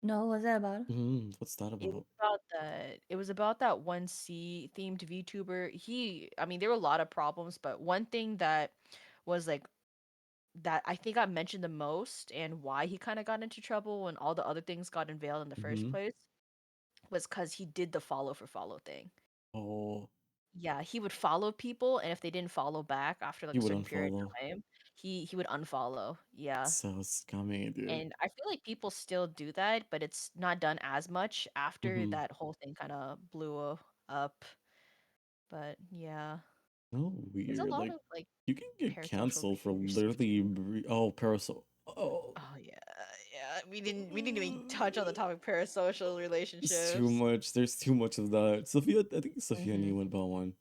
No, what's that about? What's that It was about? about that one C themed VTuber. I mean, there were a lot of problems, but one thing that was like that I think got mentioned the most and why he kind of got into trouble and all the other things got unveiled in the first Mhm. place was because he did the follow for follow thing. Oh, Yeah, he would follow people, and if they didn't follow back after like you a would certain period unfollow. of time, he would unfollow. Yeah. So scummy, dude. And I feel like people still do that, but it's not done as much after Mhm. that whole thing kind of blew up. But yeah, Oh, there's a weird. lot Like of like you can get parasocial canceled for behavior stuff literally too. oh parasol. Oh, Oh yeah, yeah. We didn't even touch on the topic parasocial it's too relationships. much. There's too much of that. Sophia, I think Sophia Hmm. knew about one.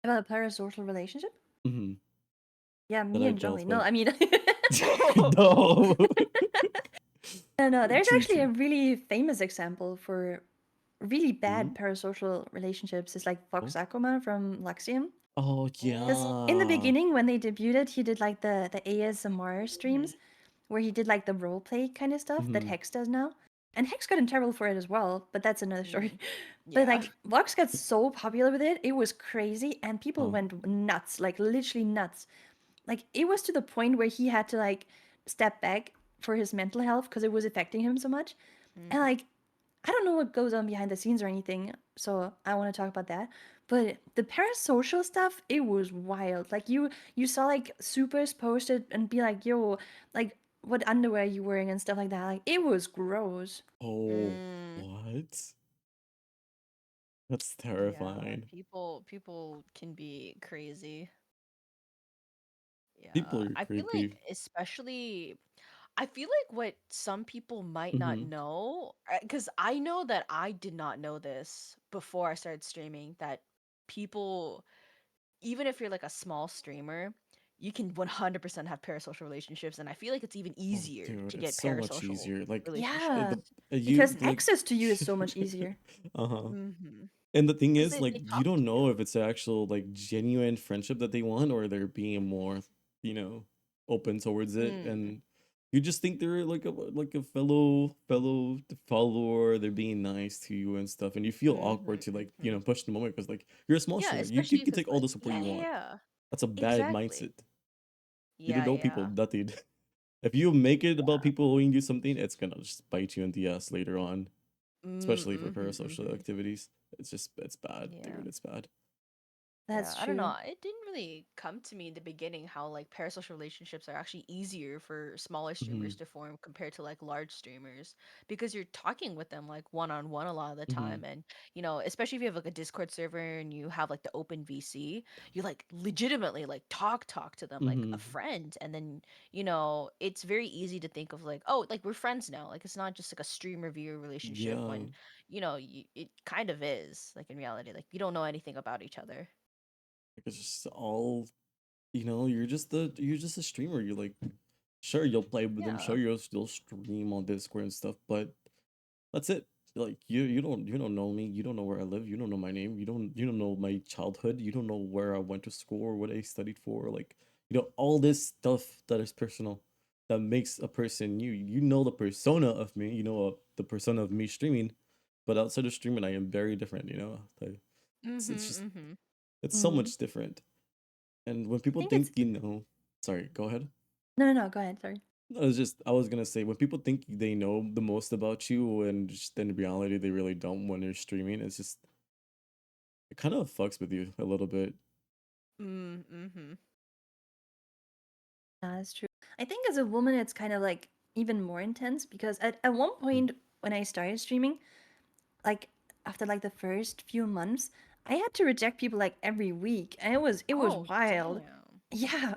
About a parasocial relationship? Mm-hmm. Yeah, That me I and dealt Joey. No, with. I mean, No. no, no. There's True, actually true. a really famous example for really Hmm? bad parasocial relationships. It's like Fox Oh. Akuma from Luxium. Oh Because in the yeah. beginning, when they debuted, he did like the ASMR Mhm. streams where he did like the role play kind of stuff that Mm-hmm. Hex does now. And Hex got in trouble for it as well, but that's another story. Mm. But Yeah. like Vox got so popular with it, it was crazy, and people Oh. went nuts, like literally nuts. Like it was to the point where he had to like step back for his mental health because it was affecting him so much. And Mhm. like I don't know what goes on behind the scenes or anything, so I want to talk about that. But the parasocial stuff, it was wild. Like you saw like supers posted and be like, "Yo, like what underwear are you wearing?" and stuff like that. Like it was gross. Oh. Mm. What? That's Yeah. terrifying. People can be crazy. People Yeah. are I feel creepy. like especially I feel like what some people might not Mm-hmm. know, because I know that I did not know this before I started streaming, that people, even if you're like a small streamer, you can 100% have parasocial relationships. And I feel like it's even Oh, easier dude, to it's get so much parasocial easier. Like, Yeah, the relationships. you because like, access to you is so much easier. uh-huh. Mm-hmm. And the thing Because is, they like, you talk don't to know you. if it's an actual like genuine friendship that they want or they're being more, you know, open towards it, Mm. and you just think they're like a fellow follower. They're being nice to you and stuff, and you feel Mm-hmm, awkward to like mm-hmm. push them away because like you're a small Yeah, streamer. You especially can because take all like, the support yeah, you yeah, want. yeah. That's a bad Exactly. mindset. You don't Yeah, know people yeah. nothing. If you make it about people owing you something, it's gonna just bite you in the ass later on, especially for Mm-hmm, parasocial mm-hmm. activities. It's bad, Yeah. dude. It's bad. Yeah, That's I don't true. know. It didn't really come to me in the beginning how like parasocial relationships are actually easier for smaller Hmm. streamers to form compared to like large streamers because you're talking with them like one on one a lot of the Hmm. time. And especially if you have like a Discord server and you have like the open VC, you like legitimately like talk to them like a Hmm. friend. And then it's very easy to think of like, oh, like we're friends now. Like it's not just like a streamer viewer relationship Yeah, when it kind of is like in reality like you don't know anything about each other. like it's just all you're just a streamer. You like Sure, you'll play with them. Sure, Yeah. you'll stream on Discord and stuff, but that's it. Like you don't know me. You don't know where I live. You don't know my name. You don't know my childhood. You don't know where I went to school or what I studied for. Like all this stuff that is personal, that makes a person you. You know the persona of me. You know the persona of me streaming, but outside of streaming, I am very different. Like, it's just Mm-hmm. it's so Mm. much different. And when I people think it's think sorry, go ahead. no. Go ahead. Sorry. No, it's just I was gonna say when people think they know the most about you and just in reality they really don't when you're streaming, it's just it kind of fucks with you a little bit. Mm-hmm. Yeah, that's true. I think as a woman, it's kind of like even more intense because at one Mm. point when I started streaming, like after like the first few months, I had to reject people like every week, and it was Oh, wild. damn. Yeah,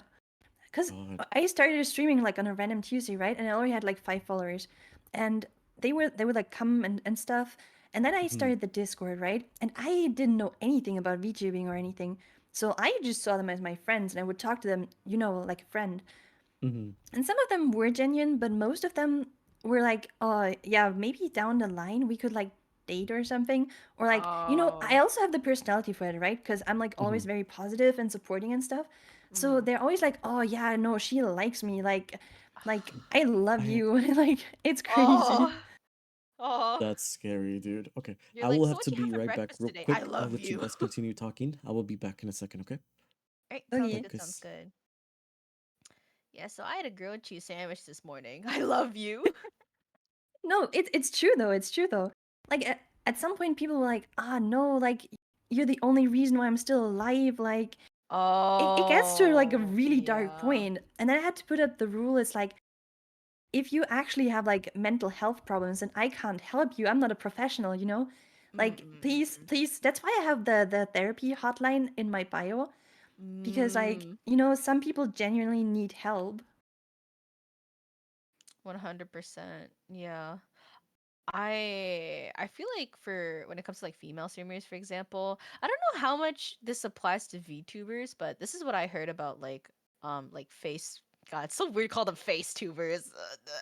because God. I started streaming like on a random Tuesday, right? And I already had like 5 followers, and they would like come and stuff. And then I Mhm, started the Discord, right? And I didn't know anything about VTubing or anything, so I just saw them as my friends, and I would talk to them, like a friend. mhm, And some of them were genuine, but most of them were like, yeah, maybe down the line we could like date or something. Or like, I Oh. also have the personality for it, right? Because I'm like always mhm. very positive and supporting and stuff. So Mm. they're always like, oh yeah, no, she likes me. Like I love I you. Like it's crazy. Oh. Oh. That's scary, dude. Okay, You're I like, will so have what to you have be for right back breakfast real today? I quick. I'll love let you you. guys continue talking. I will be back in a second, okay? Right, sounds Okay. good, sounds Because good. Yeah, so I had a grilled cheese sandwich this morning. I love you. No, it's true though. It's true though. Like at some point, people were like, ah, no, like you're the only reason why I'm still alive. Like it gets to like a Oh, really dark yeah. point, and then I had to put up the rule. It's like if you actually have like mental health problems and I can't help you, I'm not a professional, like please, Mm-mm-mm. please. That's why I have the therapy hotline in my bio, because like Mm, some people genuinely need help. 100%. Yeah. I feel like for when it comes to like female streamers, for example, I don't know how much this applies to VTubers, but this is what I heard about like face God, it's so weird to call them face tubers.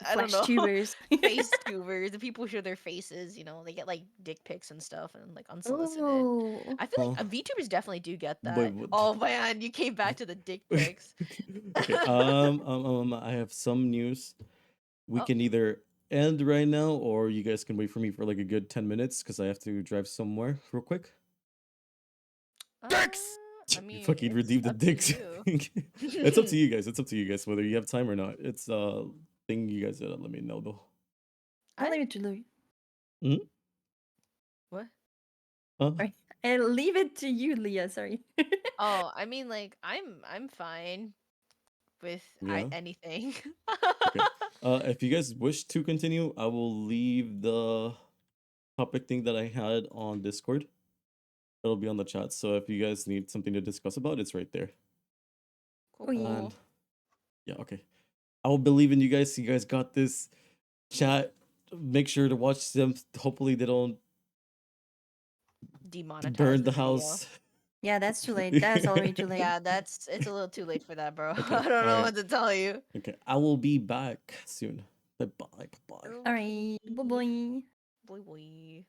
I don't Flesh know. tubers. Face tubers, the people who show their faces, they get like dick pics and stuff and like unsolicited. Oh. I feel huh, like VTubers definitely do get wait, that. what? Oh man, you came back to the dick pics. Okay. I have some news. We Oh, can either end right now, or you guys can wait for me for like a good 10 minutes because I have to drive somewhere real quick. uh, I You mean, fucking it's redeemed the up to dicks. you. It's up to you guys. It's up to you guys whether you have time or not. It's thing you guys let me know though. I'll I leave it to Louis. Hmm? what? Huh? Sorry. I'll leave it to you, Leah. Sorry. Oh, I mean, like I'm fine with Yeah. anything. Okay. If you guys wish to continue, I will leave the topic thing that I had on Discord. It'll be on the chat. So if you guys need something to discuss about, it's right there. Cool, Oh, yeah. And cool. yeah, okay. I will believe in you guys. You guys got this. Chat. Make sure to watch them. Hopefully they don't Demonetize burn the the video. house. Yeah, that's too late. That's already too late. Yeah, it's a little too late for that, bro. Okay. I don't All know right. what to tell you. Okay. I will be back soon. Bye bye. Bye bye. All Okay. right. Bye bye. Boy, boy.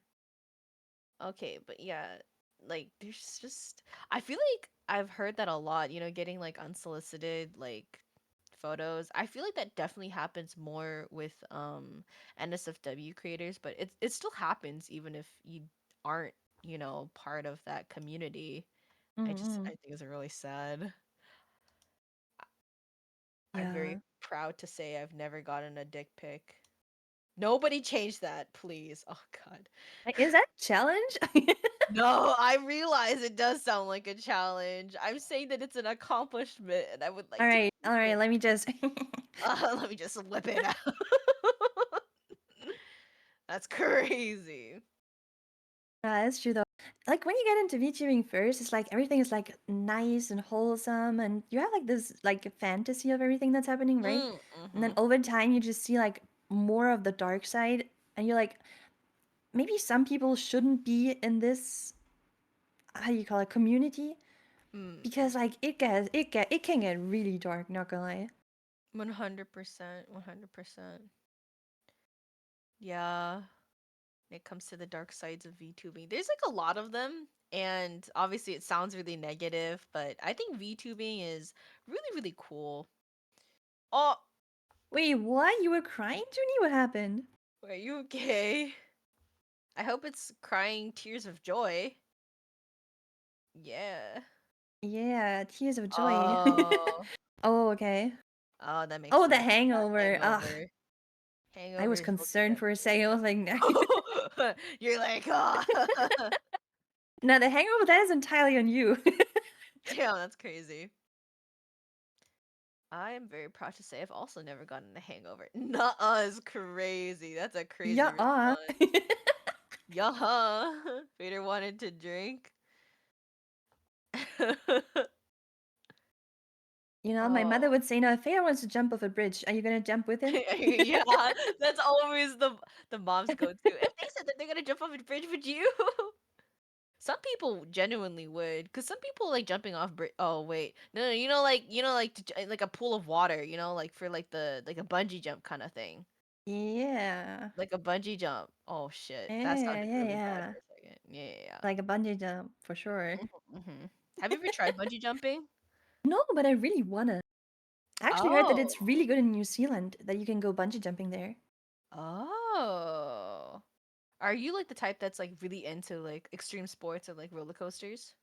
Okay, but yeah, like there's just I feel like I've heard that a lot, getting like unsolicited like photos. I feel like that definitely happens more with NSFW creators, but it still happens even if you aren't, part of that community. I Mm-hmm. think it's really sad. I'm Yeah. very proud to say I've never gotten a dick pic. Nobody change that, please. Oh god. Is that a challenge? No, I realize it does sound like a challenge. I'm saying that it's an accomplishment and I would All like to right. keep All right. it. Let me just. Let me just whip it out. That's crazy. Yeah, that's true though. Like when you get into VTubing first, it's like everything is like nice and wholesome, and you have like this like fantasy of everything that's happening, right? And then Mm-hmm. over time, you just see like more of the dark side, and you're like, maybe some people shouldn't be in this, how do you call it, community, Mm. because like it can get really dark. Not gonna lie. 100%. 100%. Yeah. When it comes to the dark sides of VTubing, there's like a lot of them. And obviously, it sounds really negative, but I think VTubing is really, really cool. Oh, Wait, what? You were crying, Junie? What happened? are you okay? I hope it's crying tears of joy. Yeah. Yeah, tears of joy. Oh. Oh, okay. Oh, that makes Oh, the sense. hangover. Ugh, Hangover. I Hangover was is looking concerned at for a me second. I was like, right now. You're like, oh. no, the hangover, that is entirely on you. Damn, that's crazy. I am very proud to say I've also never gotten a hangover. Nuh-uh is crazy. That's a crazy Yeah. response. Yeah. Vader wanted to drink. You know, my mother Oh. would say, no, if Feyre wants to jump off a bridge, are you gonna jump with him? Yeah, that's always the mom's go-to. If they said that they're gonna jump off a bridge, would you? Some people genuinely would, cause some people like jumping off bridge. Oh wait, no, like like a pool of water, like for like a bungee jump kind of thing, Yeah. like a bungee jump. Oh shit, that Yeah, sounded yeah, really bad yeah. for a second. Yeah, Like a bungee jump, for sure. yeah. Have you ever tried bungee jumping? No, but I really wanna. I actually heard that Oh, it's really good in New Zealand, that you can go bungee jumping there. oh. Are you like the type that's like really into like extreme sports or like roller coasters?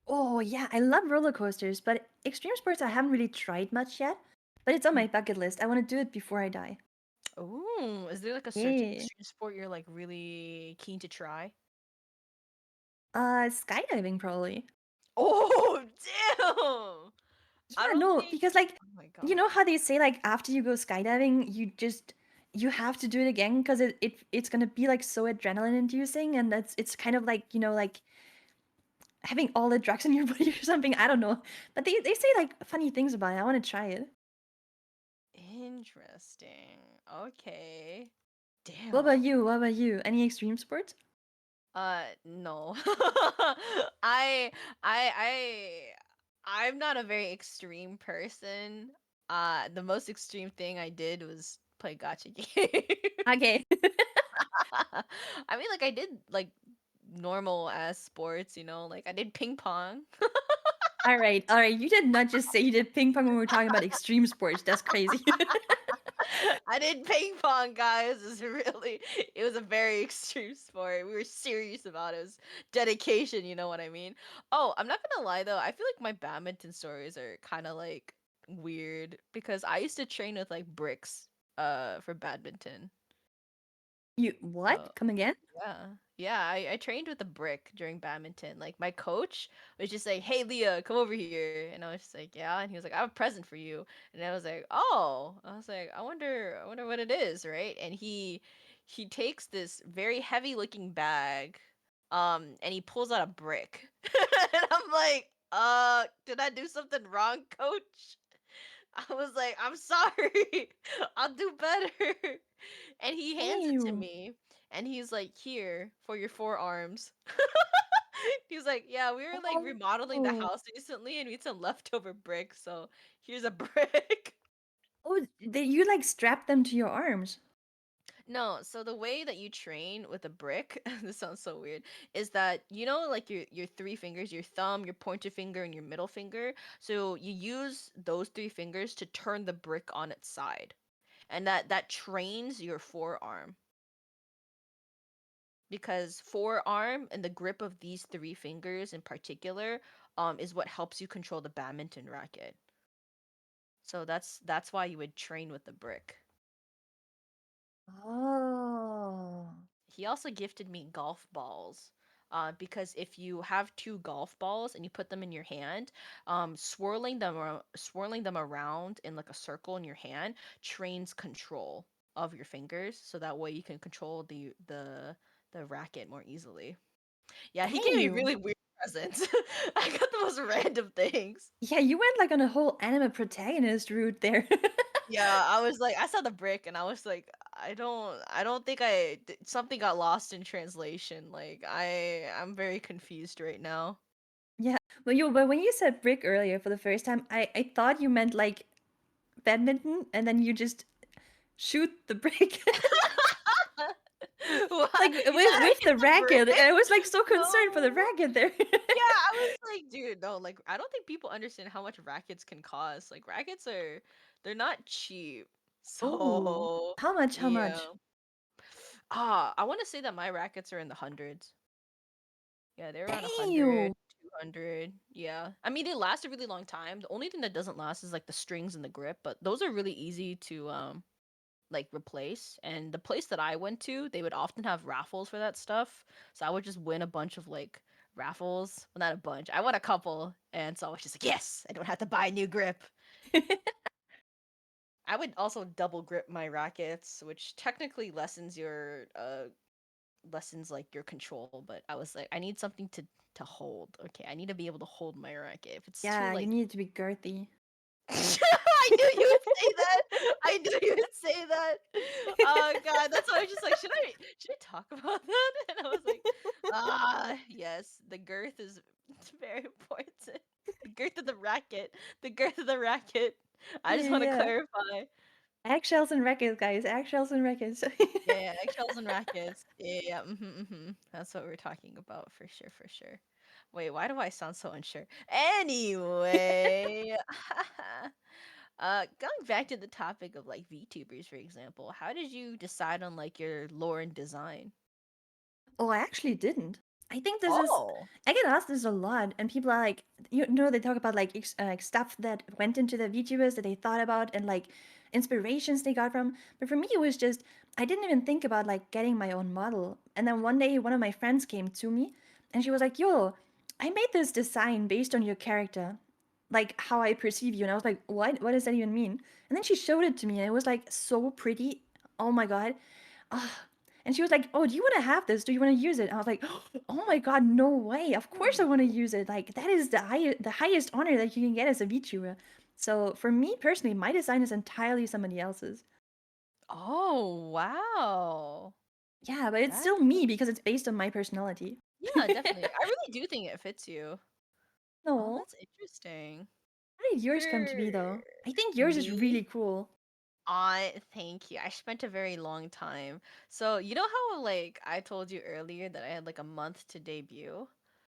Oh, yeah, I love roller coasters, but extreme sports I haven't really tried much yet. But it's on my bucket list. I want to do it before I die. Oh, is there like a certain Yeah. extreme sport you're like really keen to try? Skydiving probably. Oh, damn! I Yeah, don't no, think. because like, Oh my you god. know how they say like after you go skydiving, you have to do it again because it's gonna be like so adrenaline inducing, and it's kind of like, like having all the drugs in your body or something. I don't know, but they say like funny things about it. I want to try it. Interesting. Okay. What Damn. about you? What about you? Any extreme sports? No. I I I'm not a very extreme person. The most extreme thing I did was play gacha game. Okay. I mean, like I did like normal ass sports, like I did ping pong. All right, all right. You did not just say you did ping pong when we were talking about extreme sports. That's crazy. I did ping pong, guys. It was a very extreme sport. We were serious about it. It was dedication, you know what I mean? Oh, I'm not gonna lie though. I feel like my badminton stories are kind of like weird because I used to train with like bricks for badminton. You So, what? Come again? yeah. Yeah, I trained with a brick during badminton. Like my coach was just like, "Hey Leah, come over here." And I was just like, "Yeah." And he was like, "I have a present for you." And I was like, "Oh." I was like, I wonder what it is, right?" And he takes this very heavy looking bag and he pulls out a brick. And I'm like, did I do something wrong, coach?" I was like, "I'm sorry. I'll do better." And he hands it to Ew. me and he's like, "Here for your forearms." He's like, "Yeah, we were like remodeling the Oh. house recently and we had some leftover bricks, so here's a brick." Oh, you like strap them to your arms. No, so the way that you train with a brick, this sounds so weird, is that like your three fingers, your thumb, your pointer finger, and your middle finger. So you use those three fingers to turn the brick on its side. And that trains your forearm because forearm and the grip of these three fingers in particular is what helps you control the badminton racket. So that's why you would train with the brick. Oh. He also gifted me golf balls. Because if you have two golf balls and you put them in your hand, swirling them around in like a circle in your hand trains control of your fingers, so that way you can control the racket more easily. Yeah, he gave me Ew. really weird presents. I got the most random things. Yeah, you went like on a whole anime protagonist route there. Yeah, I was like, I saw the brick and I was like, I don't think something got lost in translation. Like I'm very confused right now. Yeah, but when you said brick earlier for the first time, I thought you meant like badminton and then you just shoot the brick. What? Like You know how to with hit the the brick? racket. And I was like so concerned for the No. racket there. Yeah, I was like, dude, no, like I don't think people understand how much rackets can cost. Like rackets they're not cheap. Oh, So, how much? How yeah. much? I want to say that my rackets are in the hundreds. Yeah, they're around 100, Damn. 200. Yeah. I mean, they last a really long time. The only thing that doesn't last is like the strings and the grip, but those are really easy to like replace. And the place that I went to, they would often have raffles for that stuff. So I would just win a bunch of like raffles. Well, not a bunch. I won a couple, and so I was just like, yes, I don't have to buy a new grip. I would also double grip my rackets, which technically lessens like your control, but I was like, I need something to hold. Okay, I need to be able to hold my racket. If it's too Yeah, you like need to be girthy. I knew you would say that. I knew you would say that. Oh god, that's why I was just like, should I talk about that? And I was like, yes, the girth is very important. The girth of the racket. The girth of the racket. I just Yeah, want to yeah. clarify. Eggshells and rackets, guys. Eggshells and rackets. Yeah, yeah, eggshells and rackets. Yeah, yeah, That's what we're talking about for sure, for sure. Wait, why do I sound so unsure? Anyway, going back to the topic of like VTubers, for example, how did you decide on like your lore and design? Oh, I actually didn't. I think this is. Oh, I get asked this a lot, and people are like, you know, they talk about like stuff that went into the VTubers that they thought about and like inspirations they got from. But for me, it was just I didn't even think about like getting my own model. And then one day, one of my friends came to me, and she was like, "Yo, I made this design based on your character, like how I perceive you." And I was like, "What? What does that even mean?" And then she showed it to me, and it was like so pretty. Oh my god. Ah, and she was like, "Oh, do you want to have this? Do you want to use it?" And I was like, "Oh my god, no way! Of course I want to use it. Like that is the highest honor that you can get as a VTuber." So for me personally, my design is entirely somebody else's. oh, wow. Yeah, but it's That's still me because it's based on my personality. yeah, definitely. I really do think it fits you. Oh, No, that's interesting. how did yours come to For be though? I think yours is me, really cool. thank you. I spent a very long time. So, you know how like I told you earlier that I had like a month to debut?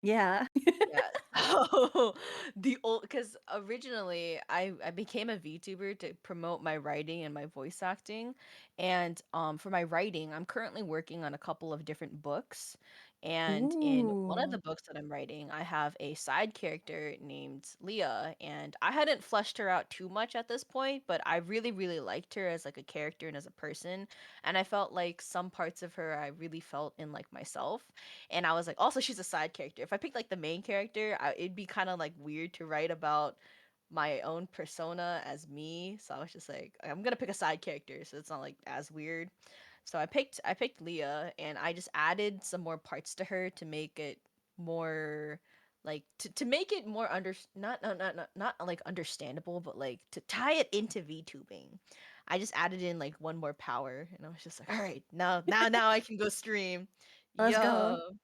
Yeah. Yeah. So the old because originally I became a VTuber to promote my writing and my voice acting. And for my writing, I'm currently working on a couple of different books. And in one of Ooh. the books that I'm writing, I have a side character named Leah, and I hadn't fleshed her out too much at this point, but I really, really liked her as like a character and as a person. And I felt like some parts of her I really felt in like myself. And I was like, also she's a side character. If I picked like the main character, it'd be kind of like weird to write about my own persona as me. So I was just like, I'm gonna pick a side character, so it's not like as weird. So I picked Leah, and I just added some more parts to her to make it more like to make it more not like understandable, but like to tie it into VTubing. I just added in like one more power, and I was just like, all right, now I can go stream. Let's go. Yeah.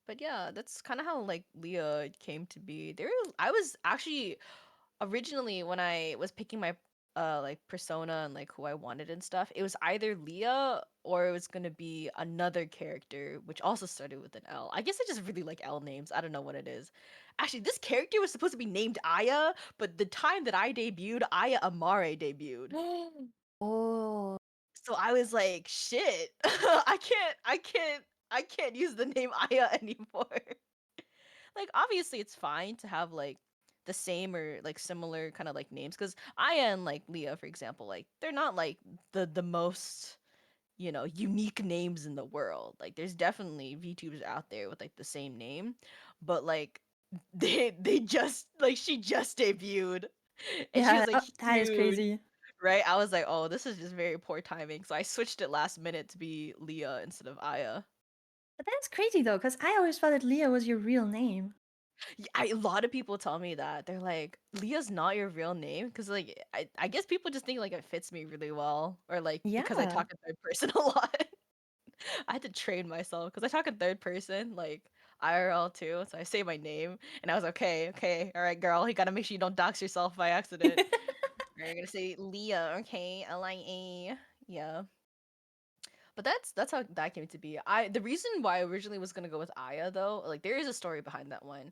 But yeah, that's kind of how like Leah came to be. I was actually originally when I was picking my like persona and like who I wanted and stuff, it was either Leah or it was gonna be another character which also started with an L. I guess I just really like L names. I don't know what it is. Actually, this character was supposed to be named Aya, but the time that I debuted, Aya Amare debuted. Oh. So I was like, shit, I can't use the name Aya anymore. Like obviously it's fine to have like the same or like similar kind of like names because Aya and like Leah, for example, like they're not like the most unique names in the world. Like there's definitely VTubers out there with like the same name, but like they just like she just debuted and she Yeah, was like that is huge. crazy. Right? I was like, oh, this is just very poor timing. So I switched it last minute to be Leah instead of Aya. But that's crazy though, because I always thought that Leah was your real name. Yeah, a lot of people tell me that. They're like, Leah's not your real name. Because, like, I guess people just think, like, it fits me really well. Or, like, because I Yeah. talk in third person a lot. I had to train myself because I talk in third person, like, IRL too. So I say my name. And I was okay, all right, girl. You gotta make sure you don't dox yourself by accident. We're gonna say Leah, okay? Lia. Yeah. But that's how that came to be. The reason why I originally was gonna go with Aya though, like there is a story behind that one.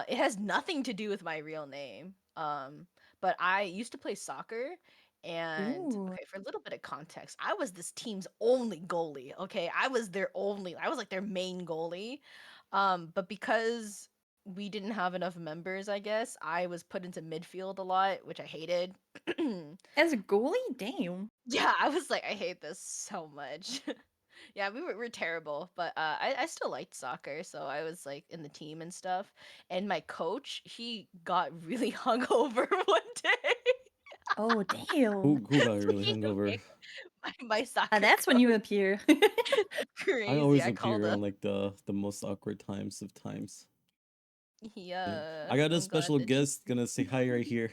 It has nothing to do with my real name. But I used to play soccer, and Ooh. okay, for a little bit of context, I was this team's only goalie. Okay, I was like their main goalie. But because we didn't have enough members, I guess I was put into midfield a lot, which I hated. As a goalie? Damn. Yeah, I was like, I hate this so much. Yeah, we were terrible, but I still liked soccer, so I was like in the team and stuff. And my coach, he got really hungover one day, Oh, damn. Who got so really he took hungover? my soccer That's when coach. you appear. That's I crazy. always I called appear him. on like the most awkward times of times. Yeah. Yeah, I got a I'm glad special that you. guest gonna say hi right here.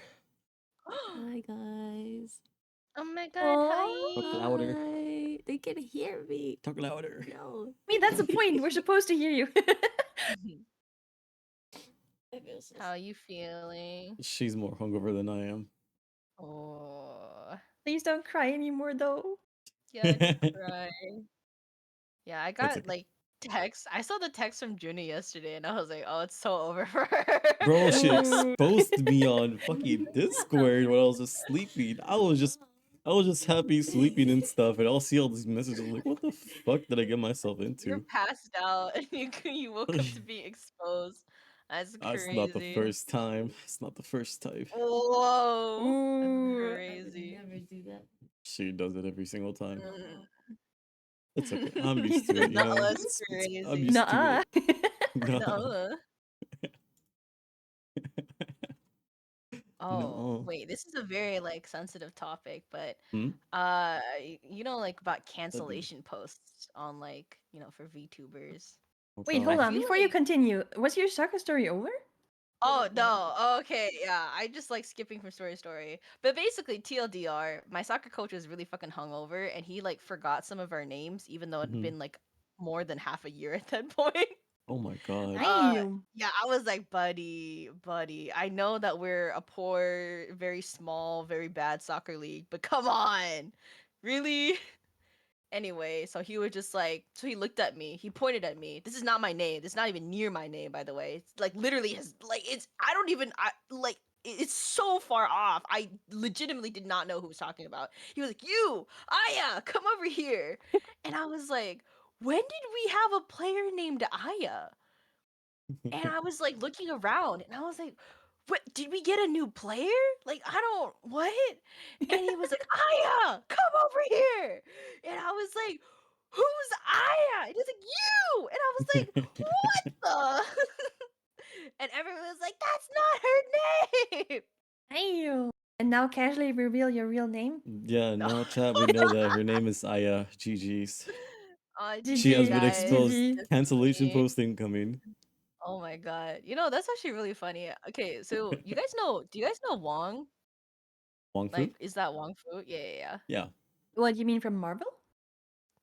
Hi guys. Oh my god, Aw. Talk hi. louder. Hi. They can hear me. Talk louder. No. I mean, that's the point. We're supposed to hear you. I feel so How you feeling? She's more hungover than I am. Oh, Please don't cry anymore, though. yeah, don't cry. Yeah, I It's got okay. like text. I saw the text from Junie yesterday, and I was like, "Oh, it's so over for her." Bro, she Ooh. exposed me on fucking Discord when I was just sleeping. I was just happy sleeping and stuff, and I'll see all these messages. I'm like, what the fuck did I get myself You're into? passed out, and you woke up to be exposed. That's That's not the crazy. first time. It's not the first time. Whoa, that's Ooh. I would crazy. never do that. She does it every single time. Mm. It's okay. I'm used to it, you No, know. that's I'm crazy. used to Nuh-uh. it. No. No. Oh, No. wait, this is a very like sensitive topic, but Hmm? like about That'd be cancellation posts on like, for VTubers. no Wait, I hold problem. on. feel Before you like continue, was your soccer story over? oh no, okay, yeah. I just like skipping from story to story. But basically, TLDR, my soccer coach was really fucking hungover and he like forgot some of our names, even though it had Hmm. been like more than half a year at that point. Oh my god. Uh Damn. yeah, I was like, buddy, I know that we're a poor, very small, very bad soccer league, but come on. Really? Anyway, so he was just like, so he looked at me, he pointed at me. This is not my name. This is not even near my name, by the way. It's like literally his, like, I don't even, it's so far off. I legitimately did not know who was talking about. He was like, you, Aya, come over here. And I was like, when did we have a player named Aya? And I was like looking around and I was like, what, did we get a new player? Like, I don't, what? And he was like, Aya, come over here. And I was like, who's Aya? And he's like, you. And I was like, what the? And everyone was like, that's not her name. Damn. And now casually reveal your real name? Yeah, No. now chat, we know that her name is Aya. GG's. She has GG. been Guys, exposed. GG. just Cancellation me. post incoming. Oh my god. That's actually really funny. Okay, so do you guys know Wong? Wong Fu? Like, is that Wong Fu? Yeah, yeah, yeah. Yeah. What, you mean from Marvel?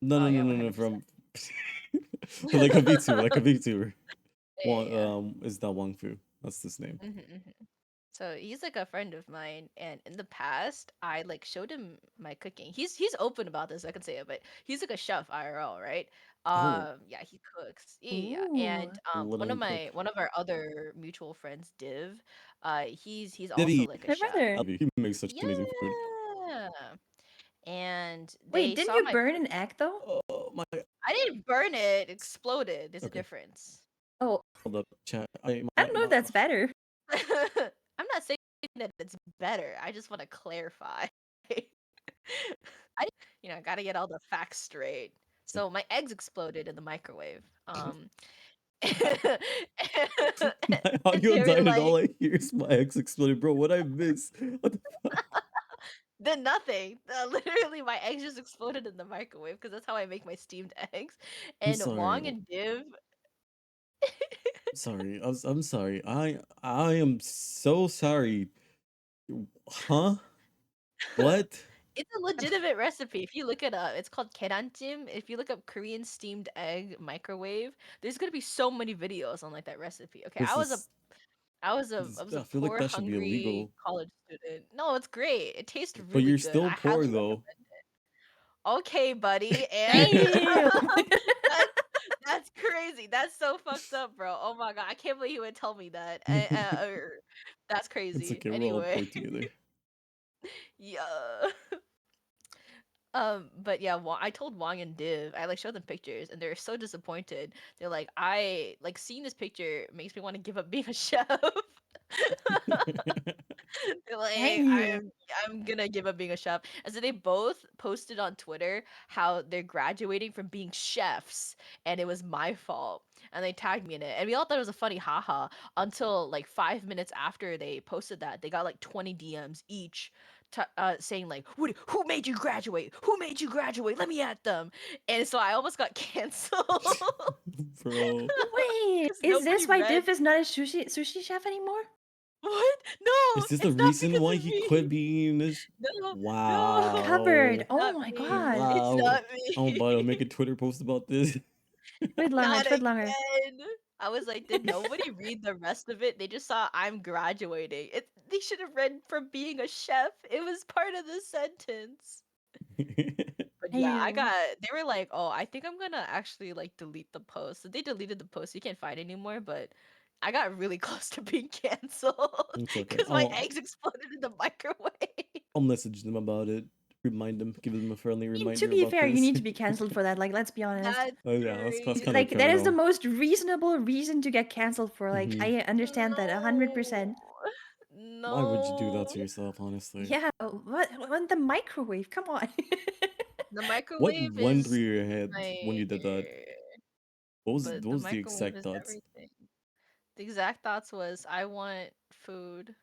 No, Oh no, no, yeah, no, no. 100%. From like a VTuber, like a VTuber. Yeah, yeah, yeah. Is that Wong Fu? That's his name. So he's like a friend of mine, and in the past, I like showed him my cooking. He's open about this, I can say it, but he's like a chef IRL, right? Oh, Yeah, he cooks. Yeah, Ooh. and let him cook. one of our other mutual friends, Div, he's also Debbie, like a My chef. brother. Abby, he makes such amazing food. Yeah, and Wait, they didn't saw you my burn an egg though? Oh my! I didn't burn it, it exploded. There's a Okay, difference. Oh, hold up, chat. I don't know if that's better. I'm not saying that it's better. I just want to clarify. I, gotta get all the facts straight. So my eggs exploded in the microwave. And My audio they were died and all like, I hear is my ex exploded. Bro, what I miss? What the fuck? then nothing. Literally, my eggs just exploded in the microwave because that's how I make my steamed eggs. I'm And sorry. Wong and Div, Sorry. I'm sorry. I am so sorry. Huh? What? it's a legitimate recipe. If you look it up, it's called keranjim. If you look up Korean steamed egg microwave, there's gonna be so many videos on like that recipe. Okay, This is I was I a feel like poor, that should be hungry illegal. college student. No, it's great. It tastes But really you're good. still I poor highly though. recommend it. Okay, buddy, and Damn. that's that's crazy. That's so fucked up, bro. Oh my god, I can't believe you would tell me that. That's It's crazy. okay, we're all Anyway, poor together. yeah. But yeah, I told Wong and Div, I like showed them pictures, and they're so disappointed. They're like, I like seeing this picture makes me want to give up being a chef. They're like, Damn. I'm gonna give up being a chef. And so they both posted on Twitter how they're graduating from being chefs, and it was my fault. And they tagged me in it, and we all thought it was a funny haha until like 5 minutes after they posted that, they got like 20 DMs each saying like, who made you graduate? Who made you graduate? Let me at them. And so I almost got canceled Bro. Wait, because is nobody this why read. Div is not a sushi chef anymore? What? Is No, this the it's not reason because why of he me. quit being this? No, no, Covered. Wow. Oh not my me. god. It's Wow. not I'm me. about to make a Twitter post about this. Tweet longer, Not tweet longer. again. I was like, did nobody read the rest of it? They just saw I'm graduating. They should have read from being a chef. It was part of the sentence. But yeah, Damn. they were like, oh, I think I'm gonna actually like delete the post. So they deleted the post. You can't find it anymore, but I got really close to being canceled It's okay. because my eggs exploded in the microwave. I'll message them about it. Remind them, give them a friendly I mean, to reminder be about fair, you this. need to be cancelled for that. Like, let's be honest. That's Oh yeah, that's kind of Like, that is the criminal. most reasonable reason to get cancelled for. Like, Mhm. I understand that 100%. Why would you do that No. to yourself, honestly? Yeah, what the microwave? Come on. The What microwave went through is your head when my you did that? but What the was the microwave exact is thoughts? everything. The exact thoughts was I want food.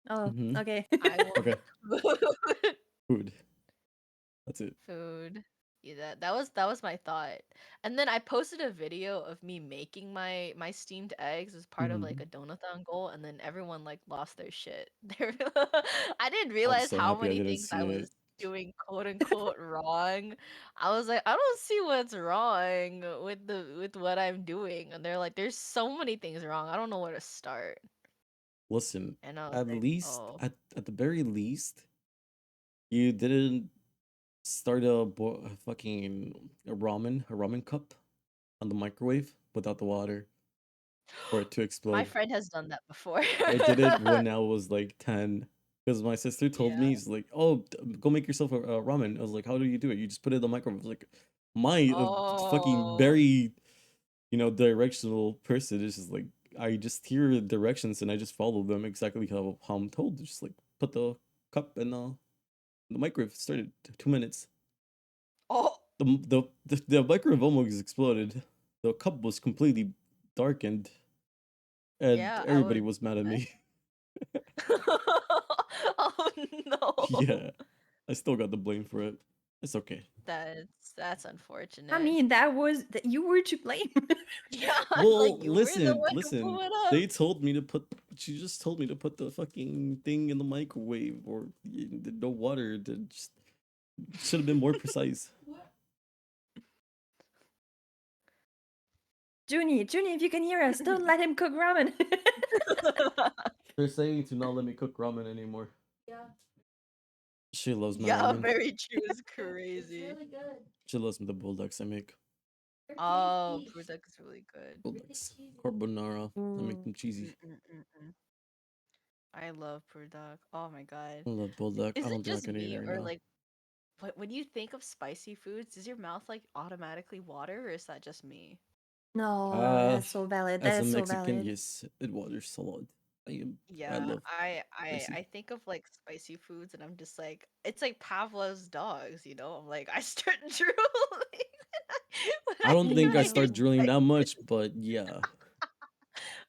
Oh, Mm-hmm. okay. I want Okay, food. food. That's it. Food. Yeah, that was my thought. And then I posted a video of me making my steamed eggs as part of like Mm-hmm. a donathon goal, and then everyone like lost their shit. I didn't I'm realize so how happy I many didn't things I see it. was doing quote unquote wrong. I was like, I don't see what's wrong with what I'm doing. And they're like, there's so many things wrong. I don't know where to start. Listen, And I was at like, least, oh. at the very least, you didn't start a fucking a ramen cup on the microwave without the water for it to My explode. friend has done that before. I did it when I was like 10 because my sister told Yeah. me, she's like, "Oh, go make yourself a ramen." I was like, "How do you do it? You just put it in the microwave." I was like, my fucking Oh. very, directional person is just like, I just hear directions and I just follow them exactly how I'm told. Just like put the cup in the microwave. Started 2 minutes. Oh. The microwave almost exploded. The cup was completely darkened, and Yeah, I everybody was was mad at me. Oh no. Yeah, I still got the blame for it. It's okay. That's I unfortunate. mean, that you were to blame. Yeah, like Well, you were the listen, one who listen. blew it up. They told me to put. She just told me to put the fucking thing in the microwave or no water. To just should have been more precise. Junie, if you can hear us, don't let him cook ramen. They're saying to not let me cook ramen anymore. Yeah. She loves my Yeah, ramen. very true is crazy. It's really good. She loves the bulldogs I make. They're Oh, tasty. Bruzak is really good. Bulldogs. cheesy. Carbonara. I make Mm. them cheesy. Mm-mm-mm-mm. I love Bruzak. Oh my god. I love bulldog. I Is don't it think I just can eat it me right or now. like when you think of spicy foods, does your mouth like automatically water or is that just me? No, Uh, that's so valid. as That a is so Mexican, valid. yes, it waters a lot. I Yeah, love I spicy. I think of like spicy foods and I'm just like it's like Pavlov's dogs, you know? I'm like I start drooling I don't think when I I hear start drilling that spicy. much, but yeah.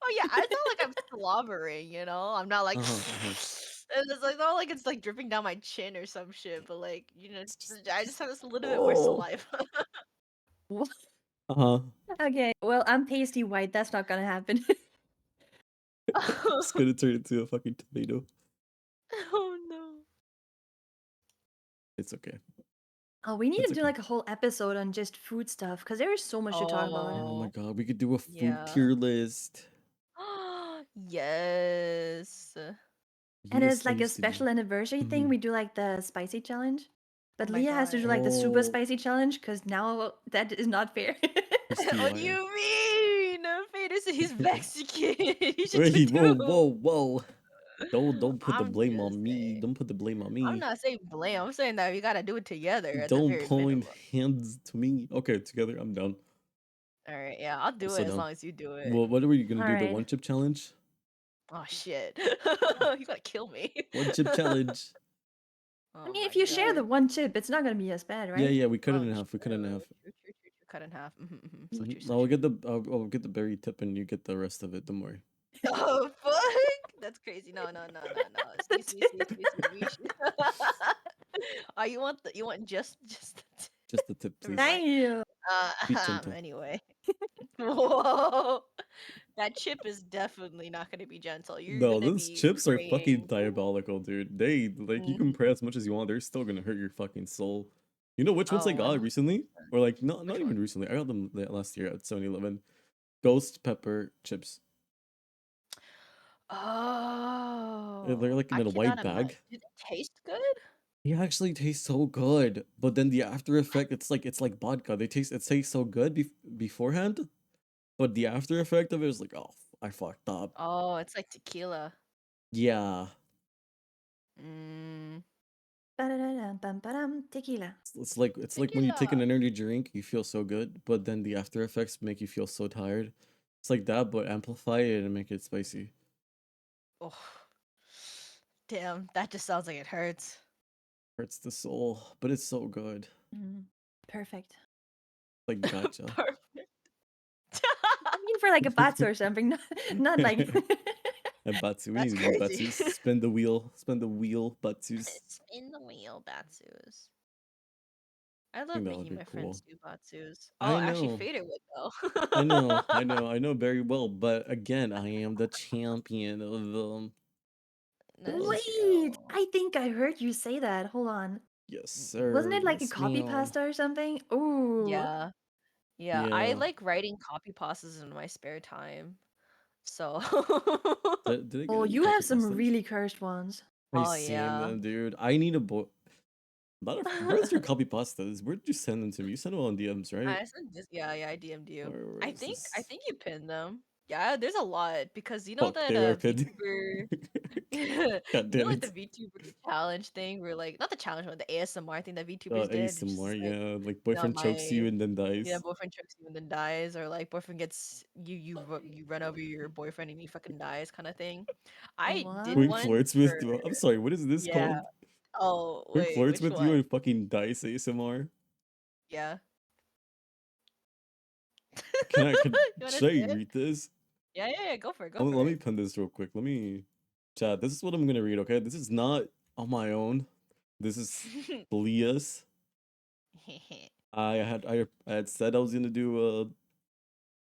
Oh yeah, it's not like I'm slobbering, you know? I'm not like Uh huh. Uh huh. it's like not like it's like dripping down my chin or some shit, but like, It's I just have this little bit more oh. saliva. Uh huh. Okay, well, I'm pasty white. That's not gonna happen. Just gonna turn into a fucking tomato. Oh no. It's okay. Oh, we need It's to do okay. like a whole episode on just food stuff because there is so much to talk about. Oh my Oh, god, we could do a food yeah. tier list. Yes. And Yes, it's I like a used to do. special anniversary thing. Mhm. We do like the spicy challenge. But Oh my Leah has to do god. like the super Oh, spicy challenge because now that is not fair. Christy, What do why? you mean? Fader said he's Mexican. He should do Wait, whoa, too. whoa, whoa! Don't put the I'm blame just on me. saying. Don't put the blame on I'm me. not saying blame. I'm saying that we gotta do it together at the Don't very point minimum. hands to me. Okay, together, I'm down. All right, yeah, I'll do Also it as down. long as you do it. Well, what are we gonna All do? The right. one chip challenge? Oh shit, you gotta kill me. One chip challenge. I Oh mean, my if you share the god. one chip, it's not gonna be as bad, Yeah, right? yeah, we cut it Oh, in half. We cut it in true. half. True. Cut in half. So true, so I'll true. get I'll get the berry tip and you get the rest of it. Don't worry. Oh fuck! That's crazy. No. The tip. We should. Oh, you want just Just the tip, never please. mind. Thank you. Be gentle. Anyway. Whoa. That chip is definitely not gonna be gentle. You're No, gonna those be chips are fucking praying. diabolical, dude. They like you can Mhm. pray as much as you want, they're still gonna hurt your fucking soul. You know which ones I Oh, got 100%. recently? Or like not Which even one? recently. I got them last year at 7-Eleven. Ghost pepper chips. They're Oh, like in I a white cannot imagine. bag. Did it taste good? They actually taste so good, but then the after effect, it's like vodka. It tastes so good beforehand, but the after effect of it is like, oh, I fucked up. Oh, it's like tequila. Yeah, Mm, Ba-da-da-dum-bum-ba-dum, tequila. it's like when you take an tequila. energy drink, you feel so good, but then the after effects make you feel so tired. It's like that, but amplify it and make it spicy. Oh, damn, that just sounds like it hurts. Hurts the soul, but it's so good. Mm, perfect. Like gotcha. Perfect. I mean, for like a batsu or something, not like. And Batsu, we need That's to do crazy. Batsus. Spin the wheel, Batsus. Spin the wheel, Batsus. I I love think that would making be my cool. friends do Batsus. Oh, I actually, know. Fader would I know, though. I know very well, but again, I am the champion of That's those. Wait, true. I think I heard you say that. Hold on. Yes, Wasn't sir. it like a Yes, copy ma'am. pasta or something? Ooh. Yeah. Yeah, I Yeah. like writing copy pastas in my spare time. So, Did I get Oh, any you have copy some pastas? really cursed ones. I oh seen yeah. them, dude. I need a boy. Where's your copy pastas? Where did you send them to me? You sent them on DMs, right? I said just yeah, I DM'd you. Where I is think this? you pinned them. Yeah, there's a lot because you know Fuck, that they were pinned. VTuber God you know damn like the it. VTuber challenge thing where like not the challenge but the ASMR thing that VTubers did, which is ASMR, just like, yeah. Like you know, boyfriend chokes you my and then yeah, dies. boyfriend chokes you and then dies, or like boyfriend gets you run over your boyfriend and he fucking dies kind of thing. I did What? Twink one flirts for with. I'm sorry, what is this yeah. called? Oh Twink wait, flirts which with you one? and fucking dice ASMR. Yeah. You wanna Should I say it? read this? Yeah. Go for it. Go Let for me it. pin this real quick. Let me chat. This is what I'm gonna read, okay? This is not on my own. This is Leah's. I had said I was gonna do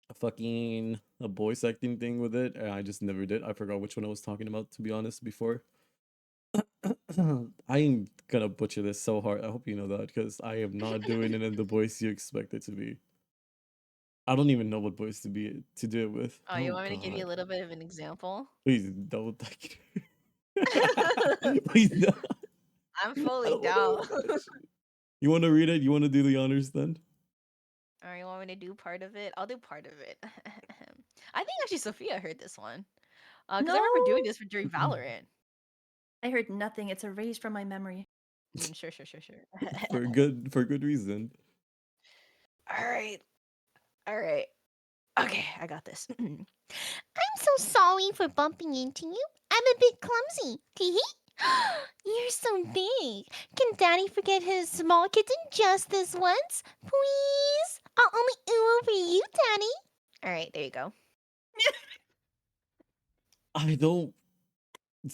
a fucking a voice acting thing with it, and I just never did. I forgot which one I was talking about, to be honest, before. I'm gonna butcher this so hard. I hope you know that, because I am not doing it in the voice you expect it to be. I don't even know what voice to do it with. Oh, you Oh want me to give you a god. little bit of an example? Please don't like Please no. I'm I fully don't want to down. read that shit. You want to read it? You want to do the honors then? Or you want me to do part of it? I'll do part of it. I think actually Sophia heard this one. Because I No. remember doing this during Valorant. I heard nothing. It's erased from my memory. Sure. For good reason. All right. Okay, I got this. I'm so sorry for bumping into you. I'm a bit clumsy. Tee You're so big. Can Daddy forget his small kitten just this once? Please? I'll only ooh over you, Daddy. All right, there you go. I don't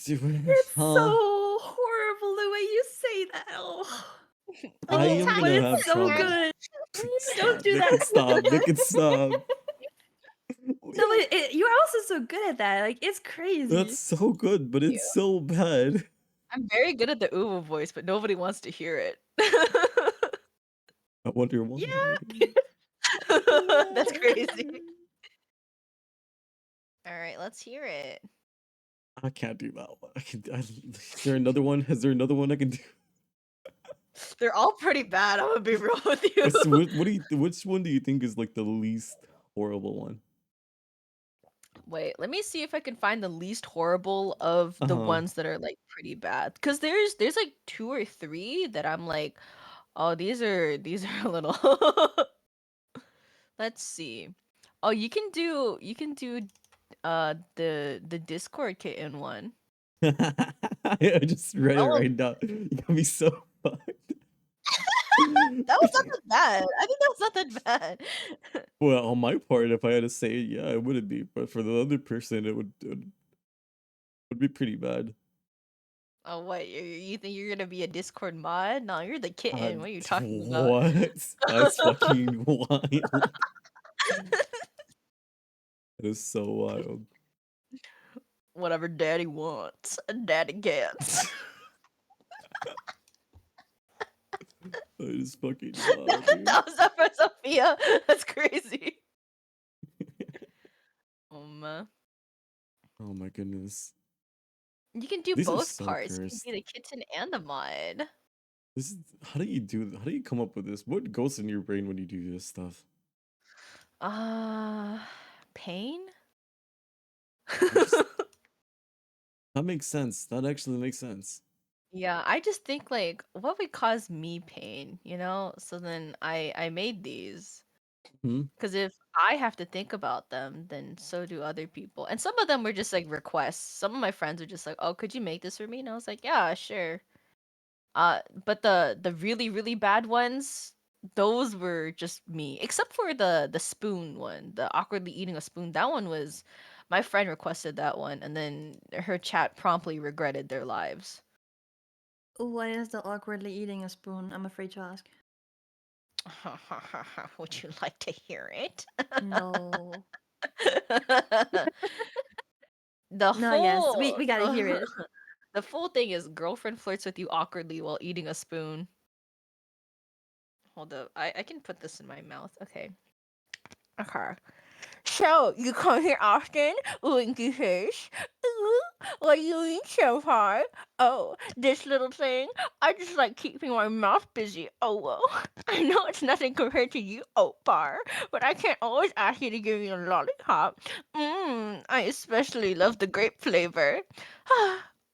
do it. It's Huh? so horrible the way you say that. Oh. I Like, am but gonna it's have so trouble. good. Please Don't stop. do Make it that. stop. Make it stop. No, but you're also so good at that. Like, it's That's crazy. so good, but it's so bad. I'm very good at the ooh voice, but nobody wants to hear it. I wonder why. Yeah. That's crazy. All right, let's hear it. I can't do that one. Is there another one? Is there another one I can do? They're all pretty bad. I'm gonna be real with you. Which one do you think is like the least horrible one? Wait, let me see if I can find the least horrible of the Uh-huh. ones that are like pretty bad. Cause there's like 2 or 3 that I'm like, oh, these are a little. Let's see. Oh, you can do the Discord kitten one. I just read it Oh, right now. You got me so fucked. that was not that bad. I think that was not that bad. Well, on my part, if I had to say it, yeah, it wouldn't be. But for the other person, it would be pretty bad. Oh, what? You think you're gonna be a Discord mod? No, you're the Uh, kitten. What are you talking about? what? That's fucking wild. That is so wild. Whatever daddy wants, daddy gets. That is fucking wild, dude. That was up for Sophia. That's crazy. Oh my goodness. You can do These are both so parts. You can cursed. be the kitten and the mod. This is how do you come up with this? What goes in your brain when you do this stuff? Uh, pain? I just that makes sense. That actually makes sense. Yeah, I just think like what would cause me pain, you know? So then I made these. Hmm? Because if I have to think about them, then so do other people. And some of them were just like requests. Some of my friends were just like, "Oh, could you make this for me?" And I was like, "Yeah, sure." But the really really bad ones, those were just me. Except for the spoon one, the awkwardly eating a spoon. That one was my friend requested that one, and then her chat promptly regretted their lives. What is the awkwardly eating a spoon? I'm afraid to ask. Would you like to hear it? No. The No, yes, we, full we gotta hear it. the full thing is girlfriend flirts with you awkwardly while eating a spoon. Hold up. I can put this in my mouth. Okay. Okay. So, you come here often? Winky face. Ooh, what are you doing so far? Oh, this little thing? I just like keeping my mouth busy. Oh, well. I know it's nothing compared to you, Oat Bar, but I can't always ask you to give me a lollipop. I especially love the grape flavor.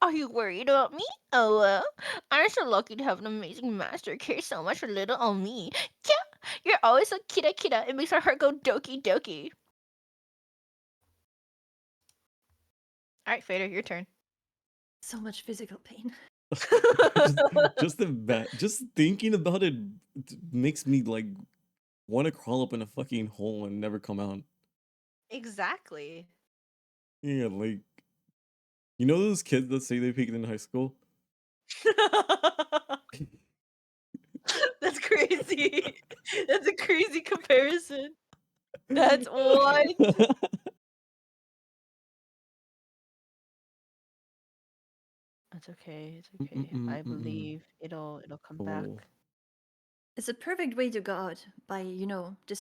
Are you worried about me? Oh, well. I'm so lucky to have an amazing master care so much for little on me. Yeah, you're always so kita kita. It makes my heart go doki doki. All right, Fader, your turn. So much physical pain. Just thinking about it makes me like want to crawl up in a fucking hole and never come out. Exactly. Yeah, like you know those kids that say they peaked in high school? That's crazy. That's a crazy comparison. That's what? It's okay. It's okay. I believe it'll come back. Oh. It's a perfect way to go out by, just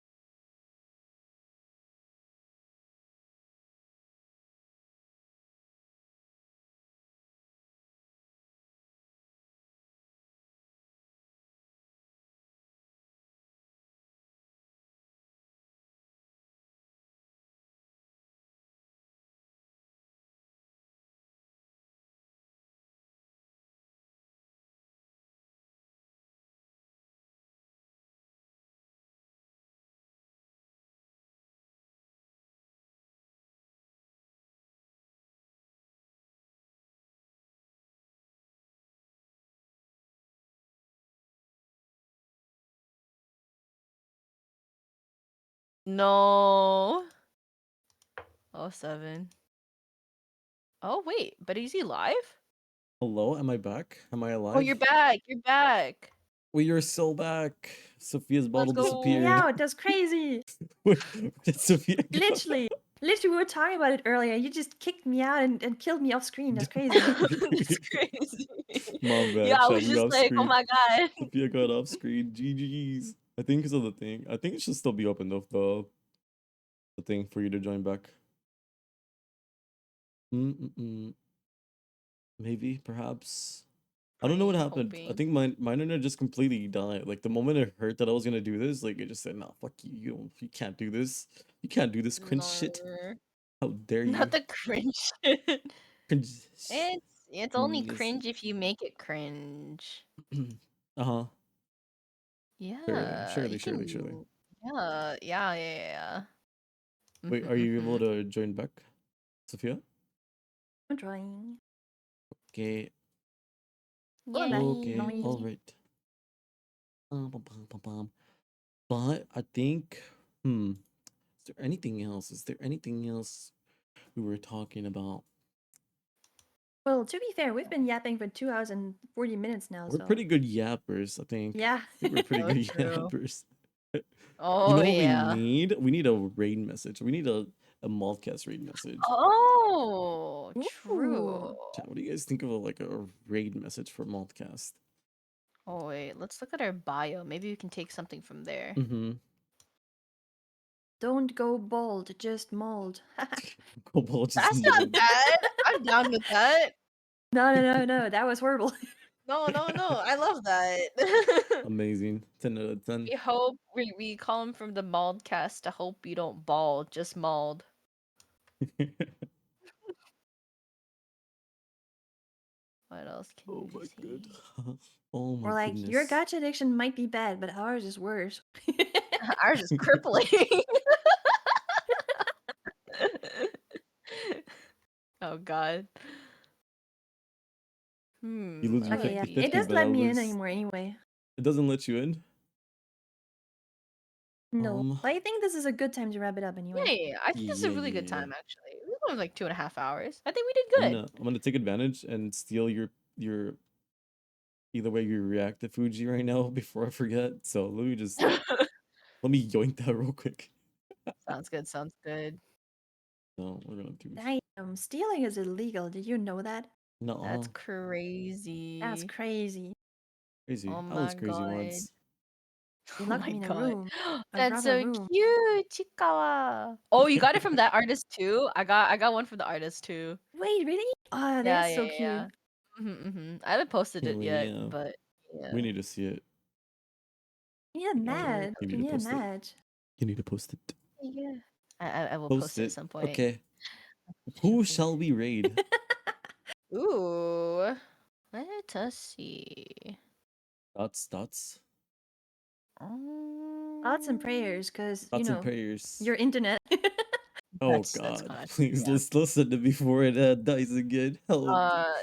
No. Oh, 7. Oh, wait. But is he live? Hello, am I back? Am I Oh, you're alive? back. You're back. We are so back. Sophia's Let's bottle go. kicked me disappeared. out. That's crazy. Where did Sophia go? Literally. Literally, we were talking about it earlier. You just kicked me out and killed me off screen. That's crazy. That's crazy. My Yeah, bad, I chat. was We just off like, oh screen. my god. Sophia got off screen. GG's. I think it's on the thing. I think it should still be open though, the thing for you to join back. Mm-mm-mm. Maybe, perhaps. I don't know what Praying, happened. I hoping. think my internet just completely died. Like the moment I heard that I was gonna do this, like it just said, "Nah, fuck you. You can't do this. You can't do this cringe shit. No, How dare not you? the cringe shit. Cringe It's only shitness." cringe if you make it cringe. Uh-huh. Surely, Yeah, surely, you surely, surely. can. Yeah. Wait, Mhm, are you able mhm. to join back, Sophia? I'm trying. Okay. Oh, that's Okay. All noisy. Yay. right. Bum, bum, bum, bum. But I think, is there anything else? Is there anything else we were talking about? Well, to be fair, we've been yapping for 2 hours and 40 minutes now, We're so pretty good yappers, I think. yeah. I think we're pretty So good true. yappers. You Oh know what we yeah. need? We need a raid message. We need a MaldCast raid message. Oh, true. Ooh. Chat, what do you guys think of like a raid message for MaldCast? Oh wait, let's look at our bio. Maybe we can take something from there. Mm-hmm. Don't go bald, just mold. Cobalt just That's not mold. bad. I'm down with that. No, that was horrible. No. I love that. Amazing. 10 out of 10. We hope we call him from the MaldCast to hope you don't bald, just mauled. What else can Oh you my god. say? Oh my Or like, your goodness. gacha addiction might be bad, but ours is worse. Ours is crippling. Oh god. You lose your What Okay, would yeah. be It 50-50, doesn't but let I'll me in lose. anymore anyway. It doesn't let you in? No. But I think this is a good time to wrap it up anyway. Yeah, I think this is a really good Yeah. time actually. We went like 2.5 hours. I think we did good. I'm gonna take advantage and steal your either way you react to Fuji right now before I forget. So let me yoink that real quick. Sounds good, sounds good. No, we're gonna do Damn, stealing is illegal. Did you know that? That's no That's crazy. crazy. crazy. Oh I was my crazy god. once. They Oh locked my me in a god. room. A That's rubber so room. cute, Chikawa. Oh, you got it from that artist too? I got one from the artist too. Wait, really? Ah, Yeah, that's yeah, so yeah. cute. I haven't posted it Hell yet, yeah. but We yeah. need to see it. You need a Yeah, we really match. You need You to need a post it. match. You need to post it. yeah. I will Post post it at it. some point. Okay. I shall Who post shall we raid? it. Ooh. Let us see. Dots. Thoughts and Um, prayers, because, Thoughts and prayers. your internet. Oh that's god. gonna have to be Please up. let's listen to before it dies again. Help.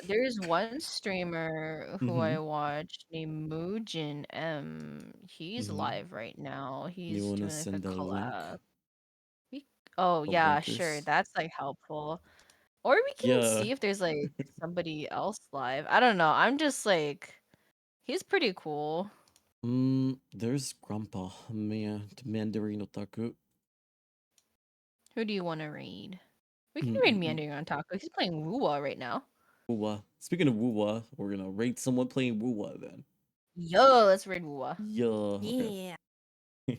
There's one streamer who Mm-hmm. I watched named Moojin M. He's Mm-hmm. live right now. You He's wanna doing like a send a link? collab. We, oh A yeah, sure. linkers? That's like helpful. Or we can Yeah. see if there's like somebody else live. I don't know. I'm just like, he's pretty cool. There's Grandpa, the Mandarin Otaku. Who do you want to raid? We can raid Mm-mm-mm. Meandering on Taco. He's playing Wuwa right now. Wuwa. Speaking of Wuwa, we're gonna rate someone playing Wuwa then. Yo, let's raid Wuwa. Yeah, okay. Yeah.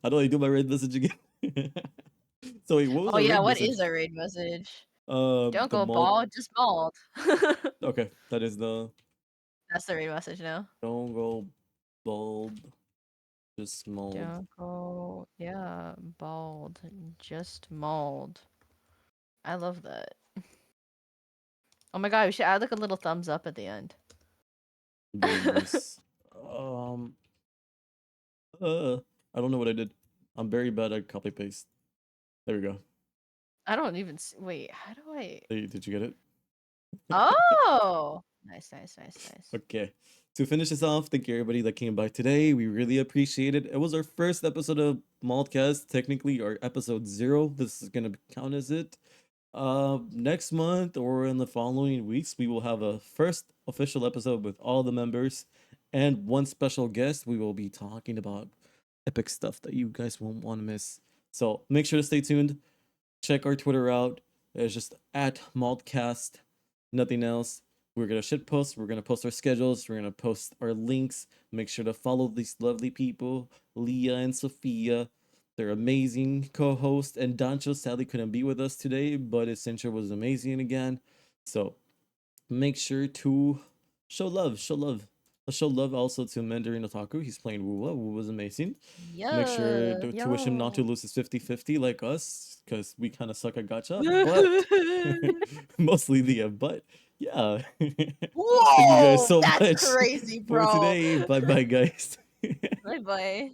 How do I do my raid message again? So wait, what was Oh our yeah, raid what is message? our raid message? Don't The go malt. bald, just bald. Okay, that is the That's the raid message now. don't go bald, just mold. Don't go, yeah, bald, just mauled. I love that. Oh my god, we should add like a little thumbs up at the end. Very nice. Um, I don't know what I did. I'm very bad at copy paste. There we go. I don't even wait. How do I? Hey, did you get it? Oh, nice. Okay. To finish this off, thank you everybody that came by today. We really appreciate it. It was our first episode of MaldCast, technically our episode 0. This is gonna count as it. Next month or in the following weeks, we will have a first official episode with all the members and one special guest. We will be talking about epic stuff that you guys won't want to miss. So make sure to stay tuned. Check our Twitter out. It's just at MaldCast. Nothing else. We're gonna shitpost. We're gonna post our schedules. We're gonna post our links. Make sure to follow these lovely people, Leah and Sophia. their amazing co-host, and Dancho sadly couldn't be with us today, but his intro was amazing again. So make sure to show love, show love. Let's show love also to Mandarin Otaku. He's playing Woo Woo was amazing. Make sure Yeah. to wish him not to Yo. lose his 50-50 like us, because we kind of suck at gacha, but mostly Leah, but yeah. Thank you guys Whoa, so that's much crazy, for bro. today. Bye bye, guys. Bye bye.